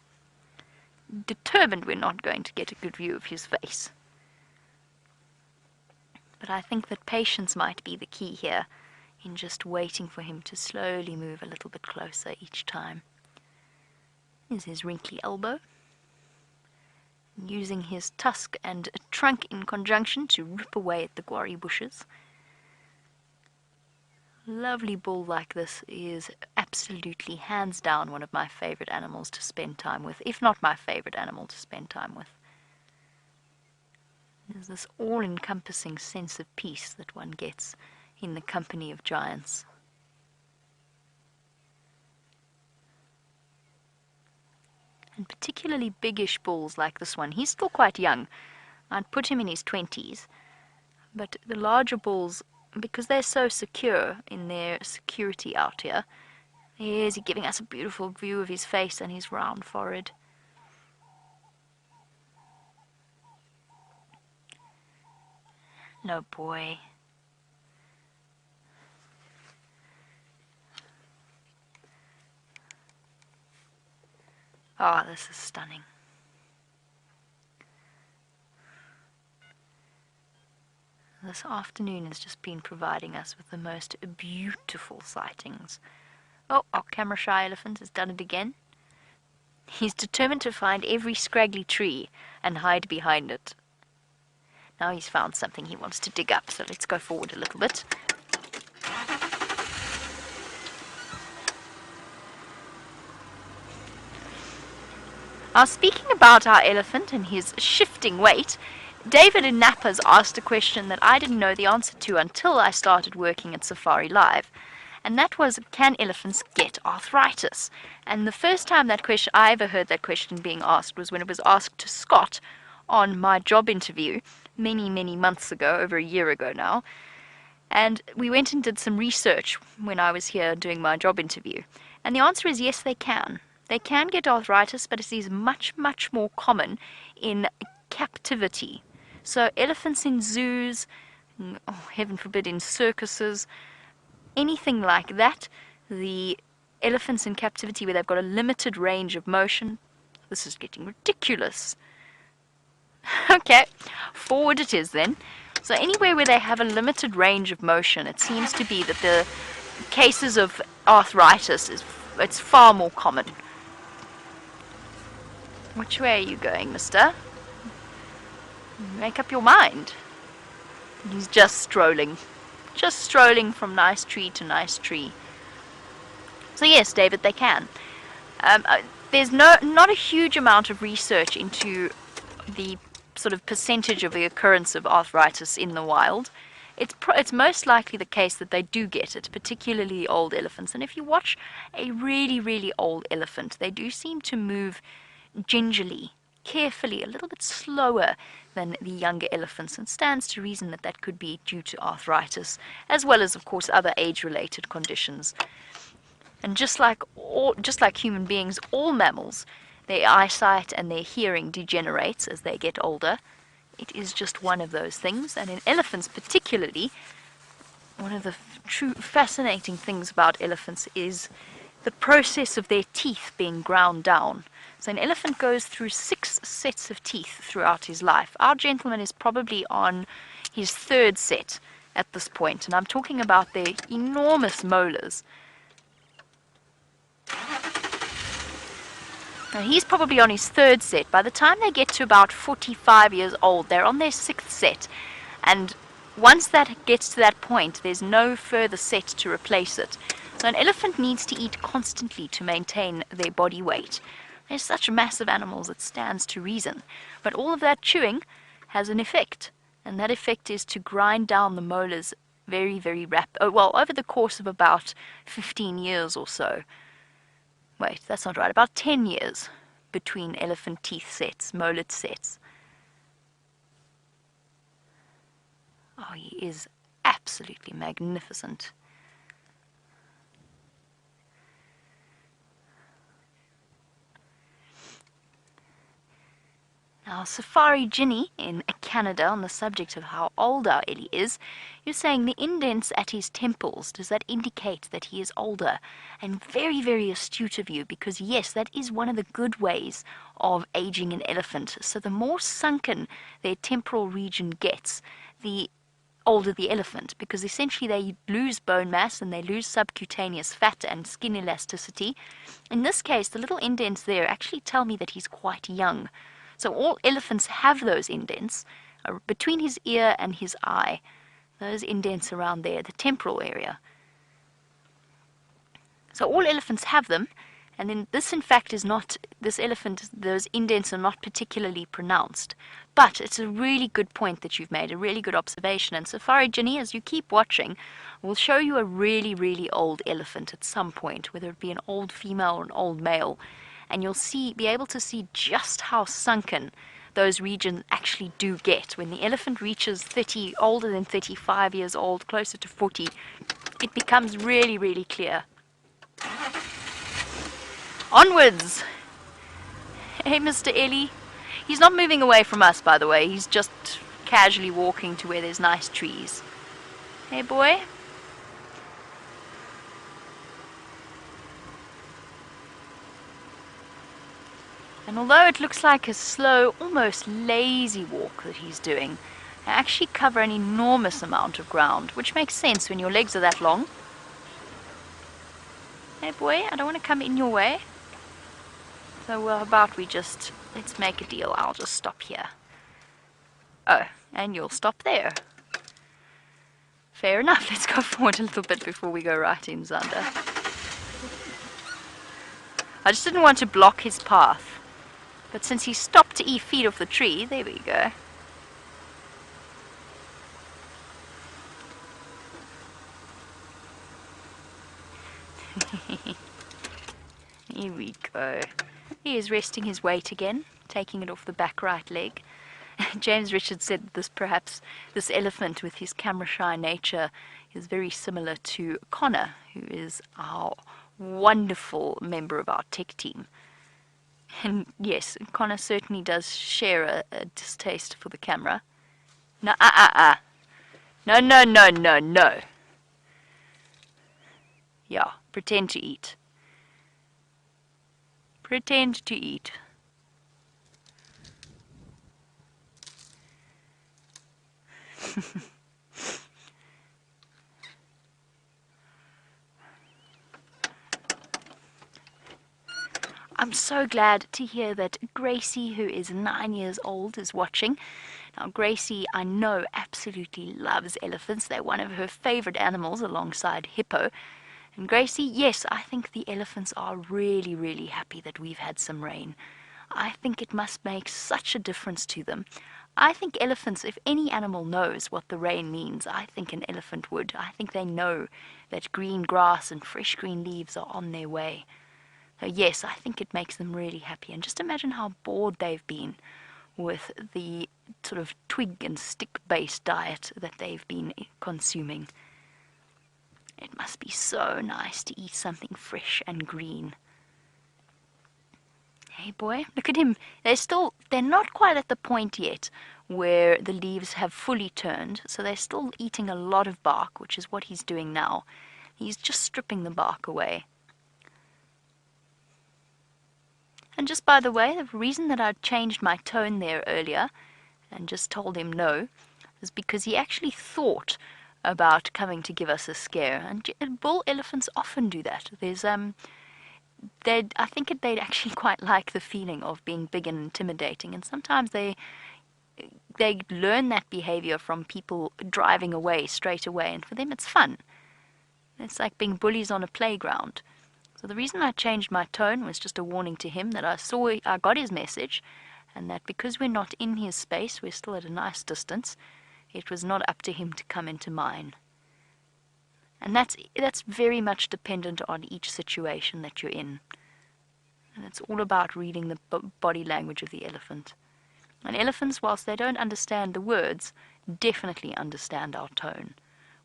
Determined we're not going to get a good view of his face. But I think that patience might be the key here, in just waiting for him to slowly move a little bit closer each time. Here's his wrinkly elbow. Using his tusk and trunk in conjunction to rip away at the guarri bushes. Lovely bull like this is absolutely, hands down, one of my favorite animals to spend time with, if not my favorite animal to spend time with. There's this all-encompassing sense of peace that one gets in the company of giants. And particularly biggish bulls like this one. He's still quite young. I'd put him in his 20s. But the larger bulls, because they're so secure in their security out here, here's he giving us a beautiful view of his face and his round forehead. No boy. Ah, this is stunning. This afternoon has just been providing us with the most beautiful sightings. Oh, our camera-shy elephant has done it again. He's determined to find every scraggly tree and hide behind it. Now he's found something he wants to dig up, so let's go forward a little bit. Now, speaking about our elephant and his shifting weight, David in Napa's asked a question that I didn't know the answer to until I started working at Safari Live. And that was, can elephants get arthritis? And the first time I ever heard that question being asked was when it was asked to Scott on my job interview many, many months ago, over a year ago now. And we went and did some research when I was here doing my job interview. And the answer is yes, they can. They can get arthritis, but it is much, much more common in captivity. So elephants in zoos, oh, heaven forbid, in circuses, anything like that, the elephants in captivity where they've got a limited range of motion. This is getting ridiculous. Okay, forward it is then. So anywhere where they have a limited range of motion, it seems to be that the cases of arthritis it's far more common. Which way are you going, mister? Make up your mind. He's just strolling from nice tree to nice tree. So yes, David, they can. there's not a huge amount of research into the sort of percentage of the occurrence of arthritis in the wild. It's most likely the case that they do get it, particularly old elephants. And if you watch a really, really old elephant, they do seem to move gingerly, carefully, a little bit slower than the younger elephants, and stands to reason that that could be due to arthritis, as well as, of course, other age-related conditions. And just like human beings, all mammals, their eyesight and their hearing degenerates as they get older. It is just one of those things, and in elephants particularly, one of the true fascinating things about elephants is the process of their teeth being ground down. So an elephant goes through 6 sets of teeth throughout his life. Our gentleman is probably on his 3rd set at this point, and I'm talking about their enormous molars. Now he's probably on his 3rd set. By the time they get to about 45 years old, they're on their 6th set. And once that gets to that point, there's no further set to replace it. So an elephant needs to eat constantly to maintain their body weight. They're such massive animals, it stands to reason. But all of that chewing has an effect. And that effect is to grind down the molars very, very over the course of about 15 years or so. Wait, that's not right. About 10 years between elephant teeth sets, molar sets. Oh, he is absolutely magnificent. Now, Safari Ginny in Canada, on the subject of how old our Ellie is, you're saying the indents at his temples, does that indicate that he is older? And very, very astute of you, because yes, that is one of the good ways of aging an elephant. So the more sunken their temporal region gets, the older the elephant, because essentially they lose bone mass and they lose subcutaneous fat and skin elasticity. In this case, the little indents there actually tell me that he's quite young. So all elephants have those indents between his ear and his eye. Those indents around there, the temporal area. So all elephants have them, and then this in fact is not, this elephant, those indents are not particularly pronounced. But it's a really good point that you've made, a really good observation. And Safari Ginny, as you keep watching, will show you a really, really old elephant at some point, whether it be an old female or an old male. And you'll be able to see just how sunken those regions actually do get. When the elephant reaches older than 35 years old, closer to 40, it becomes really, really clear. Onwards! Hey, Mr. Ellie. He's not moving away from us, by the way. He's just casually walking to where there's nice trees. Hey, boy. And although it looks like a slow, almost lazy walk that he's doing, they actually cover an enormous amount of ground, which makes sense when your legs are that long. Hey boy, I don't want to come in your way. So how about let's make a deal. I'll just stop here. Oh, and you'll stop there. Fair enough, let's go forward a little bit before we go right in, Zander. I just didn't want to block his path. But since he stopped to feed off the tree, there we go. Here we go. He is resting his weight again, taking it off the back right leg. James Richard said perhaps this elephant with his camera-shy nature is very similar to Connor, who is our wonderful member of our tech team. And yes, Connor certainly does share a distaste for the camera. No, No, no, no, no, no. Yeah, pretend to eat. Pretend to eat. I'm so glad to hear that Gracie, who is 9 years old, is watching. Now, Gracie, I know, absolutely loves elephants. They're one of her favorite animals alongside hippo. And Gracie, yes, I think the elephants are really, really happy that we've had some rain. I think it must make such a difference to them. I think elephants, if any animal knows what the rain means, I think an elephant would. I think they know that green grass and fresh green leaves are on their way. So yes, I think it makes them really happy. And just imagine how bored they've been with the sort of twig and stick-based diet that they've been consuming. It must be so nice to eat something fresh and green. Hey boy, look at him. They're not quite at the point yet where the leaves have fully turned, so they're still eating a lot of bark, which is what he's doing now. He's just stripping the bark away. And just by the way, the reason that I changed my tone there earlier and just told him no is because he actually thought about coming to give us a scare. And bull elephants often do that. I think they'd actually quite like the feeling of being big and intimidating, and sometimes they learn that behavior from people driving away straight away, and for them it's fun. It's like being bullies on a playground. So the reason I changed my tone was just a warning to him that I got his message, and that because we're not in his space, we're still at a nice distance, it was not up to him to come into mine. And that's very much dependent on each situation that you're in. And it's all about reading the body language of the elephant. And elephants, whilst they don't understand the words, definitely understand our tone.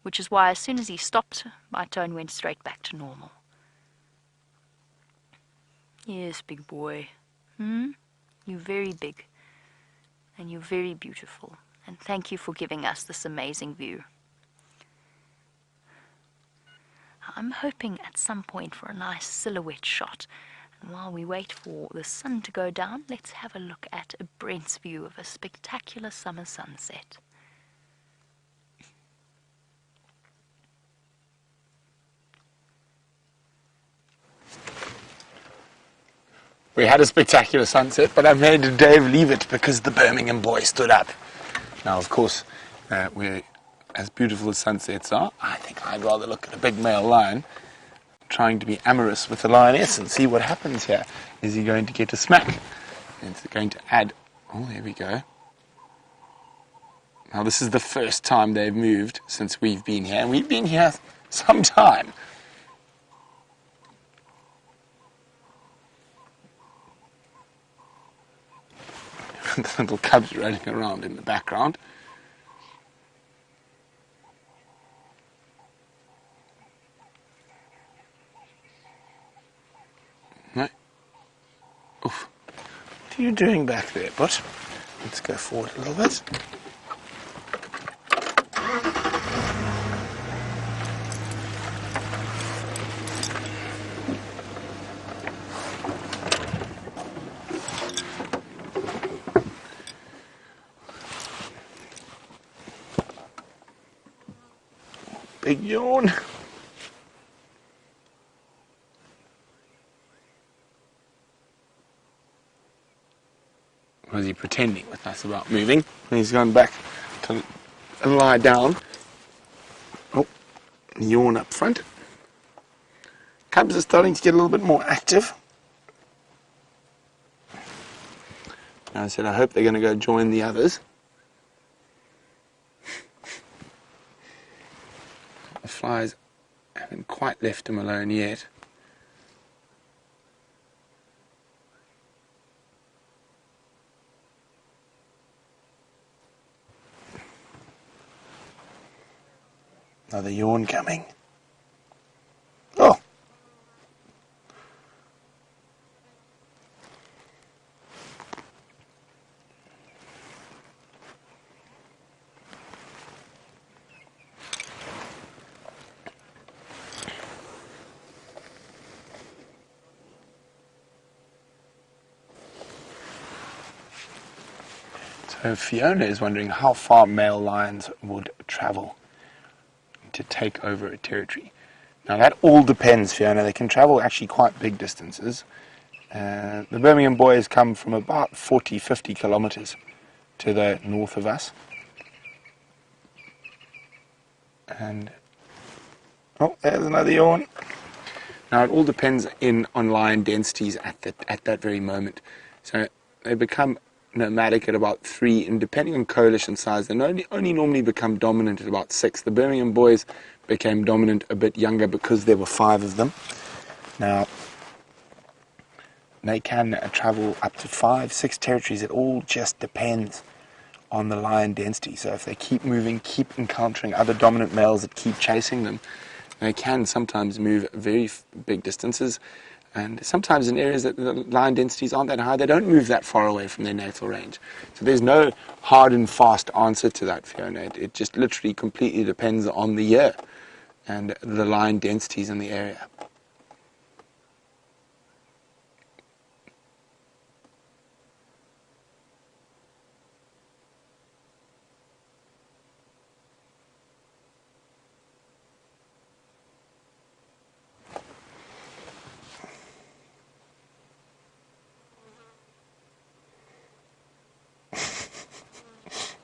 Which is why as soon as he stopped, my tone went straight back to normal. Yes, big boy. You're very big. And you're very beautiful. And thank you for giving us this amazing view. I'm hoping at some point for a nice silhouette shot. And while we wait for the sun to go down, let's have a look at Brent's view of a spectacular summer sunset. We had a spectacular sunset, but I made Dave leave it because the Birmingham boy stood up. Now, of course, we're as beautiful as sunsets are. I think I'd rather look at a big male lion trying to be amorous with the lioness and see what happens here. Is he going to get a smack? Is it going to add... Oh, there we go. Now, this is the first time they've moved since we've been here, and we've been here some time. The little cubs running around in the background. No. Oof. What are you doing back there, bud? Let's go forward a little bit. Big yawn. Was he pretending with us about moving? And he's gone back to lie down. Oh, yawn up front. Cubs are starting to get a little bit more active. I said, I hope they're going to go join the others. The flies haven't quite left him alone yet. Another yawn coming. Oh! So Fiona is wondering how far male lions would travel to take over a territory. Now that all depends, Fiona. They can travel actually quite big distances. The Birmingham boys come from about 40-50 kilometers to the north of us. And, oh, there's another yawn. Now it all depends on lion densities at that very moment. So they become nomadic at about 3, and depending on coalition size, they only normally become dominant at about 6. The Birmingham boys became dominant a bit younger because there were 5 of them. Now they can travel up to 5, 6 territories. It all just depends on the lion density. So if they keep moving, keep encountering other dominant males that keep chasing them, they can sometimes move very big distances. And sometimes in areas that the lion densities aren't that high, they don't move that far away from their natal range. So there's no hard and fast answer to that, Fiona. It just literally completely depends on the year and the lion densities in the area.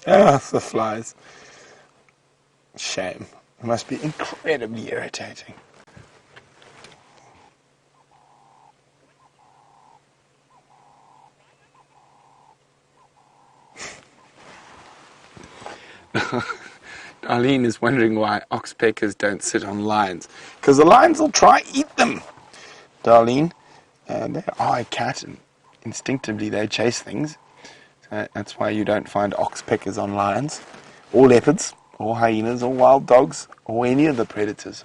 Ah, the flies. Shame. It must be incredibly irritating. Arlene is wondering why oxpeckers don't sit on lions. Because the lions will try eat them, Darlene. They are a cat, and instinctively they chase things. That's why you don't find oxpeckers on lions, or leopards, or hyenas, or wild dogs, or any of the predators.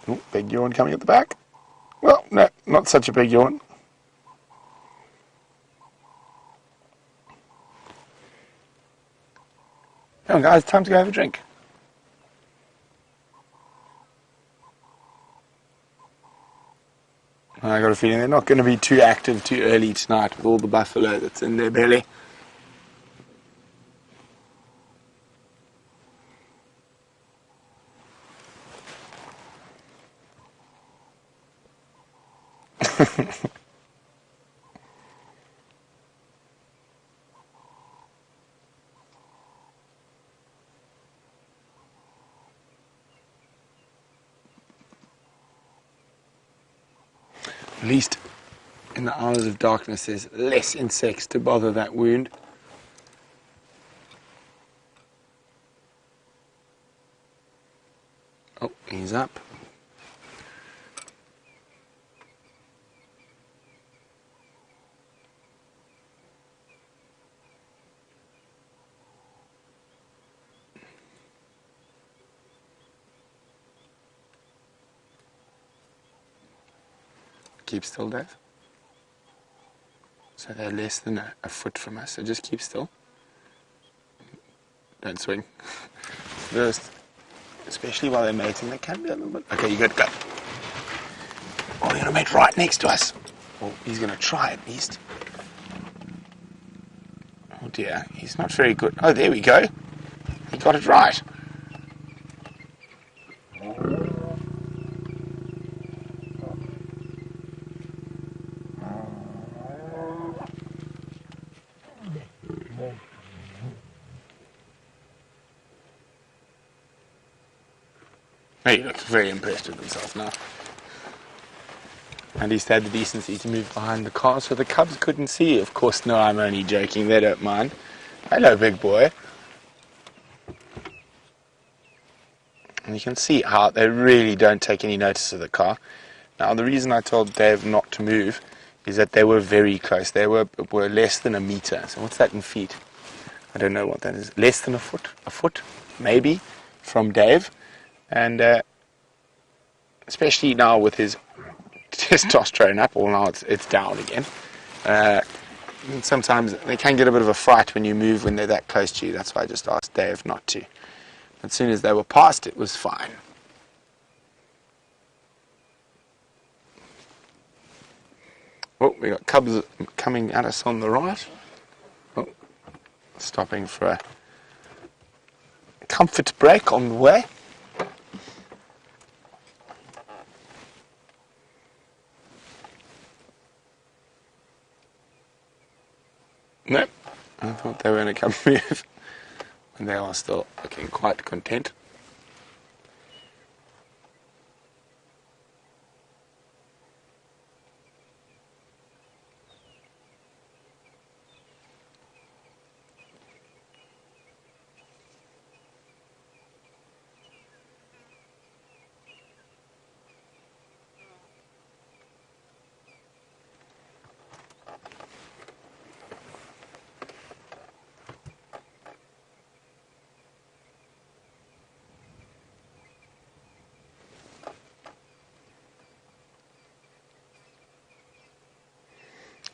Oh, big yawn coming at the back. Well, no, not such a big yawn. Come on, guys, time to go have a drink. I got a feeling they're not going to be too active too early tonight with all the buffalo that's in their belly. At least in the hours of darkness there's less insects to bother that wound. Oh, he's up. Keep still, Dave. So they're less than a foot from us, so just keep still. Don't swing. First, especially while they're mating, they can be a little bit... Okay, you good, go. Oh, you're going to mate right next to us. Well, he's going to try at least. Oh dear, he's not very good. Oh, there we go. He got it right. He looks very impressed with himself now. And he's had the decency to move behind the car so the cubs couldn't see. Of course, no, I'm only joking. They don't mind. Hello, big boy. And you can see how they really don't take any notice of the car. Now, the reason I told Dave not to move is that they were very close. They were less than a meter. So what's that in feet? I don't know what that is. Less than a foot, maybe, from Dave. And especially now with his testosterone up, well, now it's down again. Sometimes they can get a bit of a fright when you move when they're that close to you. That's why I just asked Dave not to. As soon as they were past, it was fine. Oh, we got cubs coming at us on the right. Oh, stopping for a comfort break on the way. Nope. I thought they were going to come move. And they are still looking quite content.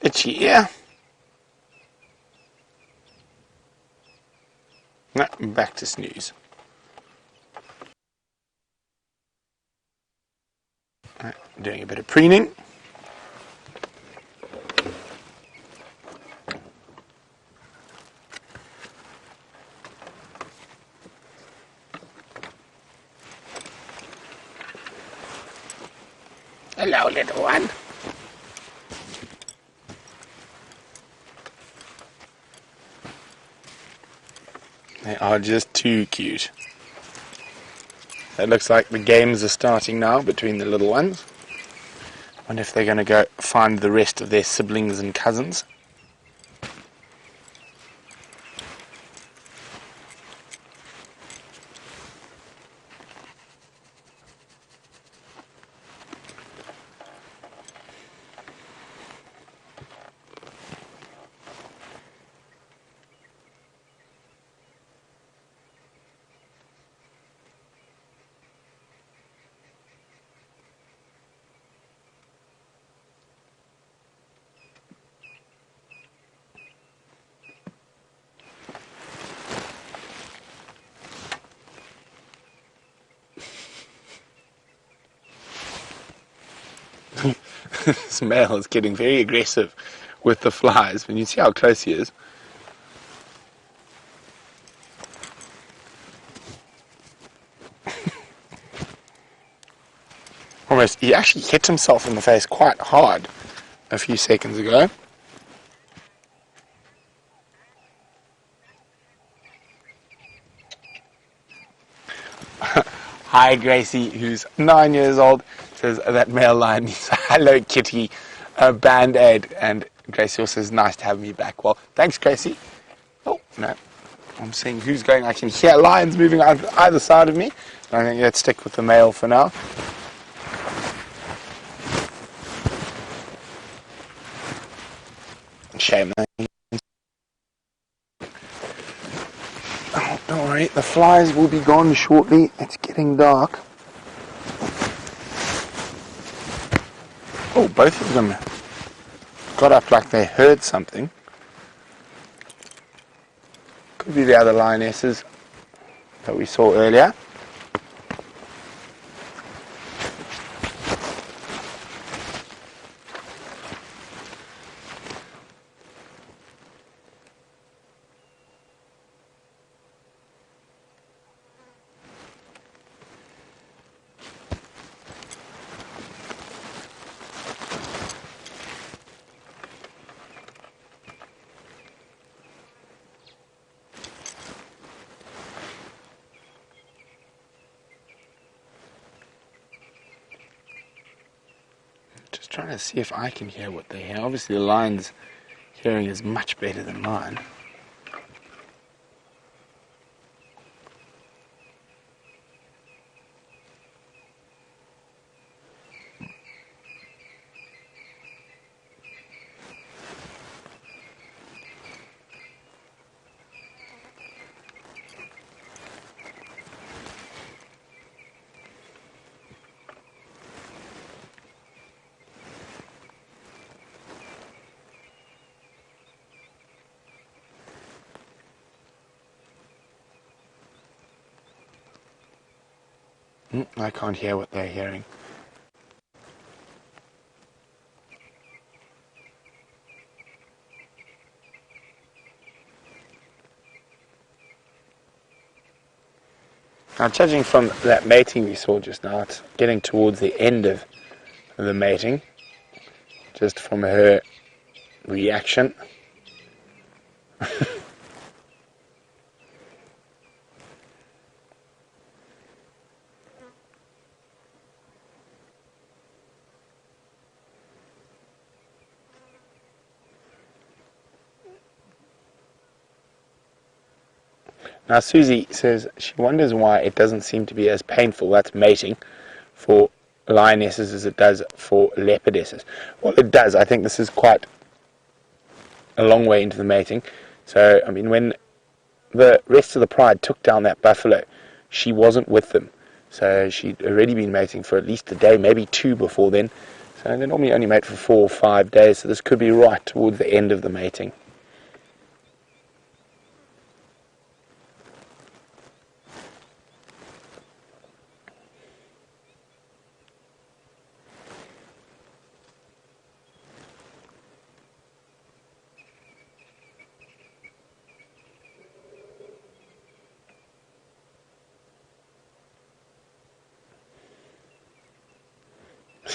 Itchy ear. No, back to snooze. Right, doing a bit of preening. Hello, little one. They are just too cute. It looks like the games are starting now between the little ones. Wonder if they're going to go find the rest of their siblings and cousins. This male is getting very aggressive with the flies. When you see how close he is. Almost, he actually hit himself in the face quite hard a few seconds ago. Hi Gracie, who's 9 years old, says that male lion needs a Hello Kitty band-aid, and Gracie also says nice to have me back. Well, thanks Gracie. Oh, no. I'm saying who's going. I can hear lions moving on either side of me. I think let's stick with the male for now. Shame. Oh, don't worry, the flies will be gone shortly. It's getting dark. Oh, both of them got up like they heard something. Could be the other lionesses that we saw earlier. Just trying to see if I can hear what they hear. Obviously the lion's hearing is much better than mine. I can't hear what they're hearing. Now, judging from that mating we saw just now, it's getting towards the end of the mating, just from her reaction. Now Susie says she wonders why it doesn't seem to be as painful, that's mating, for lionesses as it does for leopardesses. Well, it does. I think this is quite a long way into the mating. So, I mean, when the rest of the pride took down that buffalo, she wasn't with them. So she'd already been mating for at least a day, maybe two before then. So they normally only mate for 4 or 5 days, so this could be right towards the end of the mating.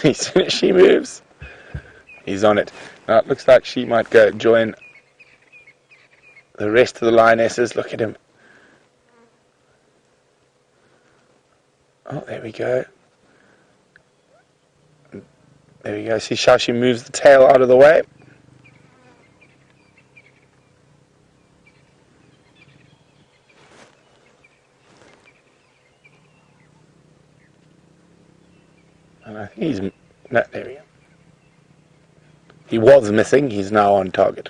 As soon as she moves, he's on it. Now it looks like she might go join the rest of the lionesses. Look at him. Oh, there we go. There we go. See how she moves the tail out of the way? And I think he's... No, there we go. He was missing. He's now on target.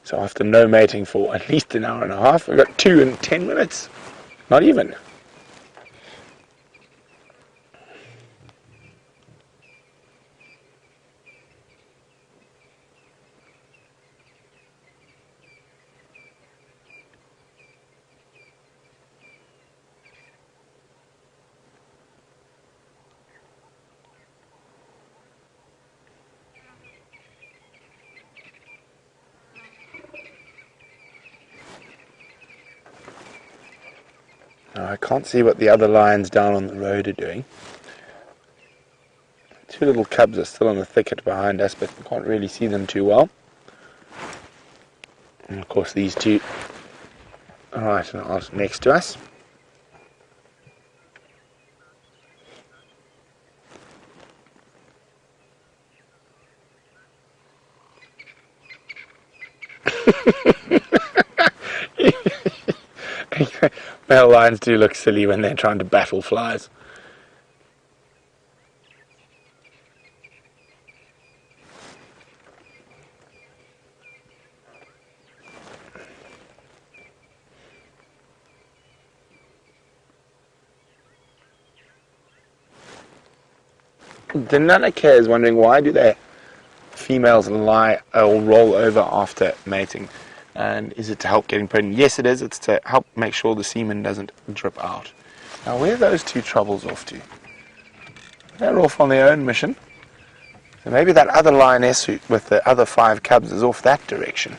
So after no mating for at least an hour and a half, we've got 2 in 10 minutes. Not even. Now, I can't see what the other lions down on the road are doing. 2 little cubs are still in the thicket behind us, but we can't really see them too well. And of course these 2 are right next to us. Male lions do look silly when they're trying to battle flies. The Nanaka is wondering, why do their females lie or roll over after mating? And is it to help getting pregnant? Yes, it is. It's to help make sure the semen doesn't drip out. Now, where are those 2 troubles off to? They're off on their own mission. So maybe that other lioness with the other 5 cubs is off that direction.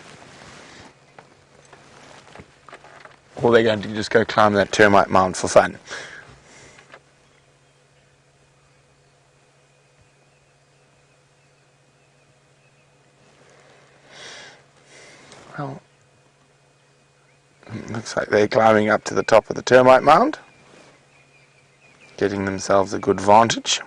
Or they're going to just go climb that termite mound for fun. Well, looks like they're climbing up to the top of the termite mound, getting themselves a good vantage.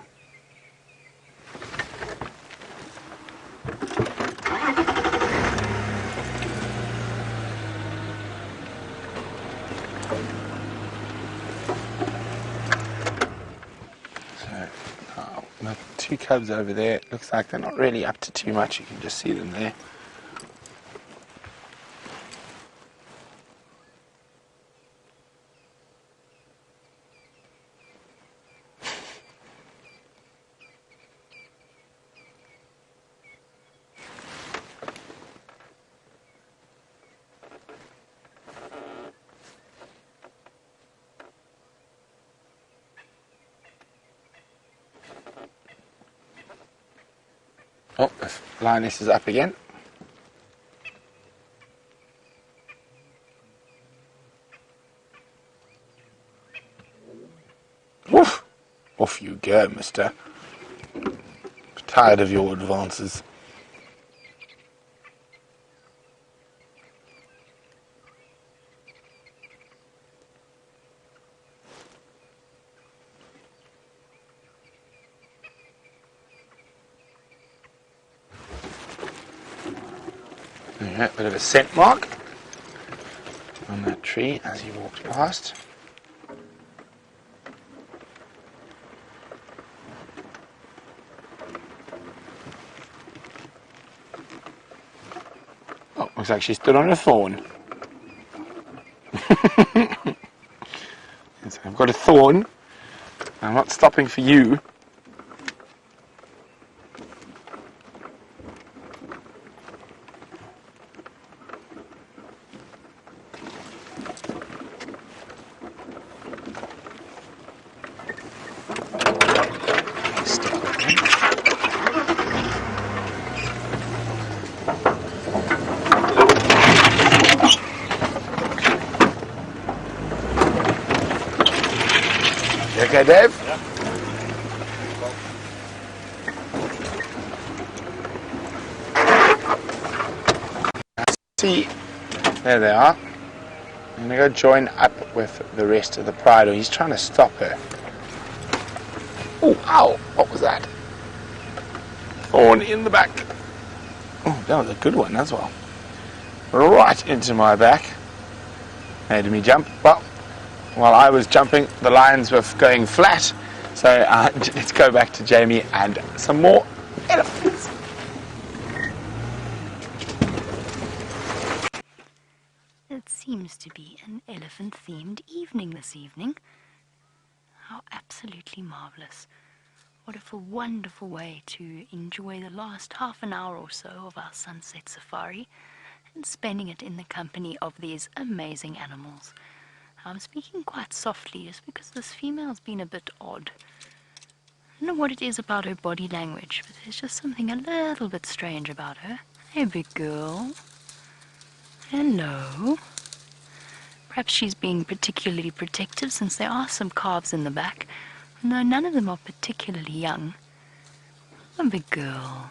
So, the 2 cubs over there, it looks like they're not really up to too much. You can just see them there. Oh, the lioness is up again. Woof! Off you go, mister. Tired of your advances. Alright, bit of a scent mark on that tree as he walked past. Oh, looks like she stood on a thorn. So I've got a thorn. I'm not stopping for you. Stick with me. You okay, Dave? Yeah. See, there they are. I'm going to go join up with the rest of the pride. He's trying to stop her. Oh, ow, what was that? Thorn in the back. Oh, that was a good one as well. Right into my back. Made me jump. Well, while I was jumping, the lions were going flat. So let's go back to Jamie and some more elephants. It seems to be an elephant-themed evening this evening. How absolutely marvellous. What a wonderful way to enjoy the last half an hour or so of our sunset safari and spending it in the company of these amazing animals. I'm speaking quite softly just because this female's been a bit odd. I don't know what it is about her body language, but there's just something a little bit strange about her. Hey, big girl. Hello. Perhaps she's being particularly protective since there are some calves in the back, though none of them are particularly young. A big girl.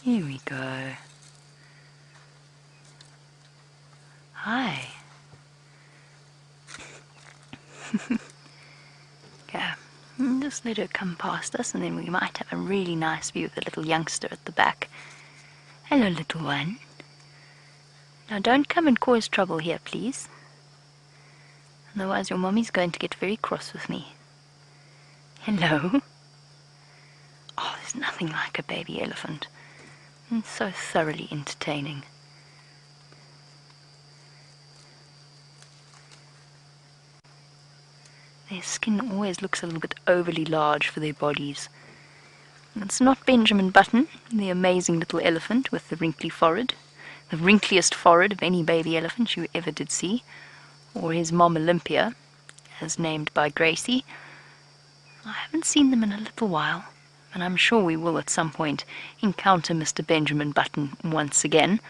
Here we go. Hi. Okay, just let her come past us and then we might have a really nice view of the little youngster at the back. Hello, little one. Now don't come and cause trouble here, please. Otherwise your mommy's going to get very cross with me. Hello. Oh, there's nothing like a baby elephant. It's so thoroughly entertaining. Their skin always looks a little bit overly large for their bodies. It's not Benjamin Button, the amazing little elephant with the wrinkly forehead, the wrinkliest forehead of any baby elephant you ever did see, or his mom Olympia, as named by Gracie. I haven't seen them in a little while, and I'm sure we will at some point encounter Mr. Benjamin Button once again.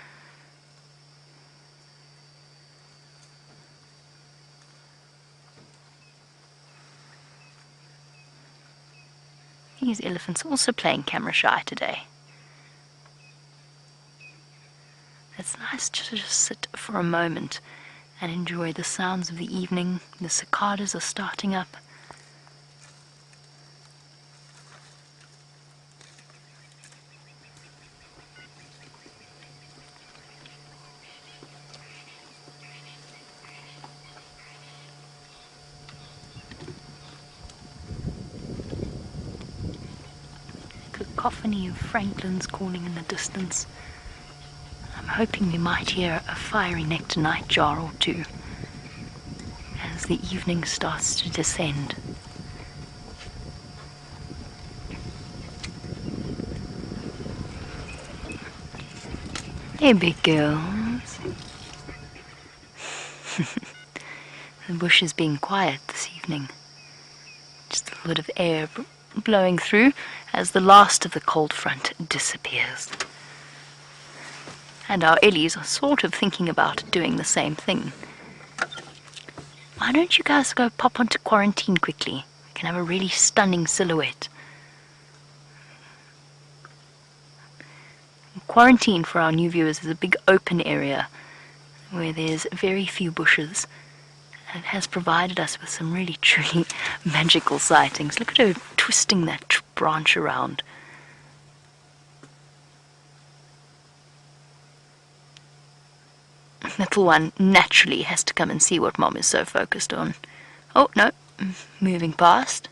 These elephants are also playing camera shy today. It's nice to just sit for a moment and enjoy the sounds of the evening. The cicadas are starting up. Cacophony of francolins calling in the distance. I'm hoping we might hear a fiery necked nightjar or two as the evening starts to descend. Hey, big girls. The bush is being quiet this evening. Just a little bit of air blowing through as the last of the cold front disappears. And our ellies are sort of thinking about doing the same thing. Why don't you guys go pop onto quarantine quickly? We can have a really stunning silhouette. Quarantine, for our new viewers, is a big open area where there's very few bushes. And it has provided us with some really truly magical sightings. Look at her twisting that branch around. Little one naturally has to come and see what Mom is so focused on. Oh, no, moving past.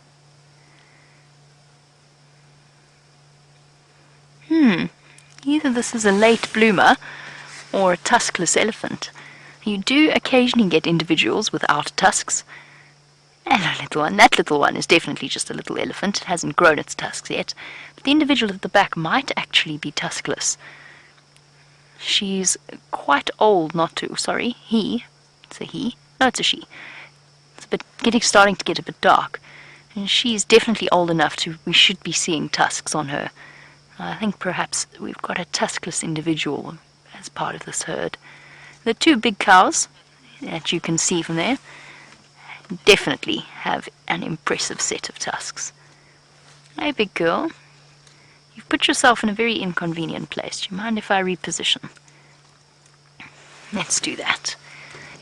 Either this is a late bloomer or a tuskless elephant. You do occasionally get individuals without tusks. And that little one is definitely just a little elephant. It hasn't grown its tusks yet. But the individual at the back might actually be tuskless. She's quite old not to, sorry, he, it's a he, no, it's a she. It's starting to get a bit dark. And she's definitely old enough we should be seeing tusks on her. I think perhaps we've got a tuskless individual as part of this herd. The two big cows that you can see from there definitely have an impressive set of tusks. Hey, big girl. You've put yourself in a very inconvenient place. Do you mind if I reposition? Let's do that.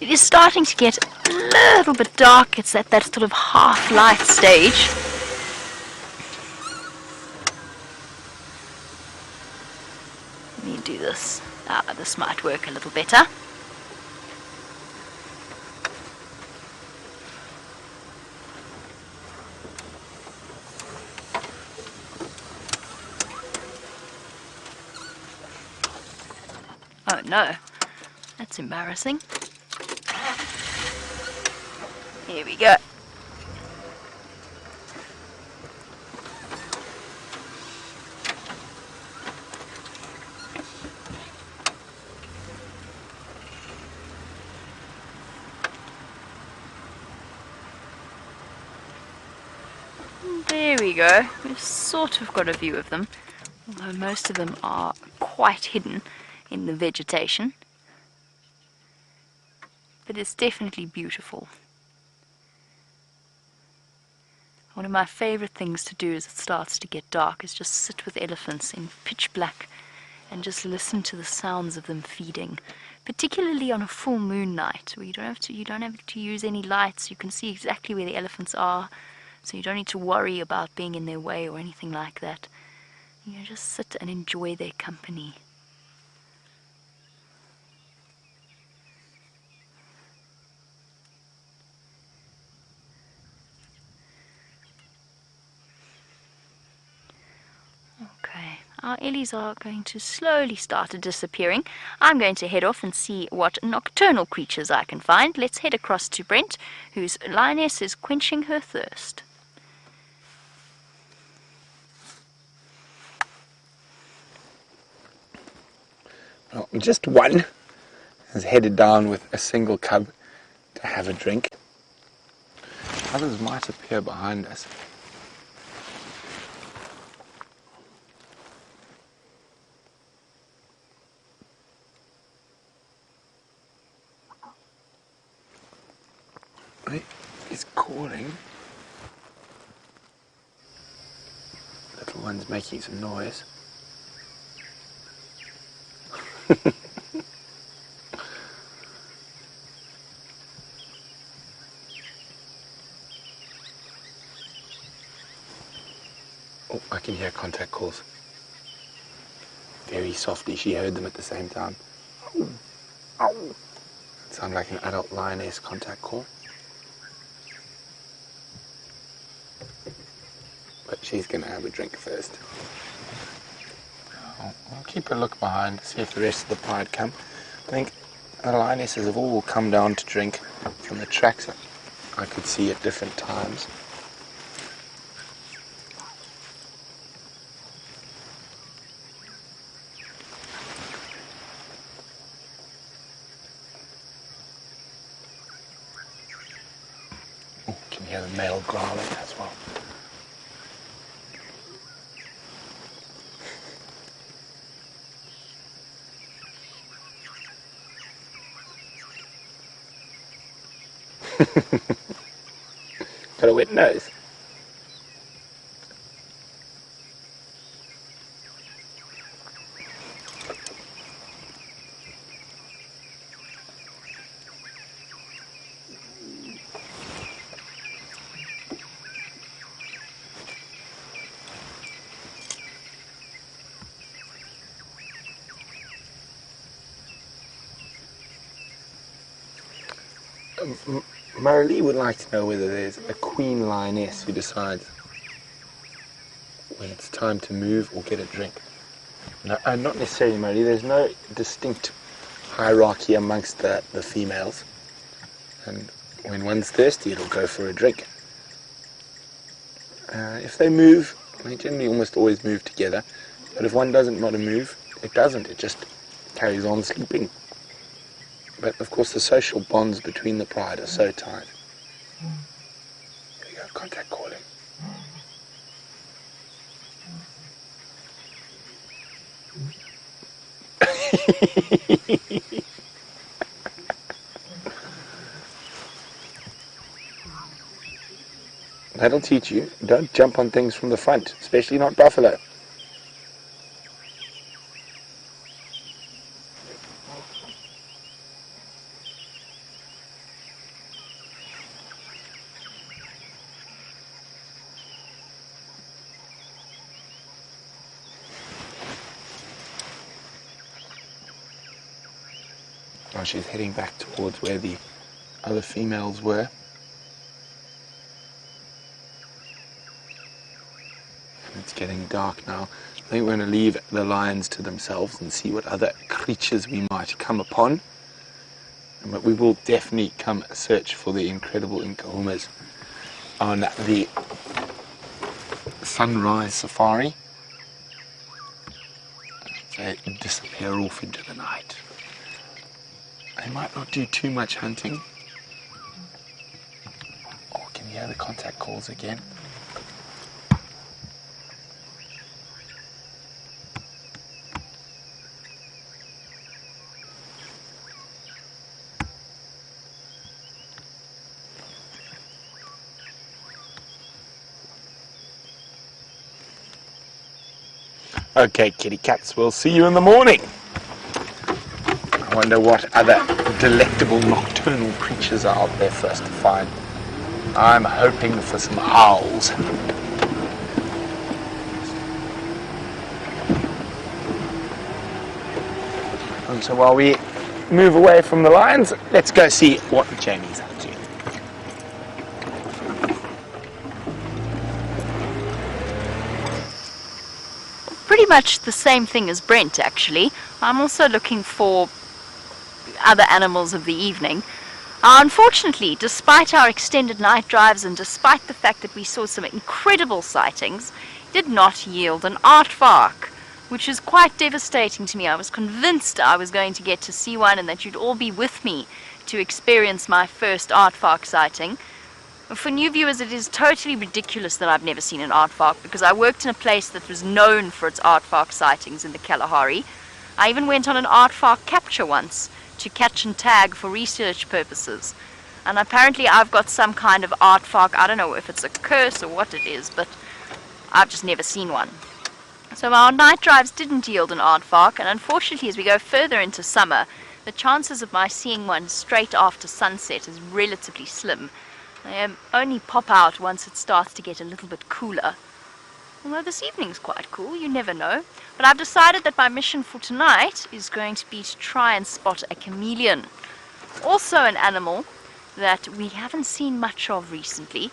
It is starting to get a little bit dark. It's at that sort of half-light stage. Let me do this. This might work a little better. Oh no, that's embarrassing. Here we go. There we go. We've sort of got a view of them, although most of them are quite hidden in the vegetation. But it's definitely beautiful. One of my favorite things to do as it starts to get dark is just sit with elephants in pitch black and just listen to the sounds of them feeding, particularly on a full moon night where you don't have to use any lights. You can see exactly where the elephants are, so you don't need to worry about being in their way or anything like that. You just sit and enjoy their company. Okay, our ellies are going to slowly start disappearing. I'm going to head off and see what nocturnal creatures I can find. Let's head across to Brent, whose lioness is quenching her thirst. Well, just one has headed down with a single cub to have a drink. Others might appear behind us. He's calling. Little one's making some noise. Oh, I can hear contact calls. Very softly, she heard them at the same time. Ow. Ow. Sound like an adult lioness contact call. But she's going to have a drink first. I'll keep a look behind, see if the rest of the pride come. I think the lionesses have all come down to drink from the tracks that I could see at different times. Oh, can you hear the male growling as well? Got a wet nose. Marilee would like to know whether there's a queen lioness who decides when it's time to move or get a drink. No, not necessarily, Marilee. There's no distinct hierarchy amongst the females. And when one's thirsty, it'll go for a drink. If they move, they generally almost always move together. But if one doesn't want to move, it doesn't. It just carries on sleeping. But of course the social bonds between the pride are so tight. Here we go, contact calling. That'll teach you. Don't jump on things from the front, especially not buffalo. Now she's heading back towards where the other females were. It's getting dark now. I think we're going to leave the lions to themselves and see what other creatures we might come upon. But we will definitely come search for the incredible Nkuhumas on the sunrise safari. They disappear off into the night. They might not do too much hunting. Oh, can you hear the contact calls again? Okay, kitty cats, we'll see you in the morning. I wonder what other delectable nocturnal creatures are out there for us to find. I'm hoping for some owls. And so while we move away from the lions, let's go see what Jamie's up to. Pretty much the same thing as Brent, actually. I'm also looking for other animals of the evening. Unfortunately, despite our extended night drives and despite the fact that we saw some incredible sightings, did not yield an aardvark, which is quite devastating to me. I was convinced I was going to get to see one and that you'd all be with me to experience my first aardvark sighting. For new viewers, it is totally ridiculous that I've never seen an aardvark, because I worked in a place that was known for its aardvark sightings in the Kalahari. I even went on an aardvark capture once to catch and tag for research purposes. And apparently I've got some kind of aardvark. I don't know if it's a curse or what it is, but I've just never seen one. So our night drives didn't yield an aardvark, and unfortunately as we go further into summer, the chances of my seeing one straight after sunset is relatively slim. They only pop out once it starts to get a little bit cooler. Although this evening's quite cool, you never know. But I've decided that my mission for tonight is going to be to try and spot a chameleon. Also an animal that we haven't seen much of recently.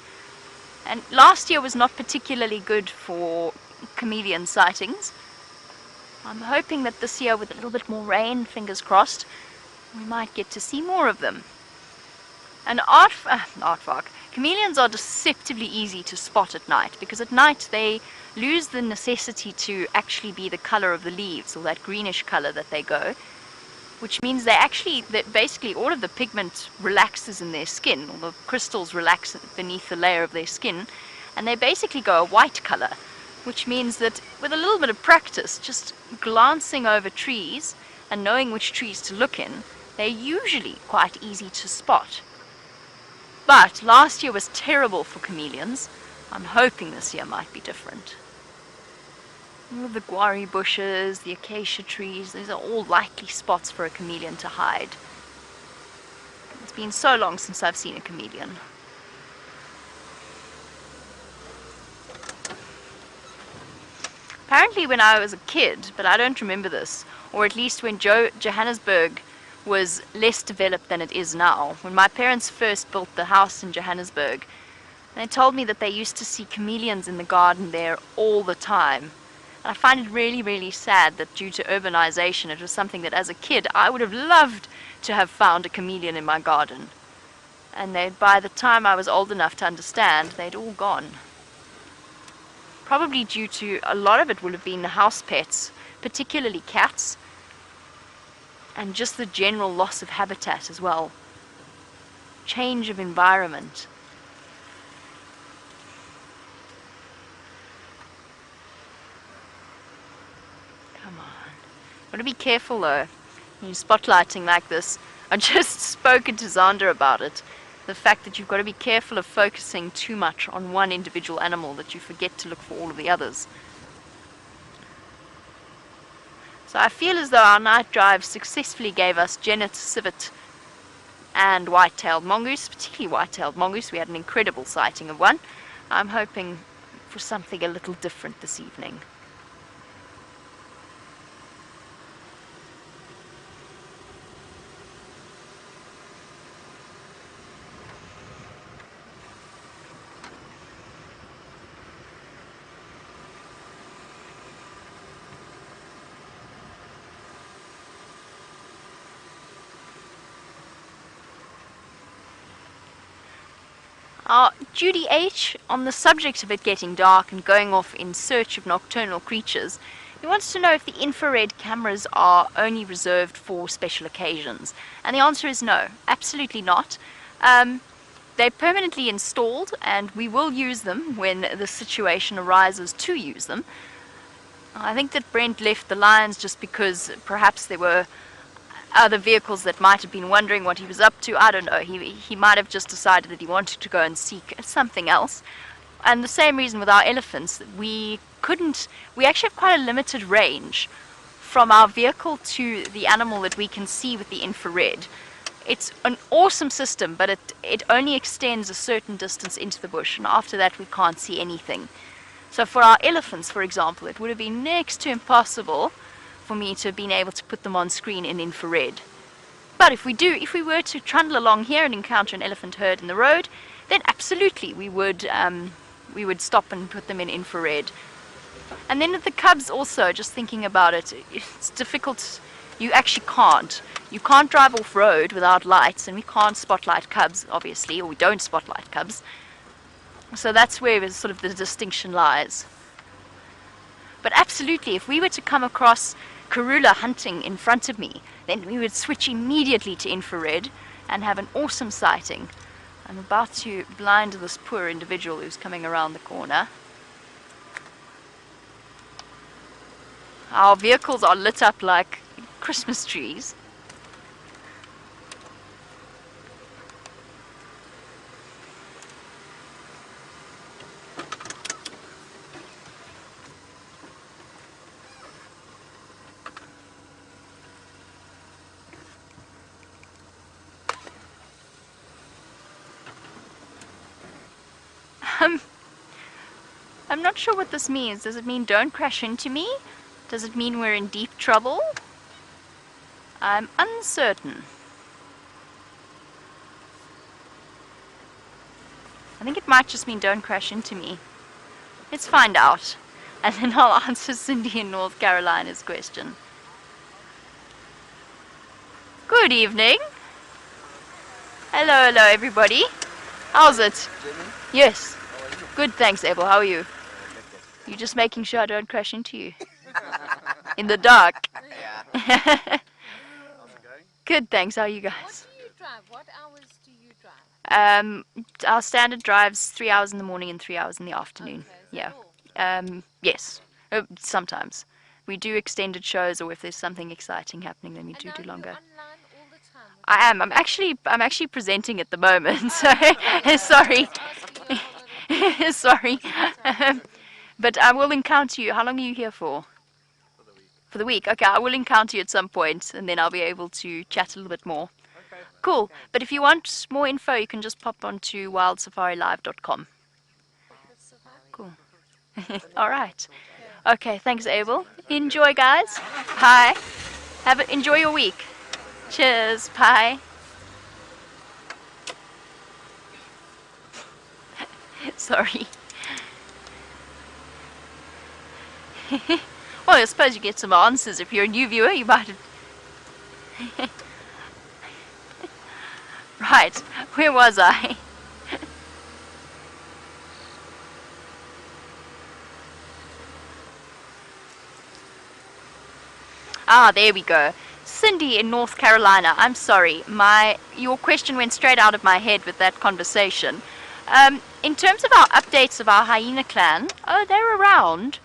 And last year was not particularly good for chameleon sightings. I'm hoping that this year, with a little bit more rain, fingers crossed, we might get to see more of them. An aardvark. Chameleons are deceptively easy to spot at night, because at night they lose the necessity to actually be the color of the leaves, or that greenish color that they go, which means that basically all of the pigment relaxes in their skin, or the crystals relax beneath the layer of their skin, and they basically go a white color, which means that with a little bit of practice, just glancing over trees and knowing which trees to look in, they're usually quite easy to spot. But last year was terrible for chameleons. I'm hoping this year might be different. All of the guarri bushes, the acacia trees, these are all likely spots for a chameleon to hide. It's been so long since I've seen a chameleon. Apparently when I was a kid, but I don't remember this, or at least when Johannesburg was less developed than it is now, when my parents first built the house in Johannesburg, they told me that they used to see chameleons in the garden there all the time. And I find it really, really sad that due to urbanization, it was something that as a kid I would have loved to have found a chameleon in my garden. And by the time I was old enough to understand, they'd all gone. Probably due to, a lot of it would have been the house pets, particularly cats, and just the general loss of habitat as well. Change of environment. Come on. Gotta be careful though. When you're spotlighting like this, I just spoken to Zander about it. The fact that you've got to be careful of focusing too much on one individual animal, that you forget to look for all of the others. So I feel as though our night drive successfully gave us genet, civet and white-tailed mongoose, particularly white-tailed mongoose. We had an incredible sighting of one. I'm hoping for something a little different this evening. Judy H., on the subject of it getting dark and going off in search of nocturnal creatures, he wants to know if the infrared cameras are only reserved for special occasions. And the answer is no, absolutely not. They're permanently installed and we will use them when the situation arises to use them. I think that Brent left the Lions just because perhaps there were other vehicles that might have been wondering what he was up to. I don't know. He might have just decided that he wanted to go and seek something else. And the same reason with our elephants, we actually have quite a limited range from our vehicle to the animal that we can see with the infrared. It's an awesome system, but it only extends a certain distance into the bush, and after that we can't see anything. So for our elephants, for example, it would have been next to impossible for me to have been able to put them on screen in infrared. But if we were to trundle along here and encounter an elephant herd in the road, then absolutely we would stop and put them in infrared. And then with the cubs also, just thinking about it, it's difficult. You actually can't. You can't drive off road without lights, and we can't spotlight cubs, obviously, or we don't spotlight cubs. So that's where sort of the distinction lies. But absolutely, if we were to come across Karula hunting in front of me, then we would switch immediately to infrared and have an awesome sighting. I'm about to blind this poor individual who's coming around the corner. Our vehicles are lit up like Christmas trees. I'm not sure what this means. Does it mean don't crash into me? Does it mean we're in deep trouble? I'm uncertain. I think it might just mean don't crash into me. Let's find out. And then I'll answer Cindy in North Carolina's question. Good evening. Hello, hello everybody. How's it? Jimmy? Yes. How are you? Good, thanks, Abel. How are you? You're just making sure I don't crash into you. In the dark. Yeah. How's it going? Good, thanks. How are you guys? What do you drive? What hours do you drive? Our standard drives 3 hours in the morning and 3 hours in the afternoon. Okay, is Yeah. that all? Yes. Sometimes. We do extended shows, or if there's something exciting happening, then we And do are you longer. online all the time? I am. I'm actually presenting at the moment. So sorry. Sorry. But I will encounter you. How long are you here for? For the week. Okay, I will encounter you at some point, and then I'll be able to chat a little bit more. Cool. But if you want more info, you can just pop onto WildSafariLive.com. Cool. All right. Okay, thanks, Abel. Enjoy, guys. Bye. Enjoy your week. Cheers. Bye. Sorry. Well, I suppose you get some answers. If you're a new viewer, you might have... Right, where was I? Ah, there we go. Cindy in North Carolina. I'm sorry, your question went straight out of my head with that conversation. In terms of our updates of our hyena clan, oh, they're around.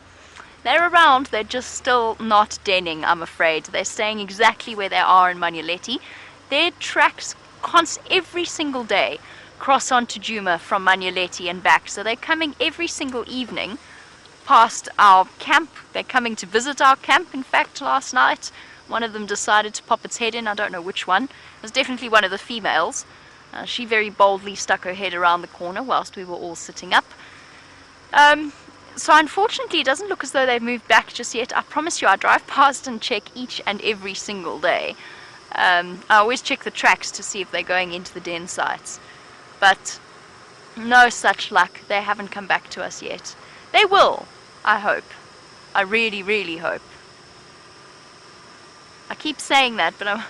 They're around, they're just still not denning, I'm afraid. They're staying exactly where they are in Manuletti. Their tracks every single day cross onto Juma from Manuletti and back. So they're coming every single evening past our camp. They're coming to visit our camp, in fact, last night. One of them decided to pop its head in. I don't know which one. It was definitely one of the females. She very boldly stuck her head around the corner whilst we were all sitting up. So unfortunately, it doesn't look as though they've moved back just yet. I promise you, I drive past and check each and every single day. I always check the tracks to see if they're going into the den sites. But no such luck. They haven't come back to us yet. They will, I hope. I really, really hope. I keep saying that, but I'm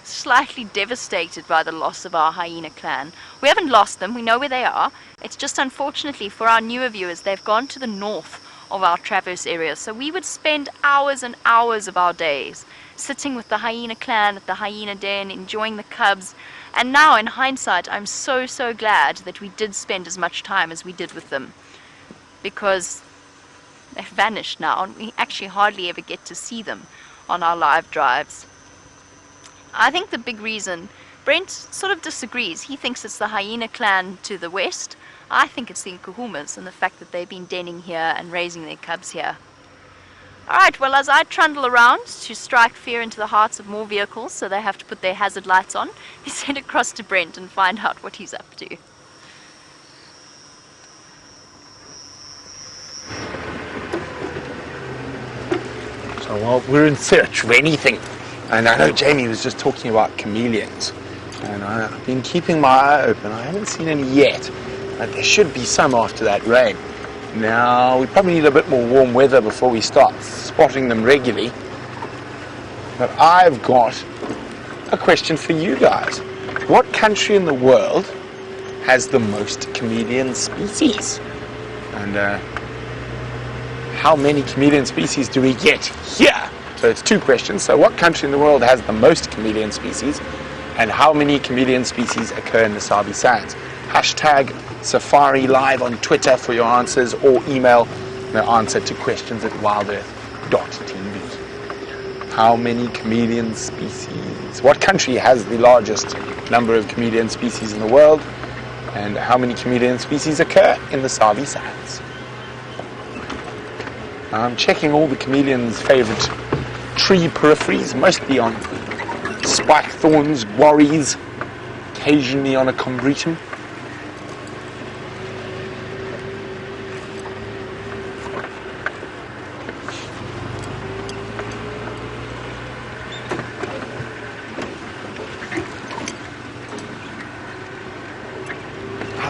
slightly devastated by the loss of our hyena clan. We haven't lost them, we know where they are. It's just unfortunately for our newer viewers, they've gone to the north of our Traverse area. So we would spend hours and hours of our days sitting with the hyena clan at the hyena den, enjoying the cubs. And now in hindsight, I'm so glad that we did spend as much time as we did with them, because they've vanished now and we actually hardly ever get to see them on our live drives. I think the big reason, Brent sort of disagrees. He thinks it's the hyena clan to the west. I think it's the Nkuhumas and the fact that they've been denning here and raising their cubs here. Alright, well, as I trundle around to strike fear into the hearts of more vehicles so they have to put their hazard lights on, let's head across to Brent and find out what he's up to. So while we're in search of anything, and I know Jamie was just talking about chameleons, and I've been keeping my eye open. I haven't seen any yet, but there should be some after that rain. Now, we probably need a bit more warm weather before we start spotting them regularly. But I've got a question for you guys. What country in the world has the most chameleon species? And how many chameleon species do we get here? So it's two questions. So what country in the world has the most chameleon species? And how many chameleon species occur in the Sabi Sands? Hashtag Safari Live on Twitter for your answers, or email the answer to questions@wildearth.tv. How many chameleon species? What country has the largest number of chameleon species in the world? And how many chameleon species occur in the Sabi Sands? I'm checking all the chameleons' favourite tree peripheries, mostly on spike thorns, worries, occasionally on a combretum.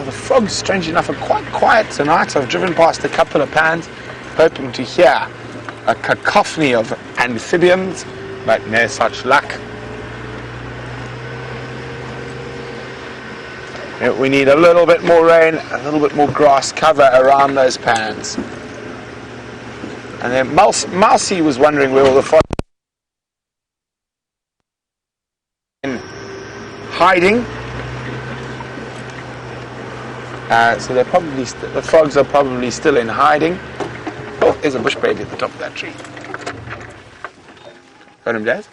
The frogs, strangely enough, are quite quiet tonight. I've driven past a couple of pans hoping to hear a cacophony of amphibians, but no such luck. We need a little bit more rain, a little bit more grass cover around those pans. And then Mousy was wondering where all the frogs are in hiding. So they're probably the frogs are probably still in hiding. Oh, there's a bush baby at the top of that tree. Got him, Dad?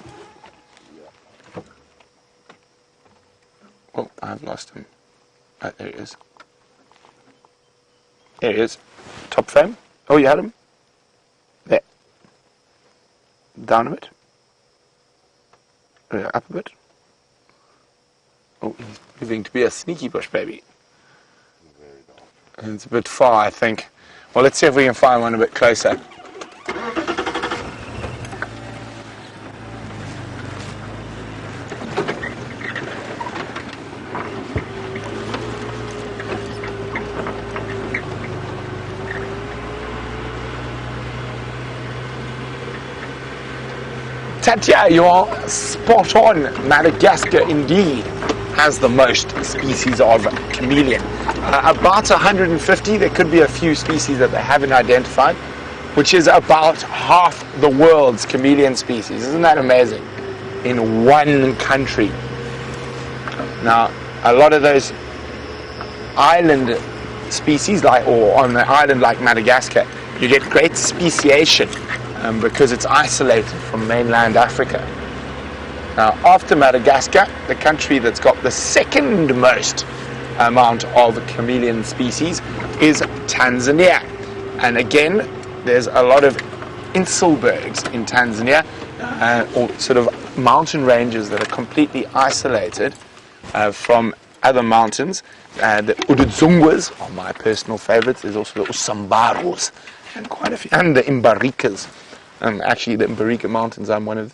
lost him. Oh, there he is. There he is. Top frame. Oh, you had him? There. Down a bit. Up a bit. Oh, he's moving to be a sneaky bush baby. It's a bit far, I think. Well, let's see if we can find one a bit closer. Tatya, you are spot on. Madagascar indeed has the most species of chameleon. About 150, there could be a few species that they haven't identified, which is about half the world's chameleon species. Isn't that amazing? In one country. Now, a lot of those island species, or on an island like Madagascar, you get great speciation because it's isolated from mainland Africa. Now, after Madagascar, the country that's got the second most amount of chameleon species is Tanzania. And again, there's a lot of inselbergs in Tanzania, or sort of mountain ranges that are completely isolated from other mountains. The Udzungwas are my personal favorites. There's also the Usambaros and quite a few, and the Imbarikas. Actually, the Imbarika Mountains, I'm one of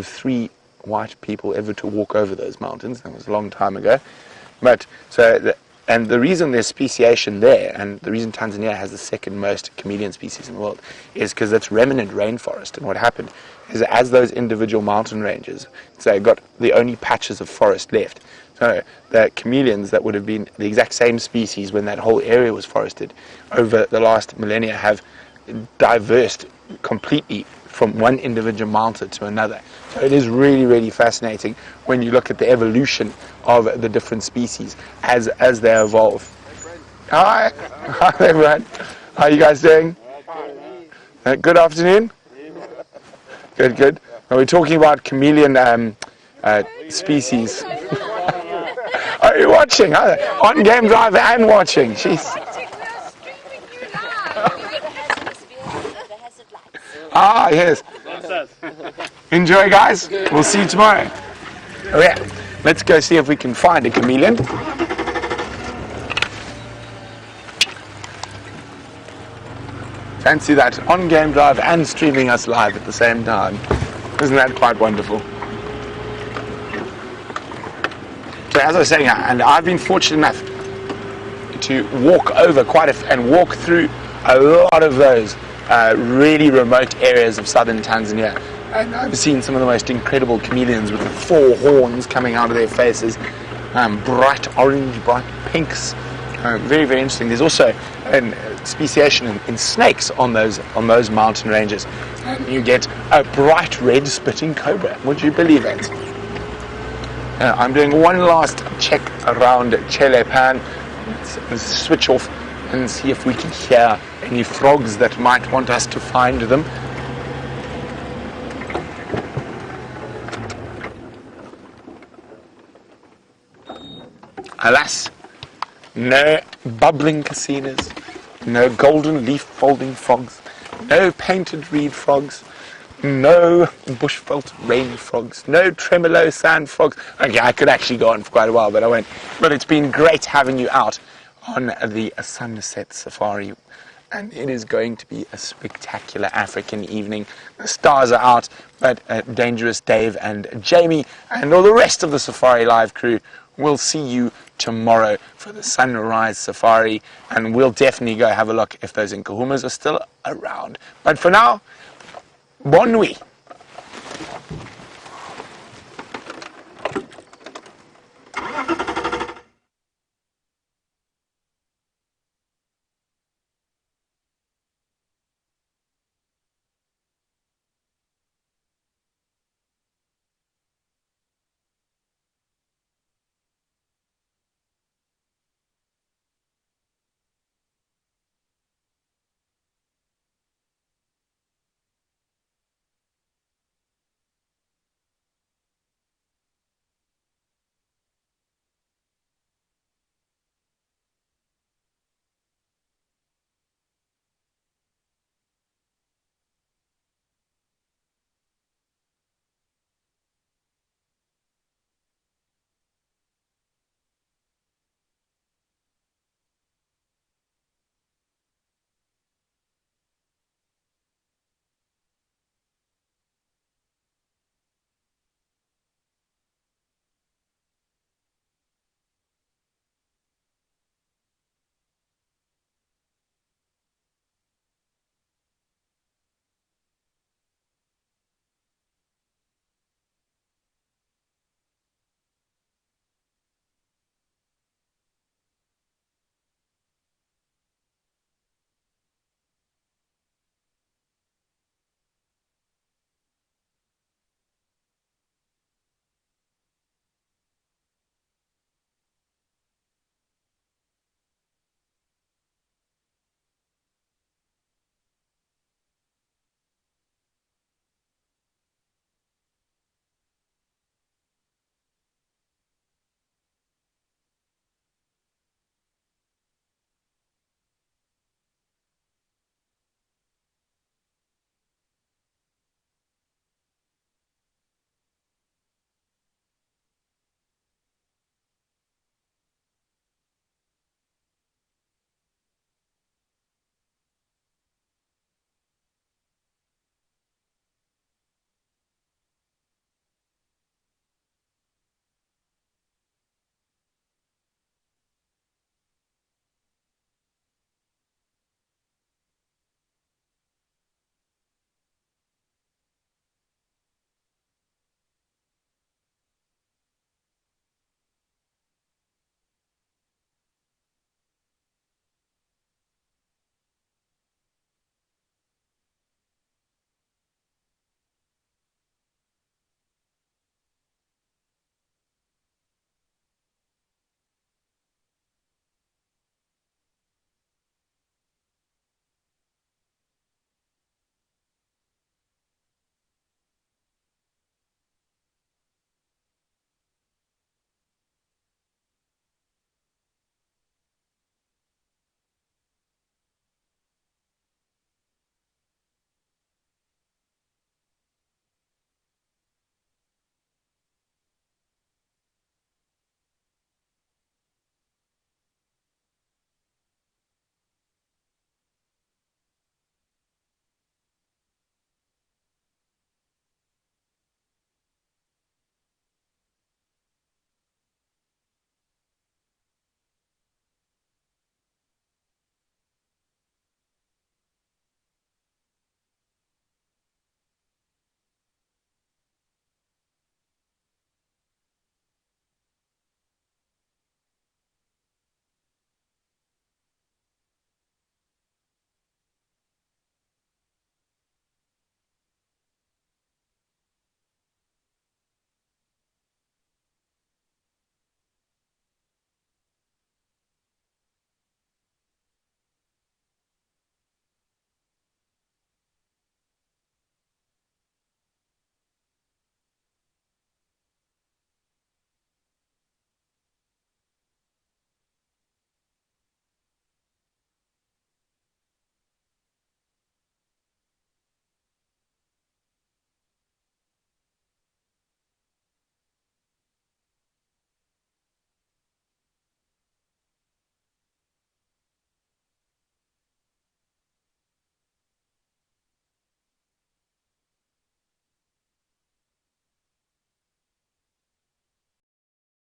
3 white people ever to walk over those mountains. That was a long time ago. But and the reason there's speciation there, and the reason Tanzania has the second most chameleon species in the world, is because it's remnant rainforest. And what happened is, as those individual mountain ranges, so got the only patches of forest left. So the chameleons that would have been the exact same species when that whole area was forested, over the last millennia have diversed completely from one individual mountain to another. So it is really, really fascinating when you look at the evolution of the different species as they evolve. Hi. Hi there, Brent. How are you guys doing? Good afternoon? Good, good. Now we're talking about chameleon species. Are you watching? On Game Drive and watching. Jeez. Ah, yes. Enjoy, guys. We'll see you tomorrow. Oh, yeah. Let's go see if we can find a chameleon. Fancy that, on Game Drive and streaming us live at the same time. Isn't that quite wonderful? So as I was saying, and I've been fortunate enough to walk over and walk through a lot of those really remote areas of southern Tanzania. And I've seen some of the most incredible chameleons with the 4 horns coming out of their faces, bright orange, bright pinks. Very, very interesting. There's also a speciation in snakes on those mountain ranges. And you get a bright red spitting cobra. Would you believe it? I'm doing one last check around Chelepan. Let's switch off and see if we can hear any frogs that might want us to find them. Alas, no bubbling casinos, no golden leaf folding frogs, no painted reed frogs, no bushveld rain frogs, no tremolo sand frogs. Okay, I could actually go on for quite a while, but I won't. But it's been great having you out on the Sunset Safari, and it is going to be a spectacular African evening. The stars are out, but Dangerous Dave and Jamie and all the rest of the Safari Live crew will see you tomorrow for the Sunrise Safari, and we'll definitely go have a look if those Nkuhumas are still around. But for now, bon nuit.